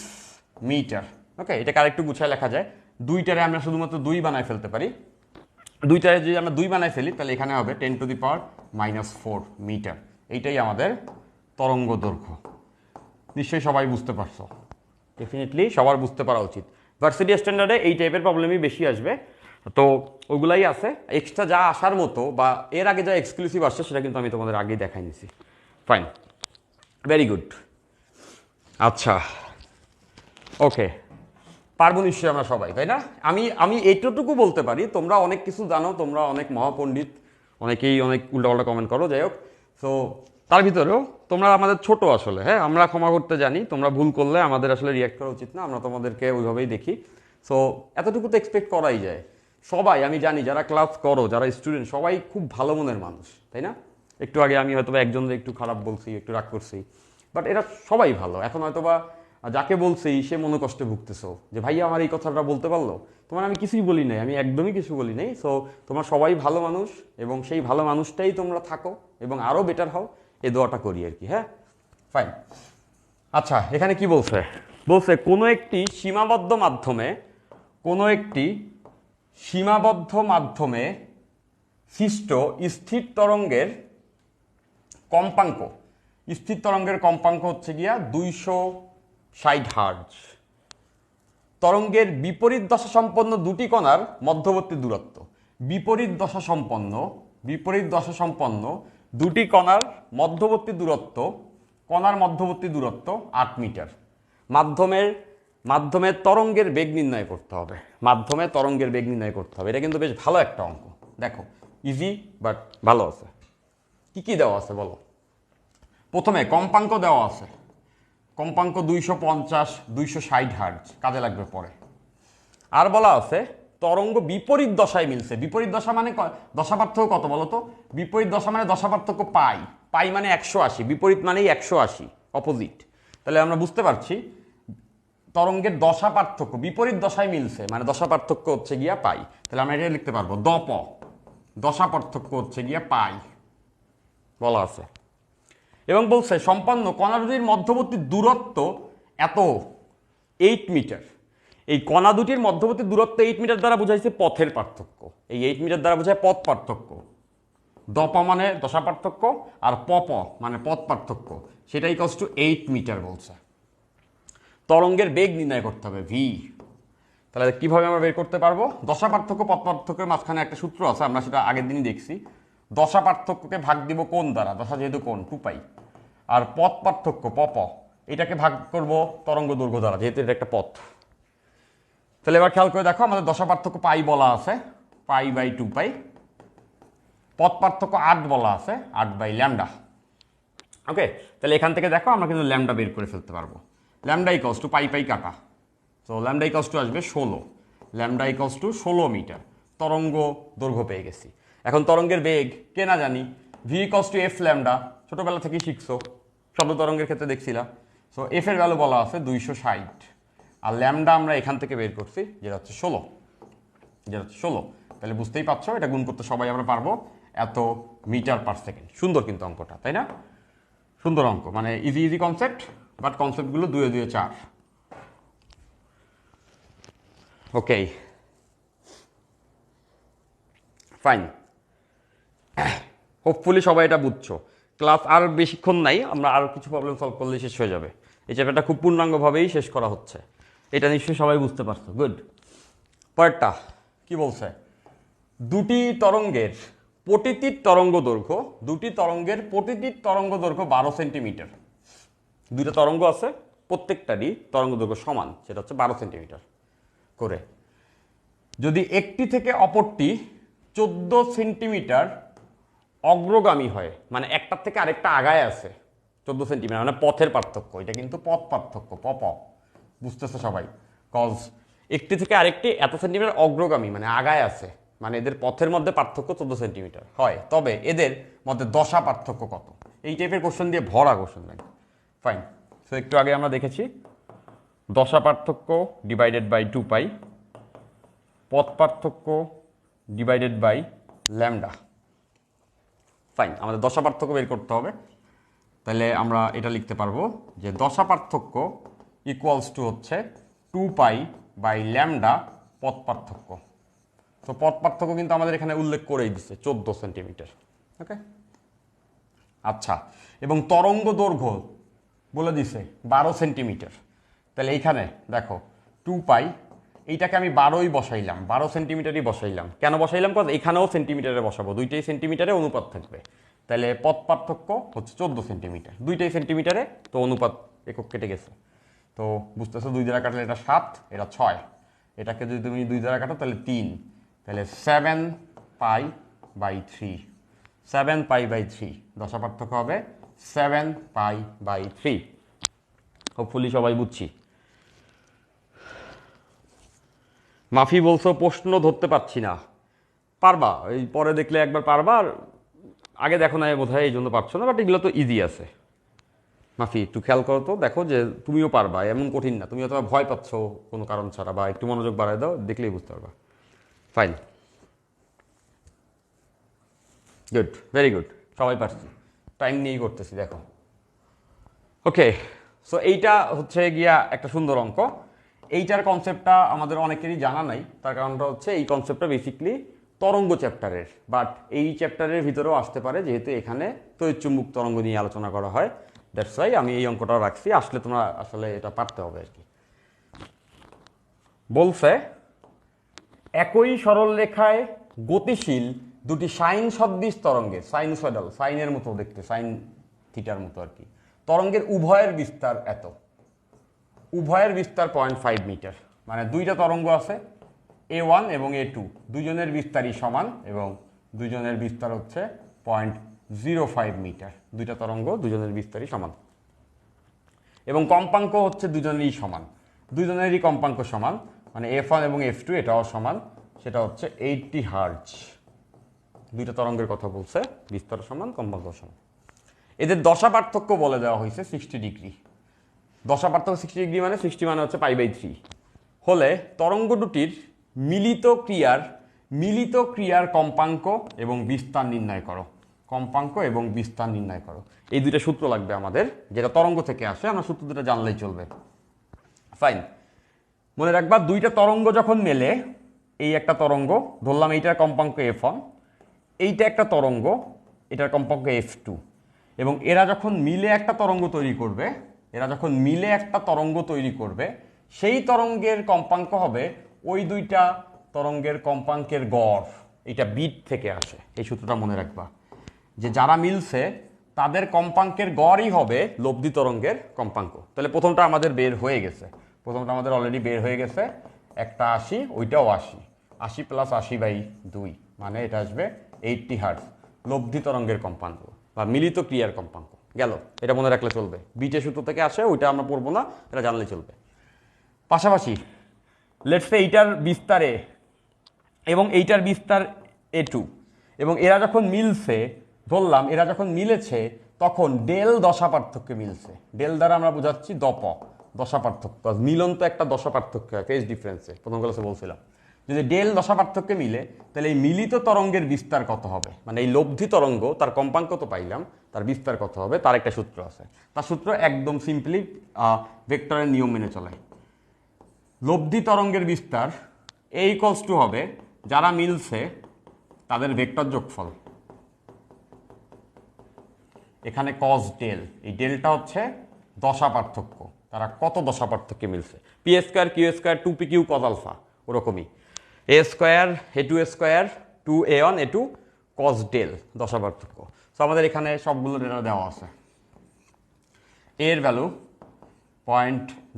[SPEAKER 1] মিটার। ওকে, এটাকে আরেকটু গুছায় লেখা যায়, 2টারে আমরা শুধুমাত্র 2 বানায় ফেলতে পারি। 2টারে যদি আমরা 2 বানায় ফেলি তাহলে এখানে হবে 10⁻⁻4 মিটার। এইটাই আমাদের তরঙ্গ দৈর্ঘ্য। নিশ্চয়ই সবাই বুঝতে পারছো, ডেফিনেটলি সবার বুঝতে পারা উচিত। ভার্সিটি স্ট্যান্ডার্ডে এই টাইপের প্রবলেমই বেশি আসবে, তো ওগুলাই আছে। এক্সট্রা যা আসার মতো বা এর আগে যা এক্সক্লুসিভ আসছে সেটা কিন্তু আমি তোমাদের আগেই দেখাই নিছি। Fine, very good. আচ্ছা, ওকে, পারবো নিশ্চয়ই আমরা সবাই, তাই না? আমি এইটুকু বলতে পারি, তোমরা অনেক কিছু জানো, তোমরা অনেক মহাপণ্ডিত, অনেকেই অনেক উল্টাপাল্টা কমেন্ট করো, যাই হোক। সো তার ভিতরেও তোমরা আমাদের ছোট আসলে, হ্যাঁ, আমরা ক্ষমা করতে জানি। তোমরা ভুল করলে আমাদের আসলে রিয়াক্ট করা উচিত না, আমরা তোমাদেরকে ওইভাবেই দেখি। সো এতটুকু তো এক্সপেক্ট করাই যায়। সবাই আমি জানি যারা ক্লাস করো, যারা স্টুডেন্ট, সবাই খুব ভালো মনের মানুষ, তাই না? একটু আগে আমি হয়তো একজনের একটু খারাপ বলছি, একটু রাগ করছি, বাট এরা সবাই ভালো। এখন হয়তোবা আর যাকে বলছি সে মনোকষ্টে ভুগতেছো যে ভাইয়া আমার এই কথাটা বলতে পারলো, তোমার আমি কিছুই বলি নাই, আমি একদমই কিছু বলি নাই। সো তোমরা সবাই ভালো মানুষ এবং সেই ভালো মানুষটাই তোমরা থাকো এবং আরও বেটার হও, এই দোয়াটা করি আর কি। হ্যাঁ, ফাইন। আচ্ছা, এখানে কি বলছে? বলছে কোনো একটি সীমাবদ্ধ মাধ্যমে, কোনো একটি সীমাবদ্ধ মাধ্যমে সৃষ্ট স্থির তরঙ্গের কম্পাঙ্ক, স্থির তরঙ্গের কম্পাঙ্ক হচ্ছে গিয়া 260 হার্জ। তরঙ্গের বিপরীত দশা সম্পন্ন দুটি কণার মধ্যবর্তী দূরত্ব, বিপরীত দশা সম্পন্ন দুটি কণার মধ্যবর্তী দূরত্ব, কণার মধ্যবর্তী দূরত্ব 8 মিটার। মাধ্যমের তরঙ্গের বেগ নির্ণয় করতে হবে, মাধ্যমে তরঙ্গের বেগ নির্ণয় করতে হবে। এটা কিন্তু বেশ ভালো একটা অঙ্ক, দেখো ইজি বাট ভালো আছে। কি কি দেওয়া আছে বলো? প্রথমে কম্পাঙ্ক দেওয়া আছে, কম্পাঙ্ক 250 260 হার্জ, কাজে লাগবে পরে। আর বলা আছে তরঙ্গ বিপরীত দশায় মিলছে। বিপরীত দশা মানে দশা পার্থক্য কত বলো তো? বিপরীত দশা মানে দশা পার্থক্য পাই, পাই মানে 180, বিপরীত মানেই 180, অপোজিট। তাহলে আমরা বুঝতে পারছি তরঙ্গের দশা পার্থক্য বিপরীত দশায় মিলছে, মানে দশা পার্থক্য হচ্ছে গিয়া পাই। তাহলে আমরা এটা লিখতে পারবো দপ, দশা পার্থক্য হচ্ছে গিয়া পাই বলা আছে। এবং বলছে সম্পন্ন কণা দুটির মধ্যবর্তী দূরত্ব এত 8 মিটার। এই কণা দুটির মধ্যবর্তী দূরত্ব 8 মিটার দ্বারা বোঝাইছে পথের পার্থক্য। এই 8 মিটার দ্বারা বোঝায় পথ পার্থক্য। দপ মানে দশা পার্থক্য আর পপ মানে পথ পার্থক্য, সেটা ইকুয়ালস টু 8 মিটার বলছে। তরঙ্গের বেগ নির্ণয় করতে হবে ভি। তাহলে কিভাবে আমরা বের করতে পারবো? দশা পার্থক্য পথ পার্থক্যের মাঝখানে একটা সূত্র আছে, আমরা সেটা আগের দিনই দেখছি। দশা পার্থক্যকে ভাগ দিব কোণ দ্বারা, দশা যেহেতু কোণ 2 পাই, আর পথ পার্থক্য পপ এটাকে ভাগ করব তরঙ্গ দৈর্ঘ্য দ্বারা, যেহেতু এটা একটা পথ। তাহলে এবার খেয়াল করে দেখো, আমাদের দশা পার্থক্য পাই বলা আছে, পাই বাই 2 পাই। পথ পার্থক্য 8 বলা আছে, 8 বাই ল্যামডা। ওকে, তাহলে এখান থেকে দেখো আমরা কিন্তু ল্যামডা বের করে ফেলতে পারবো। ল্যামডা ইকুয়ালস টু পাই পাই কাটা, তো ল্যামডা ইকুয়ালস টু আসবে 16, ল্যামডা ইকুয়ালস টু 16 মিটার। তরঙ্গ দৈর্ঘ্য পেয়ে গেছি। এখন তরঙ্গের বেগ কে না জানি, V equals to F lambda, ছোটোবেলা থেকেই শিখছো, শব্দ তরঙ্গের ক্ষেত্রে দেখছিলাম। সো এফ এর ভ্যালু বলা আছে 260, আর ল্যামডা আমরা এখান থেকে বের করছি যেটা হচ্ছে 16, যেটা হচ্ছে 16। তাহলে বুঝতেই পারছো এটা গুণ করতে সবাই আমরা পারবো, এত মিটার পার সেকেন্ড। সুন্দর কিন্তু অঙ্কটা, তাই না? সুন্দর অঙ্ক, মানে ইজি ইজি কনসেপ্ট, বাট কনসেপ্টগুলো 2 2 4। Okay, fine. হোপফুলি সবাই এটা বুঝছো। ক্লাস আর বেশিক্ষণ নাই, আমরা আরও কিছু প্রবলেম সলভ করলে শেষ হয়ে যাবে। এই চ্যাপ্টারটা খুব পূর্ণাঙ্গভাবেই শেষ করা হচ্ছে, এটা নিশ্চয়ই সবাই বুঝতে পারছো। গুড। পরেরটা কি বলছে? দুটি তরঙ্গের প্রতিটির তরঙ্গ দৈর্ঘ্য, দুটি তরঙ্গের প্রতিটির তরঙ্গ দৈর্ঘ্য 12 সেন্টিমিটার। দুইটা তরঙ্গ আছে, প্রত্যেকটারই তরঙ্গ দৈর্ঘ্য সমান, সেটা হচ্ছে 12 সেন্টিমিটার করে। যদি একটি থেকে অপরটি 14 সেন্টিমিটার অগ্রগামী হয়, মানে একটার থেকে আরেকটা আগায় আছে 14 সেন্টিমিটার, মানে পথের পার্থক্য। এটা কিন্তু পথ পার্থক্য, পপ, বুঝতেছে সবাই? কজ একটি থেকে আরেকটি এত সেন্টিমিটার অগ্রগামী মানে আগায় আছে, মানে এদের পথের মধ্যে পার্থক্য 14 সেন্টিমিটার হয়, তবে এদের মধ্যে দশা পার্থক্য কত? এই টাইপের কোশ্চেন দিয়ে ভরা কোশ্চেন লাগে। ফাইন। সো একটু আগে আমরা দেখেছি দশা পার্থক্য ডিভাইডেড বাই 2 পাই, পথ পার্থক্য ডিভাইডেড বাই ল্যামডা। ফাইন, আমাদের দশা পার্থক্য বের করতে হবে। তাহলে আমরা এটা লিখতে পারবো যে দশা পার্থক্য ইকুয়ালস টু হচ্ছে 2 পাই বাই ল্যামডা পথ পার্থক্য। তো পথ পার্থক্য কিন্তু আমাদের এখানে উল্লেখ করেই দিচ্ছে 14 সেন্টিমিটার। ওকে, আচ্ছা। এবং তরঙ্গ দৈর্ঘ্য বলে দিছে 12 সেন্টিমিটার। তাহলে এইখানে দেখো 2 পাই, এইটাকে আমি 12ই বসাইলাম, 12 সেন্টিমিটারই বসাইলাম। কেন বসাইলাম? কারণ এখানেও সেন্টিমিটারে বসাবো, দুইটাই সেন্টিমিটারে অনুপাত থাকবে। তাহলে পথ পার্থক্য হচ্ছে 14 সেন্টিমিটার, দুইটাই সেন্টিমিটারে, তো অনুপাত একক কেটে গেছে। তো বুঝতেছো 2 দ্বারা কাটলে এটা 7, এটা 6, এটাকে যদি তুমি 2 দ্বারা কাটো তাহলে 3, তাহলে 7 পাই বাই 3, 7 পাই বাই 3, দশা পার্থক্য হবে 7 পাই বাই 3। হোপফুলি সবাই বুঝছি। মাফি বলছো প্রশ্ন ধরতে পারছি না, পারবা, এই পরে দেখলে একবার পারবা, আর আগে দেখো না বোধ হয় এই জন্য পারছো না, বাট এগুলো তো ইজি আছে। মাফি একটু খেয়াল করো তো, দেখো যে তুমিও পারবা, এমন কঠিন না। তুমি হয়তো ভয় পাচ্ছ কোনো কারণ ছাড়া, বা একটু মনোযোগ বাড়ায় দাও, দেখলেই বুঝতে পারবা। ফাইন, গুড, ভেরি গুড, সবাই পারছি, টাইম নিয়েই করতেছি দেখো। ওকে, সো এইটা হচ্ছে গিয়া একটা সুন্দর অঙ্ক। এইটার কনসেপ্টটা আমাদের অনেকেরই জানা নাই, তার কারণটা হচ্ছে এই কনসেপ্টটা বেসিকলি তরঙ্গ চ্যাপ্টারের, বাট এই চ্যাপ্টারের ভিতরেও আসতে পারে, যেহেতু এখানে তড়িৎচুম্বক তরঙ্গ নিয়ে আলোচনা করা হয়। দ্যাটস ওয়াই আমি এই অঙ্কটাও রাখছি, আসলে তোমরা আসলে এটা পারতে হবে আর কি। বলছে একই সরল রেখায় গতিশীল দুটি সাইন সদৃশ তরঙ্গের, সাইনোসয়েডাল, সাইনের মতো দেখতে, সাইন থিটার মতো আর কি, তরঙ্গের উভয়ের বিস্তার এত, উভয়ের বিস্তার 0.5 মিটার। মানে দুইটা তরঙ্গ আছে, A1 এবং A2, দুজনের বিস্তারই সমান এবং দুজনের বিস্তার হচ্ছে 0.05 মিটার। দুইটা তরঙ্গ দুজনের বিস্তারই সমান এবং কম্পাঙ্ক হচ্ছে দুজনেরই সমান, দুজনেরই কম্পাঙ্ক সমান, মানে F1 এবং F2 এটাও সমান, সেটা হচ্ছে 80 হার্জ। দুইটা তরঙ্গের কথা বলছে, বিস্তার সমান, কম্পাঙ্ক সমান। এদের দশা পার্থক্য বলে দেওয়া হয়েছে 60 ডিগ্রি। দশা পার্থক্য 60 ডিগ্রি মানে 60 মানে হচ্ছে π/3 হলে তরঙ্গ দুটির মিলিত ক্রিয়ার কম্পাঙ্ক এবং বিস্তার নির্ণয় করো। কম্পাঙ্ক এবং বিস্তার নির্ণয় করো, এই দুইটা সূত্র লাগবে আমাদের, যেটা তরঙ্গ থেকে আসে, আমরা সূত্র দুটো জানলেই চলবে। ফাইন, মনে রাখবা দুইটা তরঙ্গ যখন মেলে, এই একটা তরঙ্গ ধরলাম, এইটার কম্পাঙ্ক F1, এইটা একটা তরঙ্গ, এটার কম্পাঙ্ক F2, এবং এরা যখন মিলে একটা তরঙ্গ তৈরি করবে, সেই তরঙ্গের কম্পাঙ্ক হবে ওই দুইটা তরঙ্গের কম্পাঙ্কের গড়। এটা বিট থেকে আসে, এই সূত্রটা মনে রাখবা, যে যারা মিলছে তাদের কম্পাঙ্কের গড়ই হবে লব্ধি তরঙ্গের কম্পাঙ্ক। তাহলে প্রথমটা আমাদের বের হয়ে গেছে, প্রথমটা আমাদের অলরেডি বের হয়ে গেছে, একটা 80, ওইটাও 80, 80 + 80/2, মানে এটা আসবে 80 হার্টজ, লব্ধি তরঙ্গের কম্পাঙ্ক বা মিলিত ক্রিয়ার কম্পাঙ্ক। গেল, এটা মনে রাখলে চলবে, বিটের সূত্র থেকে আসে, ওইটা আমরা পড়বো না, এটা জানলে চলবে। পাশাপাশি লেটস সে এইটার বিস্তারে এবং এইটার বিস্তার A2, এবং এরা যখন মিলছে, ধরলাম এরা যখন মিলেছে, তখন ডেল দশা পার্থক্যে মিলছে। ডেল দ্বারা আমরা বোঝাচ্ছি দশা পার্থক্য, মিলন তো একটা দশা পার্থক্য, ফেজ ডিফারেন্সে প্রথম ক্লাসে বলছিলাম। যদি ডেল দশা পার্থক্যে মিলে, তাহলে এই মিলিত তরঙ্গের বিস্তার কত হবে, মানে এই লব্ধি তরঙ্গ, তার কম্পাঙ্ক তো পাইলাম, তার বিস্তার কত হবে, তার একটা সূত্র আছে। তার সূত্র একদম সিম্পলি ভেক্টরের নিয়ম মেনে চলে। লব্ধি তরঙ্গের বিস্তার A হবে যারা মিলছে তাদের ভেক্টর যোগফল, এখানে cos ডেল, এই ডেলটা হচ্ছে দশা পার্থক্য, তারা কত দশা পার্থক্যে মিলছে। P² Q² 2pq cos alpha, ওরকমই A² A2² 2a1 A2 cos del, দশা পার্থক্য। সো আমাদের এখানে সবগুলো ডেটা দেওয়া আছে। এর ভ্যালু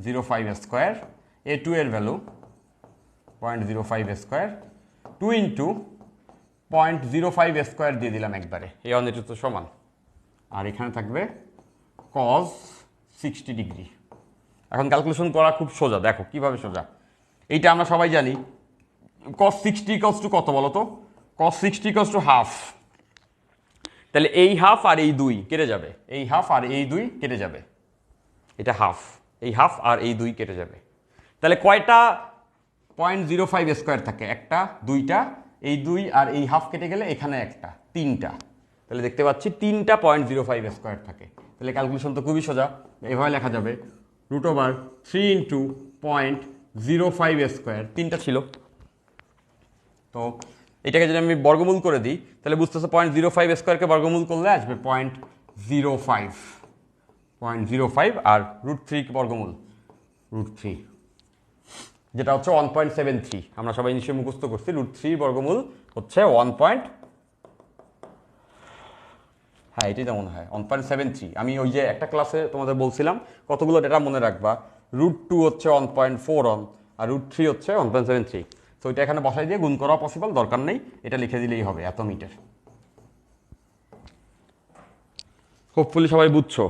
[SPEAKER 1] 0.05², A2 এর ভ্যালু 0.05², 2 × 0.05² দিয়ে দিলাম একবারে, A1 A2 তো সমান, আর এখানে থাকবে cos 60 ডিগ্রি। এখন ক্যালকুলেশন করা খুব সোজা, দেখো কিভাবে সোজা। এইটা আমরা সবাই জানি, cos 60 = কত বলো তো? cos 60 = half. তাহলে এই হাফ আর এই 2 কেটে যাবে, এই হাফ আর এই 2 কেটে যাবে, এটা হাফ, এই হাফ আর এই 2 কেটে যাবে। তাহলে কয়টা 0.05² থাকে? একটা, দুইটা, এই 2 আর এই হাফ কেটে গেলে এখানে একটা, তিনটা। তাহলে দেখতে পাচ্ছি 3টা 0.05² থাকে। তাহলে ক্যালকুলেশন তো খুবই সোজা, এভাবে লেখা যাবে √3 × 0.05², তিনটা ছিল। তো এটাকে যদি আমি বর্গমূল করে দিই, তাহলে বুঝতেছো 0.05² বর্গমূল করলে আসবে 0.05 আর √3 বর্গমূল, √3, যেটা হচ্ছে 1.73। আমরা সবাই নিশ্চয়ই মুখস্থ করছি, √3 বর্গমূল হচ্ছে 1. হ্যাঁ, এটাই তো মনে হয় 1.73। আমি ওই যে একটা ক্লাসে তোমাদের বলছিলাম কতগুলো ডেটা মনে রাখবা, √2 হচ্ছে 1.41 আর √3 হচ্ছে 1.73। তো এটা এখানে বসাই দিয়ে গুণ করা পসিবল, দরকার নেই, এটা লিখে দিলেই হবে, এত মিটার। হোপফুলি সবাই বুঝছো?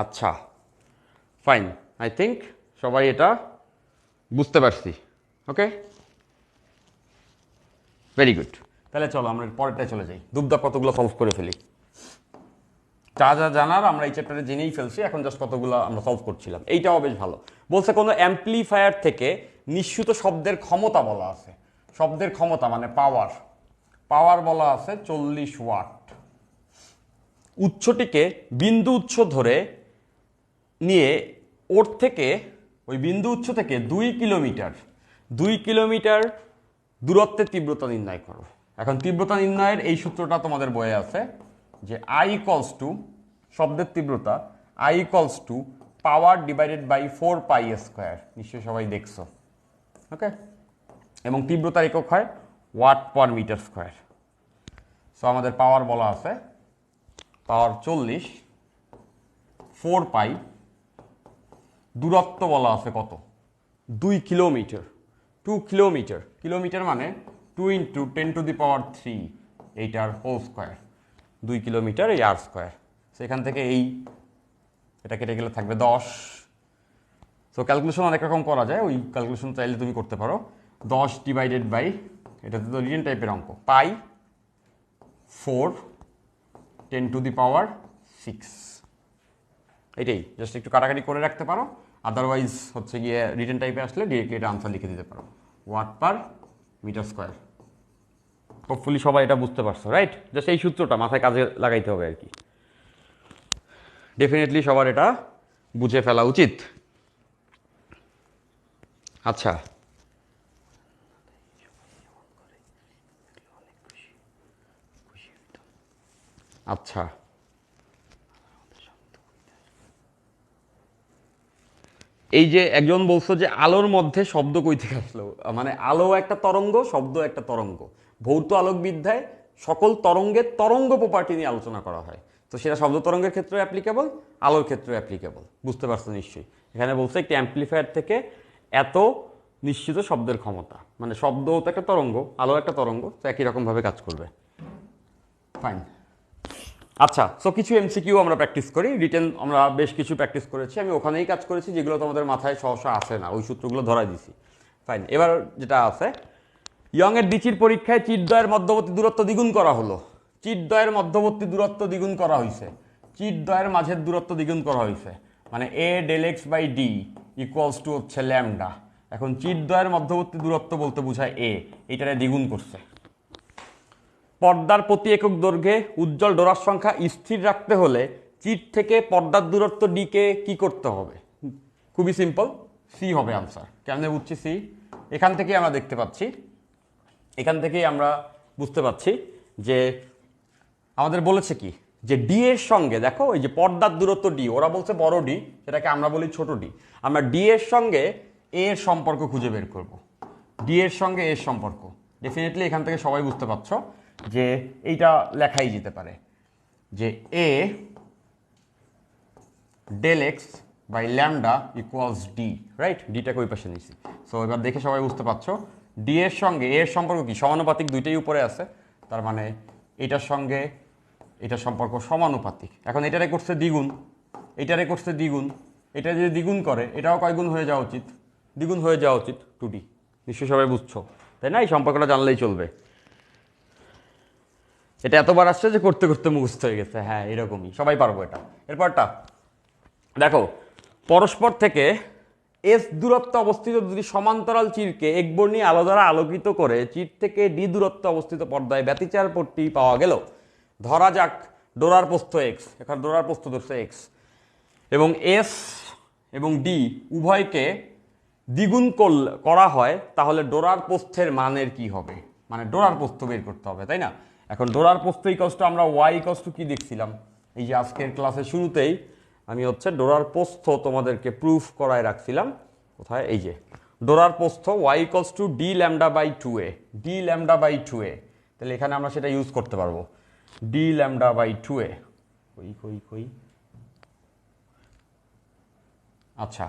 [SPEAKER 1] আচ্ছা, ফাইন, আই থিঙ্ক সবাই এটা বুঝতে পারছি। ওকে, ভেরি গুড। তাহলে চলো আমরা পরেরটায় চলে যাই, দুবদা কতগুলো সলভ করে ফেলি। যা যা জানার আমরা এই চ্যাপ্টারে জেনেই ফেলছি, এখন জাস্ট কতগুলো আমরা সলভ করছিলাম। এইটাও বেশ ভালো। বলছে কোনো অ্যাম্পলিফায়ার থেকে নিঃসৃত শব্দের ক্ষমতা বলা আছে। শব্দের ক্ষমতা মানে পাওয়ার, পাওয়ার বলা আছে 40 ওয়াট। উৎসটিকে বিন্দু উৎস ধরে নিয়ে ওর থেকে, ওই বিন্দু উৎস থেকে 2 কিলোমিটার দূরত্বের তীব্রতা নির্ণয় করো। এখন তীব্রতা নির্ণয়ের এই সূত্রটা তোমাদের বইয়ে আছে যে I ইকুয়ালস টু শব্দের তীব্রতা I equals to power divided by 4 pi square. নিশ্চয়ই সবাই দেখছো, ওকে। এবং তীব্রতার একক হয় watt per metre square. So আমাদের পাওয়ার বলা আছে পাওয়ার 40, 4 পাই, দূরত্ব বলা আছে কত 2 কিলোমিটার। 2 কিলোমিটার, কিলোমিটার মানে 2 ইন্টু 10 টু দি পাওয়ার 3 এইটার হোল স্কোয়ার। 2 কিলোমিটার এই আর স্কোয়ার। সেখান থেকে এটা কেটে গেলে থাকবে 10। সো ক্যালকুলেশন অনেক রকম করা যায়, ওই ক্যালকুলেশন চাইলে তুমি করতে পারো। 10 ডিভাইডেড বাই, এটা তো রিয়েল টাইপের অঙ্ক, পাই 4 10 টু দি পাওয়ার 6। এটাই জাস্ট একটু কাটাকাটি করে রাখতে পারো, আদারওয়াইজ হচ্ছে গিয়ে রিটেন টাইপে আসলে ডিরেক্টলি এটা আনসার লিখে দিতে পারো, watt per metre square. Hopefully সবাই এটা বুঝতে পারছো, রাইট? জাস্ট এই সূত্রটা মাথায় কাজে লাগাইতে হবে আর কি। ডেফিনেটলি সবার এটা বুঝে ফেলা উচিত। আচ্ছা, আচ্ছা এই যে একজন বলছো যে আলোর মধ্যে শব্দ কই থেকে আসলো, মানে আলো একটা তরঙ্গ, শব্দ একটা তরঙ্গ। ভৌত আলোকবিদ্যায় সকল তরঙ্গের তরঙ্গ প্রপার্টি নিয়ে আলোচনা করা হয়। তো সেটা শব্দ তরঙ্গের ক্ষেত্রে অ্যাপ্লিকেবল, আলোর ক্ষেত্রে অ্যাপ্লিকেবল। বুঝতে পারছো নিশ্চয়ই? এখানে বলছে একটি অ্যাম্পলিফায়ার থেকে এত নিশ্চিত শব্দের ক্ষমতা, মানে শব্দও তো একটা তরঙ্গ, আলো একটা তরঙ্গ, তো একই রকমভাবে কাজ করবে। ফাইন। আচ্ছা, সো কিছু এমসিকিউ আমরা প্র্যাকটিস করি। রিটেন আমরা বেশ কিছু প্র্যাকটিস করেছি, আমি ওখানেই কাজ করেছি যেগুলো তোমাদের মাথায় সহসা আসে না, ওই সূত্রগুলো ধরাই দিছি। ফাইন। এবার যেটা আছে, ইয়ংয়ের দ্বিচির পরীক্ষায় চিটদ্বয়ের মধ্যবর্তী দূরত্ব দ্বিগুণ করা হলো। চিটদ্বয়ের মধ্যবর্তী দূরত্ব দ্বিগুণ করা হয়েছে, চিটদ্বয়ের মাঝের দূরত্ব দ্বিগুণ করা হয়েছে, মানে a del x by D equals to হচ্ছে ল্যামডা। এখন চিটদ্বয়ের মধ্যবর্তী দূরত্ব বলতে বোঝায় a, এইটারে দ্বিগুণ করছে। পর্দার প্রতি একক দৈর্ঘ্যে উজ্জ্বল ডোরার সংখ্যা স্থির রাখতে হলে চিট থেকে পর্দার দূরত্ব ডিকে কি করতে হবে? খুবই সিম্পল, সি হবে আনসার। কেমনে বুঝছি সি? এখান থেকেই আমরা দেখতে পাচ্ছি, এখান থেকেই আমরা বুঝতে পাচ্ছি যে আমাদের বলেছে কি, যে ডি এর সঙ্গে দেখো এই যে পর্দার দূরত্ব ডি, ওরা বলছে বড় ডি, সেটাকে আমরা বলি ছোট ডি। আমরা ডি এর সঙ্গে এ এর সম্পর্ক খুঁজে বের করব। ডি এর সঙ্গে এর সম্পর্ক ডেফিনেটলি এখান থেকে সবাই বুঝতে পারছো যে এইটা লেখাই যেতে পারে যে এ del x by lambda equals d, right? ডিটাকে ওই পাশে নিছি। সো এবার দেখে সবাই বুঝতে পারছো ডি এর সঙ্গে এর সম্পর্ক কি, সমানুপাতিক, দুইটাই উপরে আছে, তার মানে এটার সঙ্গে এটার সম্পর্ক সমানুপাতিক। এখন এটারে করছে দ্বিগুণ, এটারে করছে দ্বিগুণ, এটা যদি দ্বিগুণ করে এটাও কয় গুণ হয়ে যাওয়া উচিত? দ্বিগুণ হয়ে যাওয়া উচিত, 2D। নিশ্চয়ই সবাই বুঝছো, তাই না? এই সম্পর্কটা জানলেই চলবে। এটা এতবার আসছে যে করতে করতে মুখস্থ হয়ে গেছে। হ্যাঁ, এরকমই, সবাই পারবো এটা। এরপরটা দেখো, পরস্পর থেকে এস দূরত্ব অবস্থিত দুটি সমান্তরাল চিরকে একবর্ণী আলো দ্বারা আলোকিত করে চির থেকে ডি দূরত্ব অবস্থিত পর্দায় ব্যতিচার পট্টি পাওয়া গেল। ধরা যাক ডোরার প্রস্থ এক্স, এখানে ডোরার প্রস্থ ধরছে এক্স, এবং এস এবং ডি উভয়কে দ্বিগুণ করা হয়, তাহলে ডোরার প্রস্থের মানের কি হবে? মানে ডোরার প্রস্থ বের করতে হবে, তাই না? এখন ডোরার প্রস্থ ইকস টু আমরা ওয়াই ইকস টু কি দেখছিলাম? এই যে আজকের ক্লাসের শুরুতেই আমি হচ্ছে ডোরার প্রস্থ তোমাদেরকে প্রুফ করায় রাখছিলাম। কোথায়? এই যে ডোরার প্রস্থ Y equals to D lambda by 2a, D lambda by 2a। তাহলে এখানে আমরা সেটা ইউজ করতে পারবো, ডি ল্যামডা বাই 2a। কই আচ্ছা,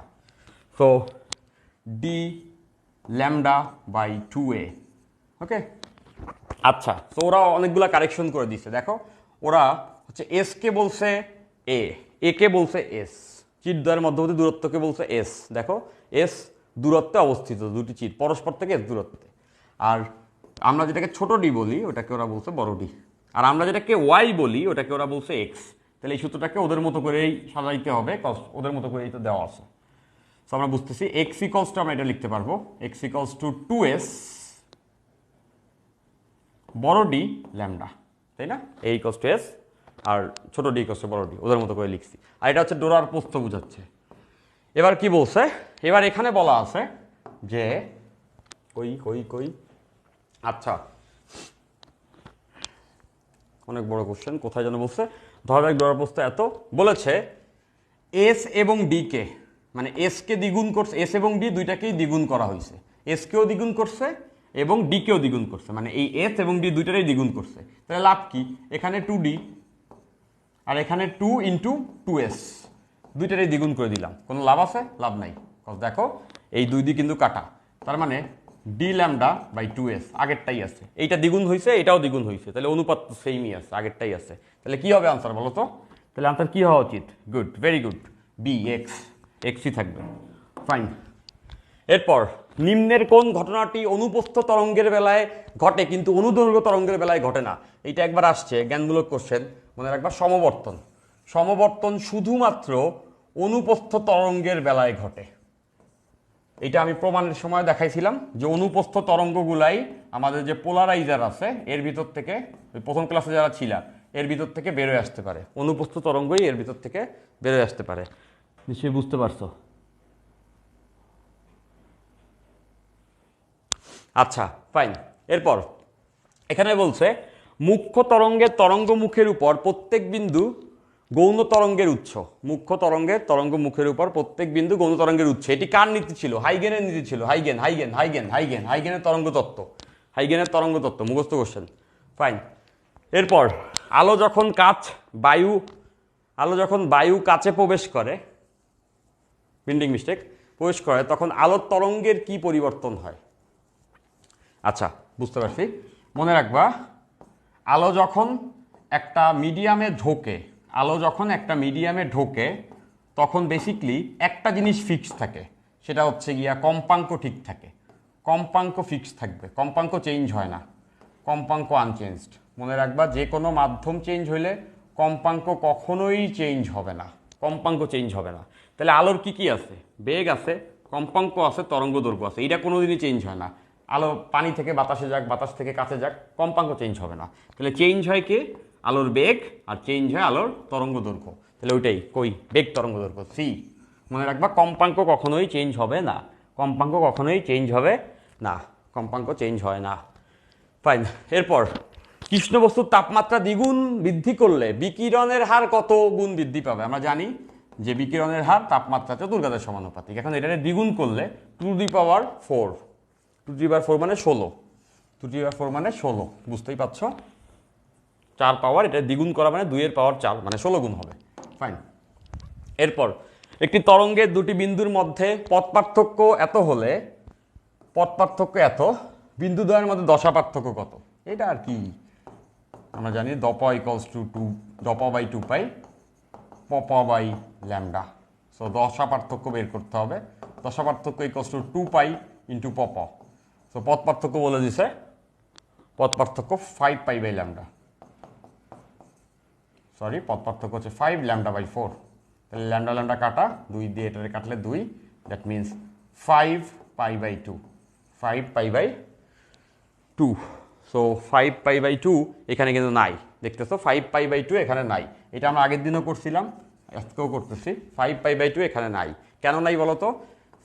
[SPEAKER 1] তো ডি ল্যামডা বাই 2a, ওকে। আচ্ছা, তো ওরা অনেকগুলা কারেকশন করে দিচ্ছে। দেখো, ওরা হচ্ছে এস কে বলছে এ, এ কে বলছে এস, চিরদ্বয়ের মধ্যবর্তী দূরত্বকে বলছে এস। দেখো, এস দূরত্বে অবস্থিত দুটি চির পরস্পর থেকে এস দূরত্বে। আর আমরা যেটাকে ছোট ডি বলি ওটাকে ওরা বলছে বড় ডি। আর আমরা যেটাকে ওয়াই বলি ওটাকে ওরা বলছে এক্স। তাহলে এই সূত্রটাকে ওদের মতো করেই সাজাইতে হবে, ওদের মতো করেই তো দেওয়া আছে। সো আমরা বুঝতেছি এক্স ইকলস টু আমরা এটা লিখতে পারবো এক্স ইকলস টু 2s বড় ডি ল্যামডা, তাই না? এ ইকলস টু এস আর ছোট ডি ইকলস টু বড় ডি, ওদের মতো করে লিখছি। আর এটা হচ্ছে ডোরার প্রস্থ বোঝাচ্ছে। এবার কি বলছে, এবার এখানে বলা আছে যে কই কই কই আচ্ছা অনেক বড় কোশ্চেন, কোথায় যেন বলছে, ধরা যাক ডোরার প্রস্থ এত, বলেছে এস এবং ডি কে, মানে এস কে দ্বিগুণ করছে, এস এবং ডি দুইটাকেই দ্বিগুণ করা হয়েছে, এস কেও দ্বিগুণ করছে এবং ডি কেও দ্বিগুণ করছে, মানে এই এস এবং ডি দুইটারই দ্বিগুণ করছে। তাহলে লাভ কি, এখানে 2d আর এখানে 2 ইন্টু 2s দুইটারই দ্বিগুণ করে দিলাম, কোনো লাভ আছে? লাভ নাই। দেখো এই দুই দিয়ে কিন্তু কাটা, তার মানে ডি ল্যামডা বাই 2s আগেরটাই আছে, এইটা দ্বিগুণ হয়েছে এটাও দ্বিগুণ হয়েছে, তাহলে অনুপাত তো সেমই আছে, আগেরটাই আছে। তাহলে কি হবে আনসার বলো তো? তাহলে আনসার কি হওয়া উচিত? Good, very good, b x, এক্সই থাকবে। ফাইন। এরপর নিম্নের কোন ঘটনাটি অনুপস্থ তরঙ্গের বেলায় ঘটে কিন্তু অনুদৈর্ঘ্য তরঙ্গের বেলায় ঘটে না? এইটা একবার আসছে জ্ঞানমূলক কোশ্চেন, মনে রাখবা, সমবর্তন। সমবর্তন শুধুমাত্র অনুপস্থ তরঙ্গের বেলায় ঘটে। এটা আমি প্রমাণের সময় দেখাইছিলাম যে অনুপস্থ তরঙ্গগুলাই আমাদের যে পোলারাইজার আছে এর ভিতর থেকে, প্রথম ক্লাসে যারা ছিল এর ভিতর থেকে বেরোয় আসতে পারে, অনুপস্থ তরঙ্গই এর ভিতর থেকে বেরোয় আসতে পারে। নিশ্চয়ই বুঝতে পারছো? আচ্ছা ফাইন। এরপর এখানে বলছে মুখ্য তরঙ্গের তরঙ্গ মুখের উপর প্রত্যেক বিন্দু গৌণ তরঙ্গের উৎস। মুখ্য তরঙ্গের তরঙ্গ মুখের উপর প্রত্যেক বিন্দু গৌণ তরঙ্গের উৎস। এটি কার নীতি ছিল? হাইগেনের নীতি ছিল। হাইগেন হাইগেন হাইগেন হাইগেন হাইগেনের তরঙ্গ তত্ত্ব, হাইগেনের তরঙ্গ তত্ত্ব, মুখস্থ কোশ্চেন। ফাইন। এরপর আলো যখন বায়ু কাছে প্রবেশ করে, প্রিন্টিং মিস্টেক, প্রবেশ করে তখন আলোর তরঙ্গের কি পরিবর্তন হয়? আচ্ছা বুঝতে পারছি, মনে রাখবা, আলো যখন একটা মিডিয়ামে ঢোকে তখন বেসিকলি একটা জিনিস ফিক্স থাকে, সেটা হচ্ছে গিয়া কম্পাঙ্ক ঠিক থাকে, কম্পাঙ্ক ফিক্স থাকবে, কম্পাঙ্ক চেঞ্জ হয় না, কম্পাঙ্ক আনচেঞ্জড। মনে রাখবা যে কোনো মাধ্যম চেঞ্জ হইলে কম্পাঙ্ক কখনোই চেঞ্জ হবে না, কম্পাঙ্ক চেঞ্জ হবে না। তাহলে আলোর কি কি আছে? বেগ আছে, কম্পাঙ্ক আছে, তরঙ্গ দৈর্ঘ্য আছে, এটা কোনোদিনই চেঞ্জ হয় না। আলো পানি থেকে বাতাসে যাক, বাতাস থেকে কাছে যাক, কম্পাঙ্ক চেঞ্জ হবে না। তাহলে চেঞ্জ হয় কি? আলোর বেগ, আর চেঞ্জ হয় আলোর তরঙ্গ দৈর্ঘ্য। তাহলে ওইটাই কই, বেগ তরঙ্গ দৈর্ঘ্য, সি। মনে রাখবা কম্পাঙ্ক কখনোই চেঞ্জ হবে না, কম্পাঙ্ক কখনোই চেঞ্জ হবে না, কম্পাঙ্ক চেঞ্জ হয় না। ফাইন। এরপর কৃষ্ণ বস্তুর তাপমাত্রা দ্বিগুণ বৃদ্ধি করলে বিকিরণের হার কত গুণ বৃদ্ধি পাবে? আমরা জানি যে বিকিরণের হার তাপমাত্রা চতুর্ঘাতের সমানুপাতিক। এখন এটা দ্বিগুণ করলে 2^4, 2^4 মানে 16, 2^4 মানে 16, বুঝতেই পারছ, 4 পাওয়ার, এটা দ্বিগুণ করা মানে 2 এর পাওয়ার 4 মানে 16 গুণ হবে। ফাইন। এরপর একটি তরঙ্গের দুটি বিন্দুর মধ্যে পথ পার্থক্য এত হলে, পথ পার্থক্য এত, বিন্দু দ্বয়ের মধ্যে দশা পার্থক্য কত? এটা আর কি, আমরা জানি দপা ইকলস টু 2 দপা বাই 2 পাই পপা বাই ল্যামডা। সো দশা পার্থক্য বের করতে হবে, দশা পার্থক্য ইকলস টু 2 পাই ইন্টু পপা। সো পথ পার্থক্য বলে দিছে, পথ পার্থক্য 5 পাই বাই ল্যামডা, সরি পথ পার্থক্য হচ্ছে 5 ল্যামডা বাই 4। তাহলে ল্যামডা ল্যামডা কাটা, 2 দিয়ে এটারে কাটলে 2, that means 5 pi by 2, 5 pi by 2। So 5 pi by 2 এখানে কিন্তু নাই, দেখতেছো 5 পাই বাই 2 এখানে নাই। এটা আমরা আগের দিনও করছিলাম, আজকেও করতেছি। 5 পাই বাই 2 এখানে নাই, কেন নাই বলো তো?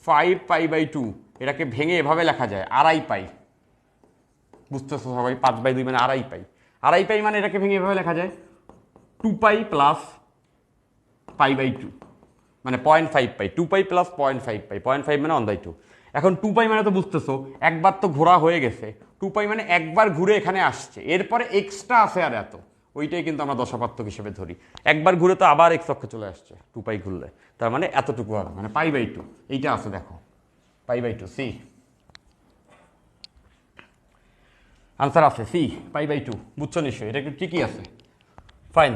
[SPEAKER 1] 5 পাই বাই 2 এটাকে ভেঙে এভাবে লেখা যায় আড়াই পাই, বুঝতেছো সবাই? 5 বাই 2 মানে আড়াই পাই, আড়াই পাই মানে এটাকে ভেঙে এভাবে লেখা যায় 2 পাই প্লাস পাই বাই 2 মানে 0.5 পাই, 2 পাই প্লাস 0.5 পাই, 0.5 মানে 1/2। এখন 2 পাই মানে তো বুঝতেছো একবার তো ঘোরা হয়ে গেছে, 2 পাই মানে একবার ঘুরে এখানে আসছে, এরপরে এক্সট্রা আছে আর এত, ওইটাই কিন্তু আমরা দশাপার্থক্য হিসেবে ধরি। একবার ঘুরে তো আবার এক্স অক্ষে চলে আসছে 2 পাই ঘুরলে, তার মানে এতটুকু হবে, মানে পাই বাই 2, এইটা আছে দেখো, পাই বাই 2, সি আনসার আছে, সি পাই বাই 2, বুঝছো নিশ্চয়ই? এটা একটু ঠিকই আছে। ফাইন।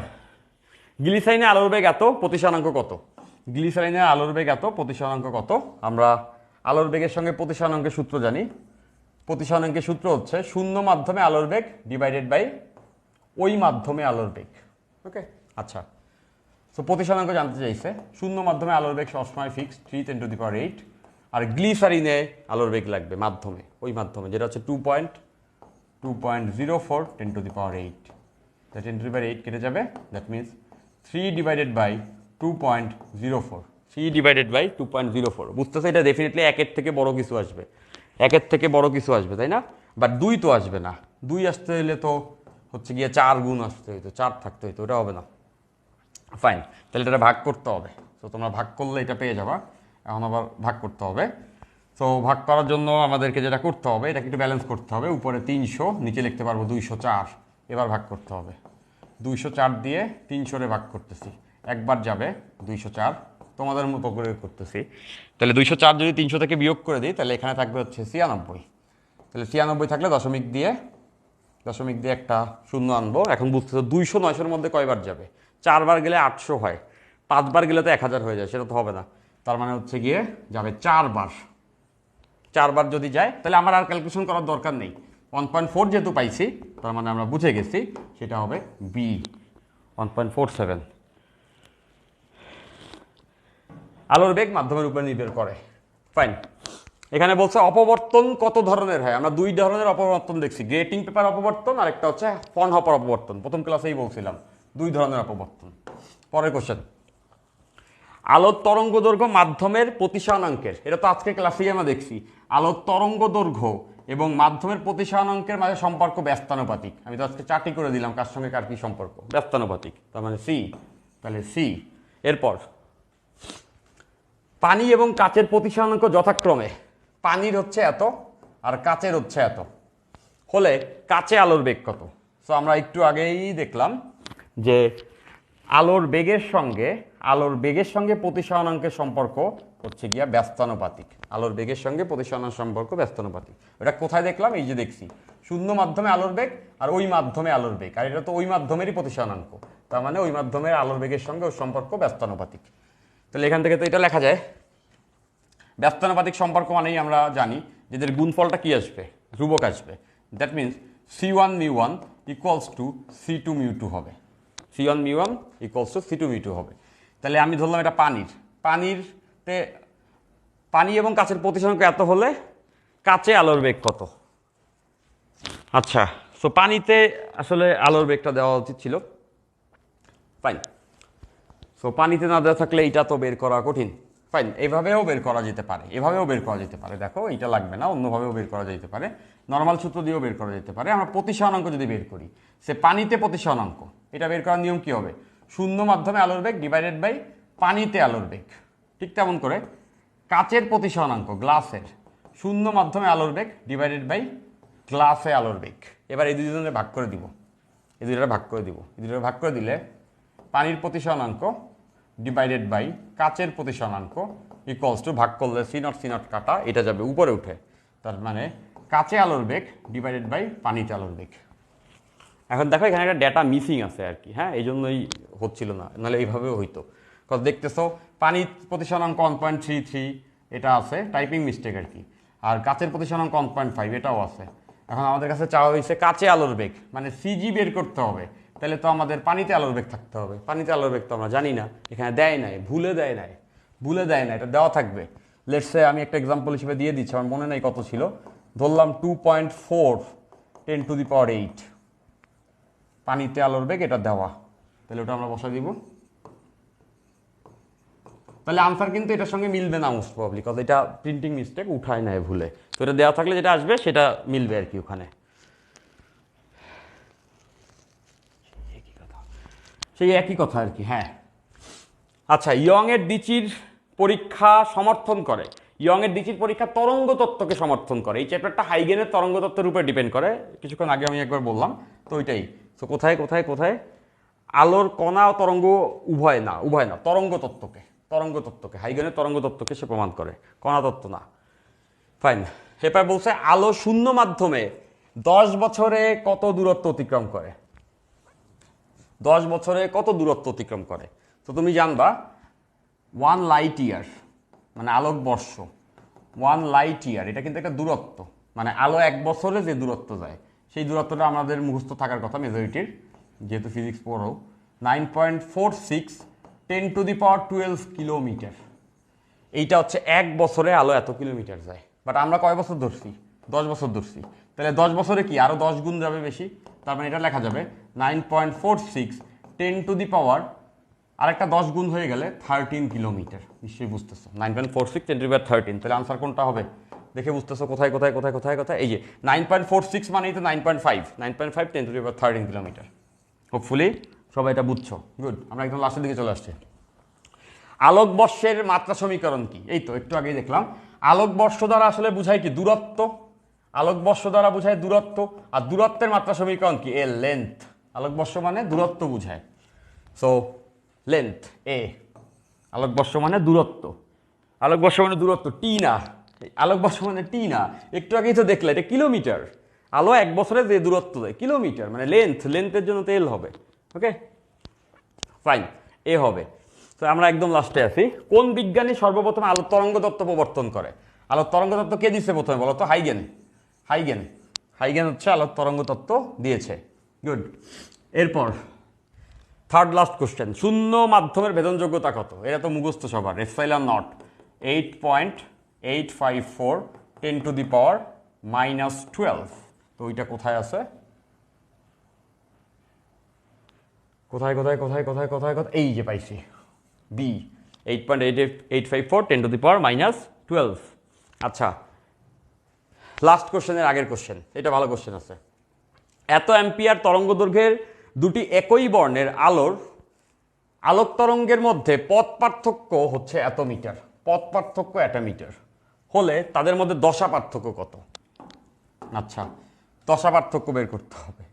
[SPEAKER 1] গ্লিসারিনে আলোর বেগ এত, প্রতিসরণাঙ্ক কত? গ্লিসারিনে আলোর বেগ এত, প্রতিসরণাঙ্ক কত? আমরা আলোর বেগের সঙ্গে প্রতিসরণাঙ্কের সূত্র জানি। প্রতিসরণাঙ্কের সূত্র হচ্ছে শূন্য মাধ্যমে আলোর বেগ ডিভাইডেড বাই ওই মাধ্যমে আলোর বেগ। ওকে, আচ্ছা সো প্রতিসরাঙ্ক জানতে চাইছে। শূন্য মাধ্যমে আলোর বেগ সবসময় ফিক্স 3 × 10⁸। আর গ্লিসারিনে আলোর বেগ লাগবে মাধ্যমে, ওই মাধ্যমে যেটা হচ্ছে 2.04 × 10⁸। 10⁸ কেটে যাবে, দ্যাট মিনস 3/2.04, 3/2.04। বুঝতেছে? এটা ডেফিনেটলি একের থেকে বড় কিছু আসবে, একের থেকে বড় কিছু আসবে, তাই না? বাট 2 তো আসবে না, 2 আসতে হলে তো হচ্ছে গিয়ে 4 গুণ আসতে হইতো, 4 থাকতে হইতো, ওটা হবে না। ফাইন, তাহলে এটা ভাগ করতে হবে। তো তোমরা ভাগ করলে এটা পেয়ে যাবা। এখন আবার ভাগ করতে হবে। তো ভাগ করার জন্য আমাদেরকে যেটা করতে হবে, এটাকে একটু ব্যালেন্স করতে হবে। উপরে 300, নিচে লিখতে পারবো 204। এবার ভাগ করতে হবে। 204 দিয়ে 300-রে ভাগ করতেছি, একবার যাবে 204, তোমাদের মতো করে করতেছি। তাহলে 204 যদি 300 থেকে বিয়োগ করে দিই, তাহলে এখানে থাকবে হচ্ছে 96। তাহলে 96 থাকলে দশমিক দিয়ে একটা শূন্য আনবো। এখন বুঝতেছো 200 900-র মধ্যে কয়বার যাবে? 4 বার গেলে 800 হয়, 5 বার গেলে তো 1000 হয়ে যায়, সেটা তো হবে না। তার মানে হচ্ছে গিয়ে যাবে 4 বার। 4 বার যদি যায়, তাহলে আমার আর ক্যালকুলেশন করার দরকার নেই। 1.4 যেহেতু পাইছি, তার মানে আমরা বুঝে গেছি সেটা হবে বি, 1.47। আলোর বেগ মাধ্যমের উপর নির্ভর করে। ফাইন, এখানে বলছে অপবর্তন কত ধরনের হয়। আমরা 2 ধরনের অপবর্তন দেখছি, গ্রেটিং পেপার অপবর্তন আর একটা হচ্ছে ফ্রনহফার অপবর্তন। প্রথম ক্লাসেই বলছিলাম 2 ধরনের অপবর্তন। পরের কোশ্চেন, আলোর তরঙ্গ দৈর্ঘ্য মাধ্যমের প্রতিসরণাঙ্কের। এটা তো আজকে ক্লাসেই আমরা দেখছি। আলোর তরঙ্গ দৈর্ঘ্য এবং মাধ্যমের প্রতিসরণাঙ্কের মাঝে সম্পর্ক ব্যস্তানুপাতিক। আমি তো আজকে চারটি করে দিলাম, কার সঙ্গে কার কি সম্পর্ক, ব্যস্তানুপাতিক, তার মানে সি। তাহলে সি। এরপর পানি এবং কাচের প্রতিসরণাঙ্ক যথাক্রমে, পানির হচ্ছে এত আর কাচের হচ্ছে এত হলে কাচে আলোর বেগ কত? সো আমরা একটু আগেই দেখলাম যে আলোর বেগের সঙ্গে প্রতিসরণাঙ্কের সম্পর্ক হচ্ছে গিয়া ব্যস্তানুপাতিক। আলোর বেগের সঙ্গে প্রতিসরণাঙ্ক সম্পর্ক ব্যস্তানুপাতিক। এটা কোথায় দেখলাম? এই যে দেখছি, শূন্য মাধ্যমে আলোর বেগ আর ওই মাধ্যমে আলোর বেগ, আর এটা তো ওই মাধ্যমেরই প্রতিসরণাঙ্ক, তার মানে ওই মাধ্যমের আলোর বেগের সঙ্গে ওর সম্পর্ক ব্যস্তানুপাতিক। তাহলে এখান থেকে তো এটা লেখা যায়। ব্যস্তানুপাতিক সম্পর্ক মানেই আমরা জানি যে এদের গুণফলটা কি আসবে, ধ্রুবক আসবে। That means C1 μ1 equals to C2 μ2 হবে। C1 μ1 ইকুয়ালস টু C2 μ2 হবে। তাহলে আমি ধরলাম এটা পানিতে পানি এবং কাচের প্রতিসরণাঙ্ক এত হলে কাচে আলোর বেগ কত? আচ্ছা, সো পানিতে আসলে আলোর বেগটা দেওয়া উচিত ছিল। ফাইন, সো পানিতে না দেওয়া থাকলে এইটা তো বের করা কঠিন। ফাইন, এভাবেও বের করা যেতে পারে, এভাবেও বের করা যেতে পারে। দেখো, এইটা লাগবে না, অন্যভাবেও বের করা যেতে পারে, নর্মাল সূত্র দিয়েও বের করা যেতে পারে। আমরা প্রতিসরণাঙ্ক যদি বের করি, সে পানিতে প্রতিসরণাঙ্ক, এটা বের করার নিয়ম কি হবে? শূন্য মাধ্যমে আলোর বেগ ডিভাইডেড বাই পানিতে আলোর বেগ। ঠিক তেমন করে কাচের প্রতিসরণাঙ্ক, গ্লাসের, শূন্য মাধ্যমে আলোর বেগ ডিভাইডেড বাই গ্লাসে আলোর বেগ। এবার এই দুজনের ভাগ করে দিব, এই দুইটা ভাগ করে দিলে পানির প্রতিসরণাঙ্ক ডিভাইডেড বাই কাচের প্রতিসরণাঙ্ক ইকুয়ালস টু, ভাগ করলে C0 কাটা, এটা যাবে উপরে উঠে। তার মানে কাচে আলোর বেগ ডিভাইডেড বাই পানিতে আলোর বেগ। এখন দেখো এখানে একটা ডেটা মিসিং আছে আর কি, হ্যাঁ, এই জন্যই হচ্ছিল না, নাহলে এইভাবেও হইতো। কজ দেখতেছো পানির প্রতিসরণাঙ্ক 1.33 এটা আছে, টাইপিং মিস্টেক আর কি। আর কাচের প্রতিসরণাঙ্ক 1.5 এটাও আছে। এখন আমাদের কাছে চাওয়া হয়েছে কাচে আলোর বেগ, মানে সিজি বের করতে হবে। তাহলে তো আমাদের পানিতে আলোর বেগ থাকতে হবে। পানিতে আলোর বেগ তো আমরা জানি না, এখানে দেয় নাই, ভুলে দেয় না, এটা দেওয়া থাকবে। লেটস সে আমি একটা এক্সাম্পল হিসেবে দিয়ে দিচ্ছি, আমার মনে নেই কত ছিল, ধরলাম 2.4 10⁸ পানিতে আলোর বেগ, এটা দেওয়া। তাহলে ওটা আমরা বসাই দিব। তাহলে আনসার কিন্তু এটার সঙ্গে মিলবে না মোস্ট প্রবাবলি, কজ এটা প্রিন্টিং মিস্টেক, উঠায় নেয় ভুলে। তো এটা দেওয়া থাকলে যেটা আসবে সেটা মিলবে আর কি ওখানে। সেই একই কথা আর কি, হ্যাঁ। আচ্ছা, ইয়ংয়ের ডিচির পরীক্ষা সমর্থন করে, ইয়ংয়ের ডিচির পরীক্ষা তরঙ্গ তত্ত্বকে সমর্থন করে। এই চ্যাপ্টারটা হাইগেনের তরঙ্গ তত্ত্বের উপরে ডিপেন্ড করে, কিছুক্ষণ আগে আমি একবার বললাম। তো ওইটাই, তো কোথায় আলোর কণা ও তরঙ্গ উভয় না, তরঙ্গ তত্ত্বকে হাইগেনের তরঙ্গ তত্ত্বকে সে প্রমাণ করে, কণা তত্ত্ব না। ফাইন, এরপর বলছে আলো শূন্য মাধ্যমে 10 বছরে কত দূরত্ব অতিক্রম করে? 10 বছরে কত দূরত্ব অতিক্রম করে? তো তুমি জানবা 1 লাইট ইয়ার মানে আলোকবর্ষ। 1 লাইট ইয়ার এটা কিন্তু একটা দূরত্ব, মানে আলো 1 বছরে যে দূরত্ব যায় সেই দূরত্বটা আমাদের মুখস্থ থাকার কথা মেজরিটির, যেহেতু ফিজিক্স পড়ো। 9.46 10⁻12 কিলোমিটার। এইটা হচ্ছে 1 বছরে আলো এত কিলোমিটার যায়। বাট আমরা কয় বছর ধরছি? 10 বছর ধরছি। তাহলে 10 বছরে কি আরও 10 গুণ যাবে বেশি। তার মানে এটা লেখা যাবে 9.46 10⁻, আরেকটা 10 গুণ হয়ে গেলে 13 কিলোমিটার। নিশ্চয়ই বুঝতেছো 9.46 10⁻13। তাহলে আনসার কোনটা হবে দেখে বুঝতেছো কোথায় কোথায় কোথায় কোথায় কোথায়। এই যে 9.46 মানেই তো 9.5 9.5 10⁻13 কিলোমিটার। হোপফুলি সবাই এটা বুঝছো। গুড, আমরা একদম লাস্টের দিকে চলে আসছি। আলোকবর্ষের মাত্রা সমীকরণ কি? এই তো একটু আগেই দেখলাম। আলোকবর্ষ দ্বারা আসলে বুঝায় কি? দূরত্ব। আলোকবর্ষ দ্বারা বুঝায় দূরত্ব। আর দূরত্বের মাত্রা সমীকরণ কি? এ লেন্থ। আলোকবর্ষ মানে দূরত্ব বুঝায়, সো লেন্থ এ। আলোকবর্ষ মানে দূরত্ব। আলোকবর্ষ মানে দূরত্ব, টি না। আলোকবর্ষ মানে টি না, একটু আগেই তো দেখলে এটা কিলোমিটার। আলো 1 বছরে যে দূরত্ব দেয় কিলোমিটার, মানে লেন্থ। লেন্থের জন্য তো এল হবে। ওকে ফাইন, এ হবে। তো আমরা একদম লাস্টে আছি। কোন বিজ্ঞানী সর্বপ্রথম আলোর তরঙ্গ তত্ত্ব প্রবর্তন করে? আলোর তরঙ্গ তত্ত্ব কে দিচ্ছে প্রথমে বলো তো? হাইগেন। হাইগেন হাইগেন হচ্ছে আলোর তরঙ্গ তত্ত্ব দিয়েছে। গুড। এরপর থার্ড লাস্ট কোশ্চেন, শূন্য মাধ্যমের ভেদনযোগ্যতা কত? এটা তো মুখস্থ সবার। Epsilon not 8.854 10⁻⁻12। তো ওইটা কোথায় আছে? কোথায় কোথায় কোথায় কোথায় কোথায় কোথায়? এই যে পাইছি, বি 8.854 10⁻⁻12। আচ্ছা, লাস্ট কোশ্চেনের আগের কোশ্চেন, এটা ভালো কোশ্চেন আছে। এত অ্যাম্পিয়ার তরঙ্গ দৈর্ঘ্যের দুটি একই বর্ণের আলোক তরঙ্গের মধ্যে পথ পার্থক্য হচ্ছে এত মিটার। পথ পার্থক্য 1 মিটার হলে তাদের মধ্যে দশা পার্থক্য কত? আচ্ছা, দশা পার্থক্য বের করতে হবে।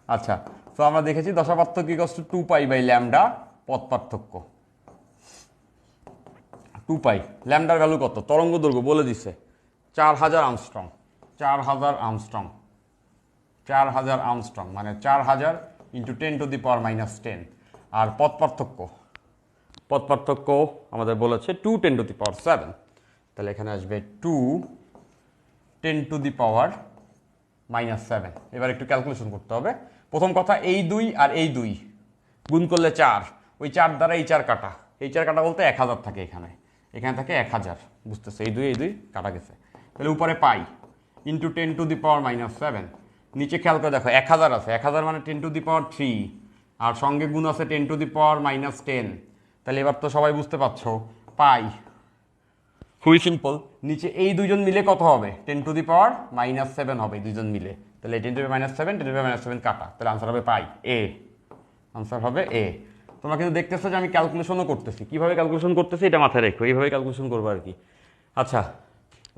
[SPEAKER 1] আচ্ছা, তো আমরা দেখেছি দশা পার্থক্য ইকুয়ালস টু 2π/λ পথ পার্থক্য। 2π, ল্যামডার ভ্যালু কত? তরঙ্গ দৈর্ঘ্য বলে দিছে 4000 আর্মস্ট্রং। 4000 আর্মস্ট্রং, 4000 আর্মস্ট্রং মানে 4000 ইন্টু 10⁻⁻10। আর পথ পার্থক্য আমাদের বলেছে 2 10⁻7। তাহলে এখানে আসবে 2 10⁻⁻7। এবার একটু ক্যালকুলেশন করতে হবে। প্রথম কথা, এই 2 আর এই 2 গুণ করলে 4, ওই 4 দ্বারা এই 4 কাটা। এই 4 কাটা বলতে 1000 থাকে এখানে, এখানে থাকে 1000। বুঝতেছে? এই 2 কাটা গেছে। তাহলে উপরে পাই ইন্টু 10⁻⁻7। নিচে খেয়াল করে দেখো 1000 আছে, 1000 মানে 10⁻3, আর সঙ্গে গুণ আছে 10⁻10। তাহলে এবার তো সবাই বুঝতে পারছো, পাই। খুবই সিম্পল। নিচে এই দুইজন মিলে কত হবে? 10⁻⁻7 হবে এই দুইজন মিলে। তাহলে 10⁻7 10⁻7 কাটা, তাহলে আনসার হবে পাই। এ আনসার হবে এ। তোমরা কিন্তু দেখতেছো যে আমি ক্যালকুলেশনও করতেছি। কিভাবে ক্যালকুলেশন করতেছি এটা মাথায় রেখো, এইভাবে ক্যালকুলেশন করবো আর কি। আচ্ছা,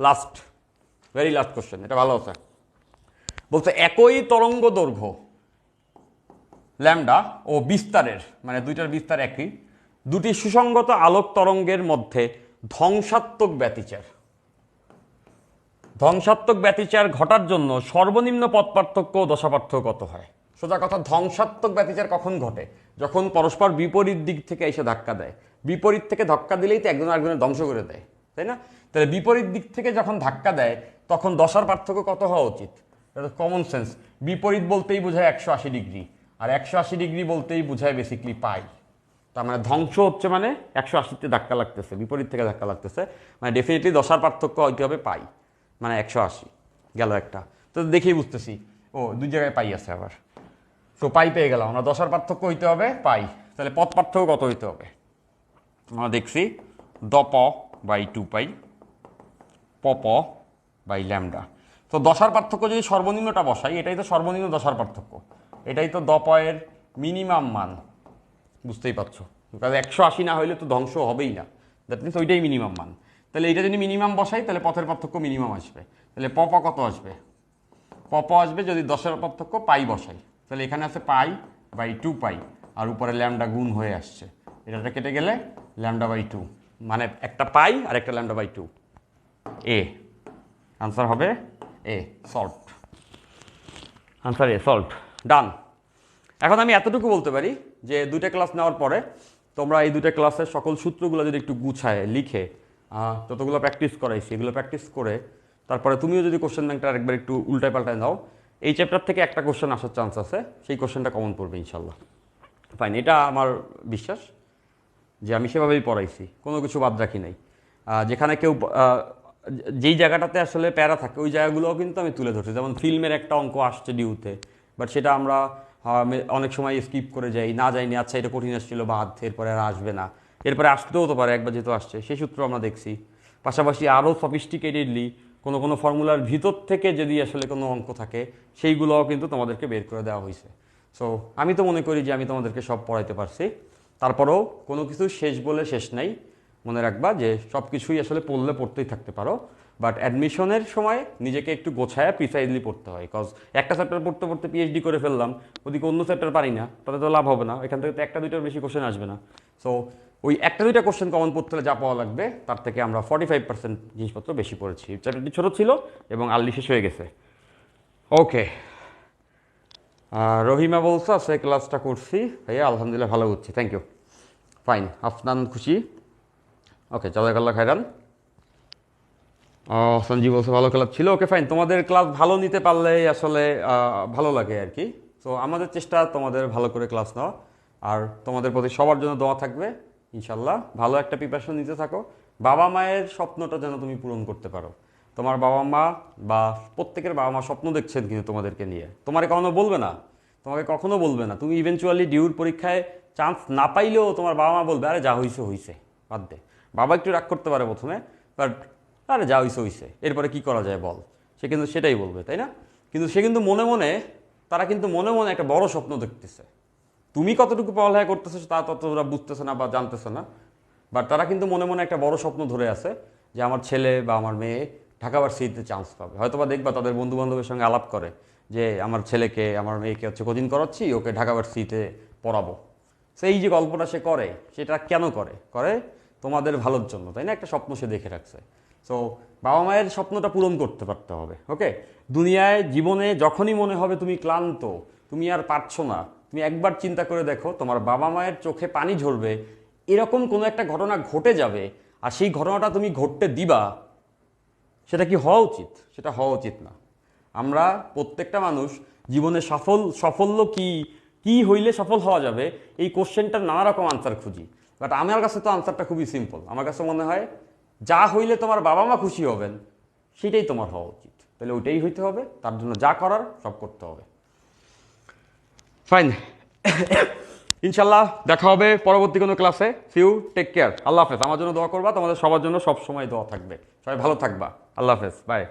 [SPEAKER 1] লাস্ট, ভেরি লাস্ট কোশ্চেন, এটা ভালো আছে। বলছে একই তরঙ্গ দৈর্ঘ্য ল্যামডা ও বিস্তারের, মানে দুইটার বিস্তার একই, দুটি সুসংগত আলোক তরঙ্গের মধ্যে ধ্বংসাত্মক ব্যতিচার ঘটার জন্য সর্বনিম্ন পথ পার্থক্য ও দশা পার্থক্য কত হয়? সোজা কথা, ধ্বংসাত্মক ব্যতিচার কখন ঘটে? যখন পরস্পর বিপরীত দিক থেকে এসে ধাক্কা দেয়। বিপরীত থেকে ধাক্কা দিলেই তো একজন আরেকজনের ধ্বংস করে দেয়, তাই না? তাহলে বিপরীত দিক থেকে যখন ধাক্কা দেয় তখন দশার পার্থক্য কত হওয়া উচিত? এটা কমন সেন্স। বিপরীত বলতেই বোঝায় 180 ডিগ্রি, আর 180 ডিগ্রি বলতেই বোঝায় বেসিকলি পাই। তার মানে ধ্বংস হচ্ছে মানে 180তে ধাক্কা লাগতেছে, বিপরীত থেকে ধাক্কা লাগতেছে, মানে ডেফিনেটলি দশার পার্থক্য হইতে হবে পাই, মানে 180 গেল একটা। তো দেখেই বুঝতেছি ও 2 জায়গায় পাই আছে আবার। তো পাই পেয়ে গেলাম আমরা, দশার পার্থক্য হইতে হবে পাই। তাহলে পথ পার্থক্য কত হইতে হবে? আমরা দেখছি dp/2π pp/λ। তো দশার পার্থক্য যদি সর্বনিম্নটা বসাই, এটাই তো সর্বনিম্ন দশার পার্থক্য, এটাই তো দপয়ের মিনিমাম মান। বুঝতেই পারছো, কারণ 180 না হইলে তো ধ্বংস হবেই না, দ্যাট মিনস ওইটাই মিনিমাম মান। তাহলে এইটা যদি মিনিমাম বসাই তাহলে পথের পার্থক্য মিনিমাম আসবে। তাহলে পপ কত আসবে? পপ আসবে যদি দশের পার্থক্য পাই বসাই, তাহলে এখানে আছে π/2π, আর উপরে ল্যামডা গুণ হয়ে আসছে, এটা কেটে গেলে λ/2, মানে একটা পাই আর একটা λ/2। এ আনসার হবে এ, সল্ট। আনসার এ, সল্ট। ডান। এখন আমি এতটুকু বলতে পারি যে 2টা ক্লাস নেওয়ার পরে তোমরা এই 2টা ক্লাসের সকল সূত্রগুলো যদি একটু গুছায় লিখে যতগুলো প্র্যাকটিস করাইছি এগুলো প্র্যাকটিস করে তারপরে তুমিও যদি কোশ্চেন ব্যাংকটা আরেকবার একটু উল্টায় পাল্টায় দাও, এই চ্যাপ্টার থেকে একটা কোশ্চেন আসার চান্স আছে, সেই কোশ্চেনটা কমন পড়বে ইনশাল্লাহ। ফাইন, এটা আমার বিশ্বাস। যে আমি সেভাবেই পড়াইছি, কোনো কিছু বাদ রাখি নাই। যেখানে কেউ যেই জায়গাটাতে আসলে প্যারা থাকে ওই জায়গাগুলোও কিন্তু আমি তুলে ধরছি। যেমন ফিল্মের একটা অঙ্ক আসছে ডিউতে, বাট সেটা আমরা অনেক সময় স্কিপ করে যাই, না যাইনি, আচ্ছা এটা কঠিন আসছিল বাদ, এরপরে আর আসবে না, এরপরে আসতেও তো পারে, একবার যেহেতু আসছে সেই সূত্র আমরা দেখছি। পাশাপাশি আরও সফিস্টিকেটেডলি কোনো কোনো ফর্মুলার ভিতর থেকে যদি আসলে কোনো অঙ্ক থাকে সেইগুলোও কিন্তু তোমাদেরকে বের করে দেওয়া হয়েছে। সো আমি তো মনে করি যে আমি তোমাদেরকে সব পড়াইতে পারছি। তারপরেও কোনো কিছু শেষ বলে শেষ নাই, মনে রাখবা যে সব কিছুই আসলে পড়লে পড়তেই থাকতে পারো, বাট অ্যাডমিশনের সময় নিজেকে একটু গোছায়া প্রিসাইজলি পড়তে হয়। কজ একটা চ্যাপ্টার পড়তে পড়তে পিএইচডি করে ফেললাম, ওদিকে অন্য চ্যাপ্টার পারি না, তাতে তো লাভ হবে না, এখান থেকে তো একটা দুইটার বেশি কোশ্চেন আসবে না। সো ওই একটা দুইটা কোশ্চেন কমন পড়তে হলে যা পাওয়া লাগবে তার থেকে আমরা 45% জিনিসপত্র বেশি পড়েছি। চ্যাপ্টারটি ছোটো ছিল এবং আর্লি শেষ হয়ে গেছে। ওকে, রহিমা বলছো আজকে ক্লাসটা করছি ভাইয়া, আলহামদুলিল্লাহ ভালো হচ্ছে, থ্যাংক ইউ, ফাইন। আফনান খুশি, ওকে, জাজাকাল্লাহ খাইরান। সঞ্জীব বলছে ভালো ক্লাস ছিল, ওকে ফাইন। তোমাদের ক্লাস ভালো নিতে পারলে আসলে ভালো লাগে আর কি। তো আমাদের চেষ্টা তোমাদের ভালো করে ক্লাস নেওয়া, আর তোমাদের প্রতি সবার জন্য দোয়া থাকবে ইনশাল্লাহ। ভালো একটা প্রিপারেশন নিতে থাকো, বাবা মায়ের স্বপ্নটা যেন তুমি পূরণ করতে পারো। তোমার বাবা মা বা প্রত্যেকের বাবা মা স্বপ্ন দেখছেন কিন্তু তোমাদেরকে নিয়ে, তোমার কখনো বলবে না, তোমাকে কখনো বলবে না। তুমি ইভেনচুয়ালি ডিউর পরীক্ষায় চান্স না পাইলেও তোমার বাবা মা বলবে আরে যা হইছে হইছে, বাদ দে। বাবা একটু রাগ করতে পারে প্রথমে, বাট আরে যা হইছে হইছে, এরপরে কি করা যায় বল, সে কিন্তু সেটাই বলবে, তাই না? কিন্তু সে কিন্তু মনে মনে, তারা কিন্তু মনে মনে একটা বড় স্বপ্ন দেখতেছে। তুমি কতটুকু পড়ালেখা করতেছো তা ততটা বুঝতেছে না বা জানতেছে না, বাট তারা কিন্তু মনে মনে একটা বড় স্বপ্ন ধরে আছে যে আমার ছেলে বা আমার মেয়ে ঢাকা ভার্সিটিতে চান্স পাবে। হয়তো বা দেখবা তাদের বন্ধু বান্ধবের সঙ্গে আলাপ করে যে আমার ছেলেকে আমার মেয়েকে হচ্ছে কোচিং করাচ্ছি, ওকে ঢাকা ভার্সিটিতে পড়াবো। সেই যে গল্পটা সে করে, সেটা কেন করে? করে তোমাদের ভালোর জন্য, তাই না? একটা স্বপ্ন সে দেখে রাখছে। সো বাবা মায়ের স্বপ্নটা পূরণ করতে পারতে হবে। ওকে, দুনিয়ায় জীবনে যখনই মনে হবে তুমি ক্লান্ত, তুমি আর পারছো না, তুমি একবার চিন্তা করে দেখো তোমার বাবা মায়ের চোখে পানি ঝরবে, এরকম কোনো একটা ঘটনা ঘটে যাবে, আর সেই ঘটনাটা তুমি ঘটতে দিবা, সেটা কি হওয়া উচিত? সেটা হওয়া উচিত না। আমরা প্রত্যেকটা মানুষ জীবনে সাফল্য কি, কি হইলে সফল হওয়া যাবে, এই কোশ্চেনটার নানা রকম আনসার খুঁজি। বাট আমার কাছে তো আনসারটা খুবই সিম্পল। আমার কাছে মনে হয় যা হইলে তোমার বাবা মা খুশি হবেন সেটাই তোমার হওয়া উচিত। তাহলে ওইটাই হইতে হবে, তার জন্য যা করার সব করতে হবে। ফাইন, ইনশাল্লাহ দেখা হবে পরবর্তী কোনো ক্লাসে। সিউ, টেক কেয়ার, আল্লাহ হাফেজ। আমার জন্য দোয়া করবা, তোমাদের সবার জন্য সব সময় দোয়া থাকবে। সবাই ভালো থাকবা, আল্লাহ হাফেজ, বাই।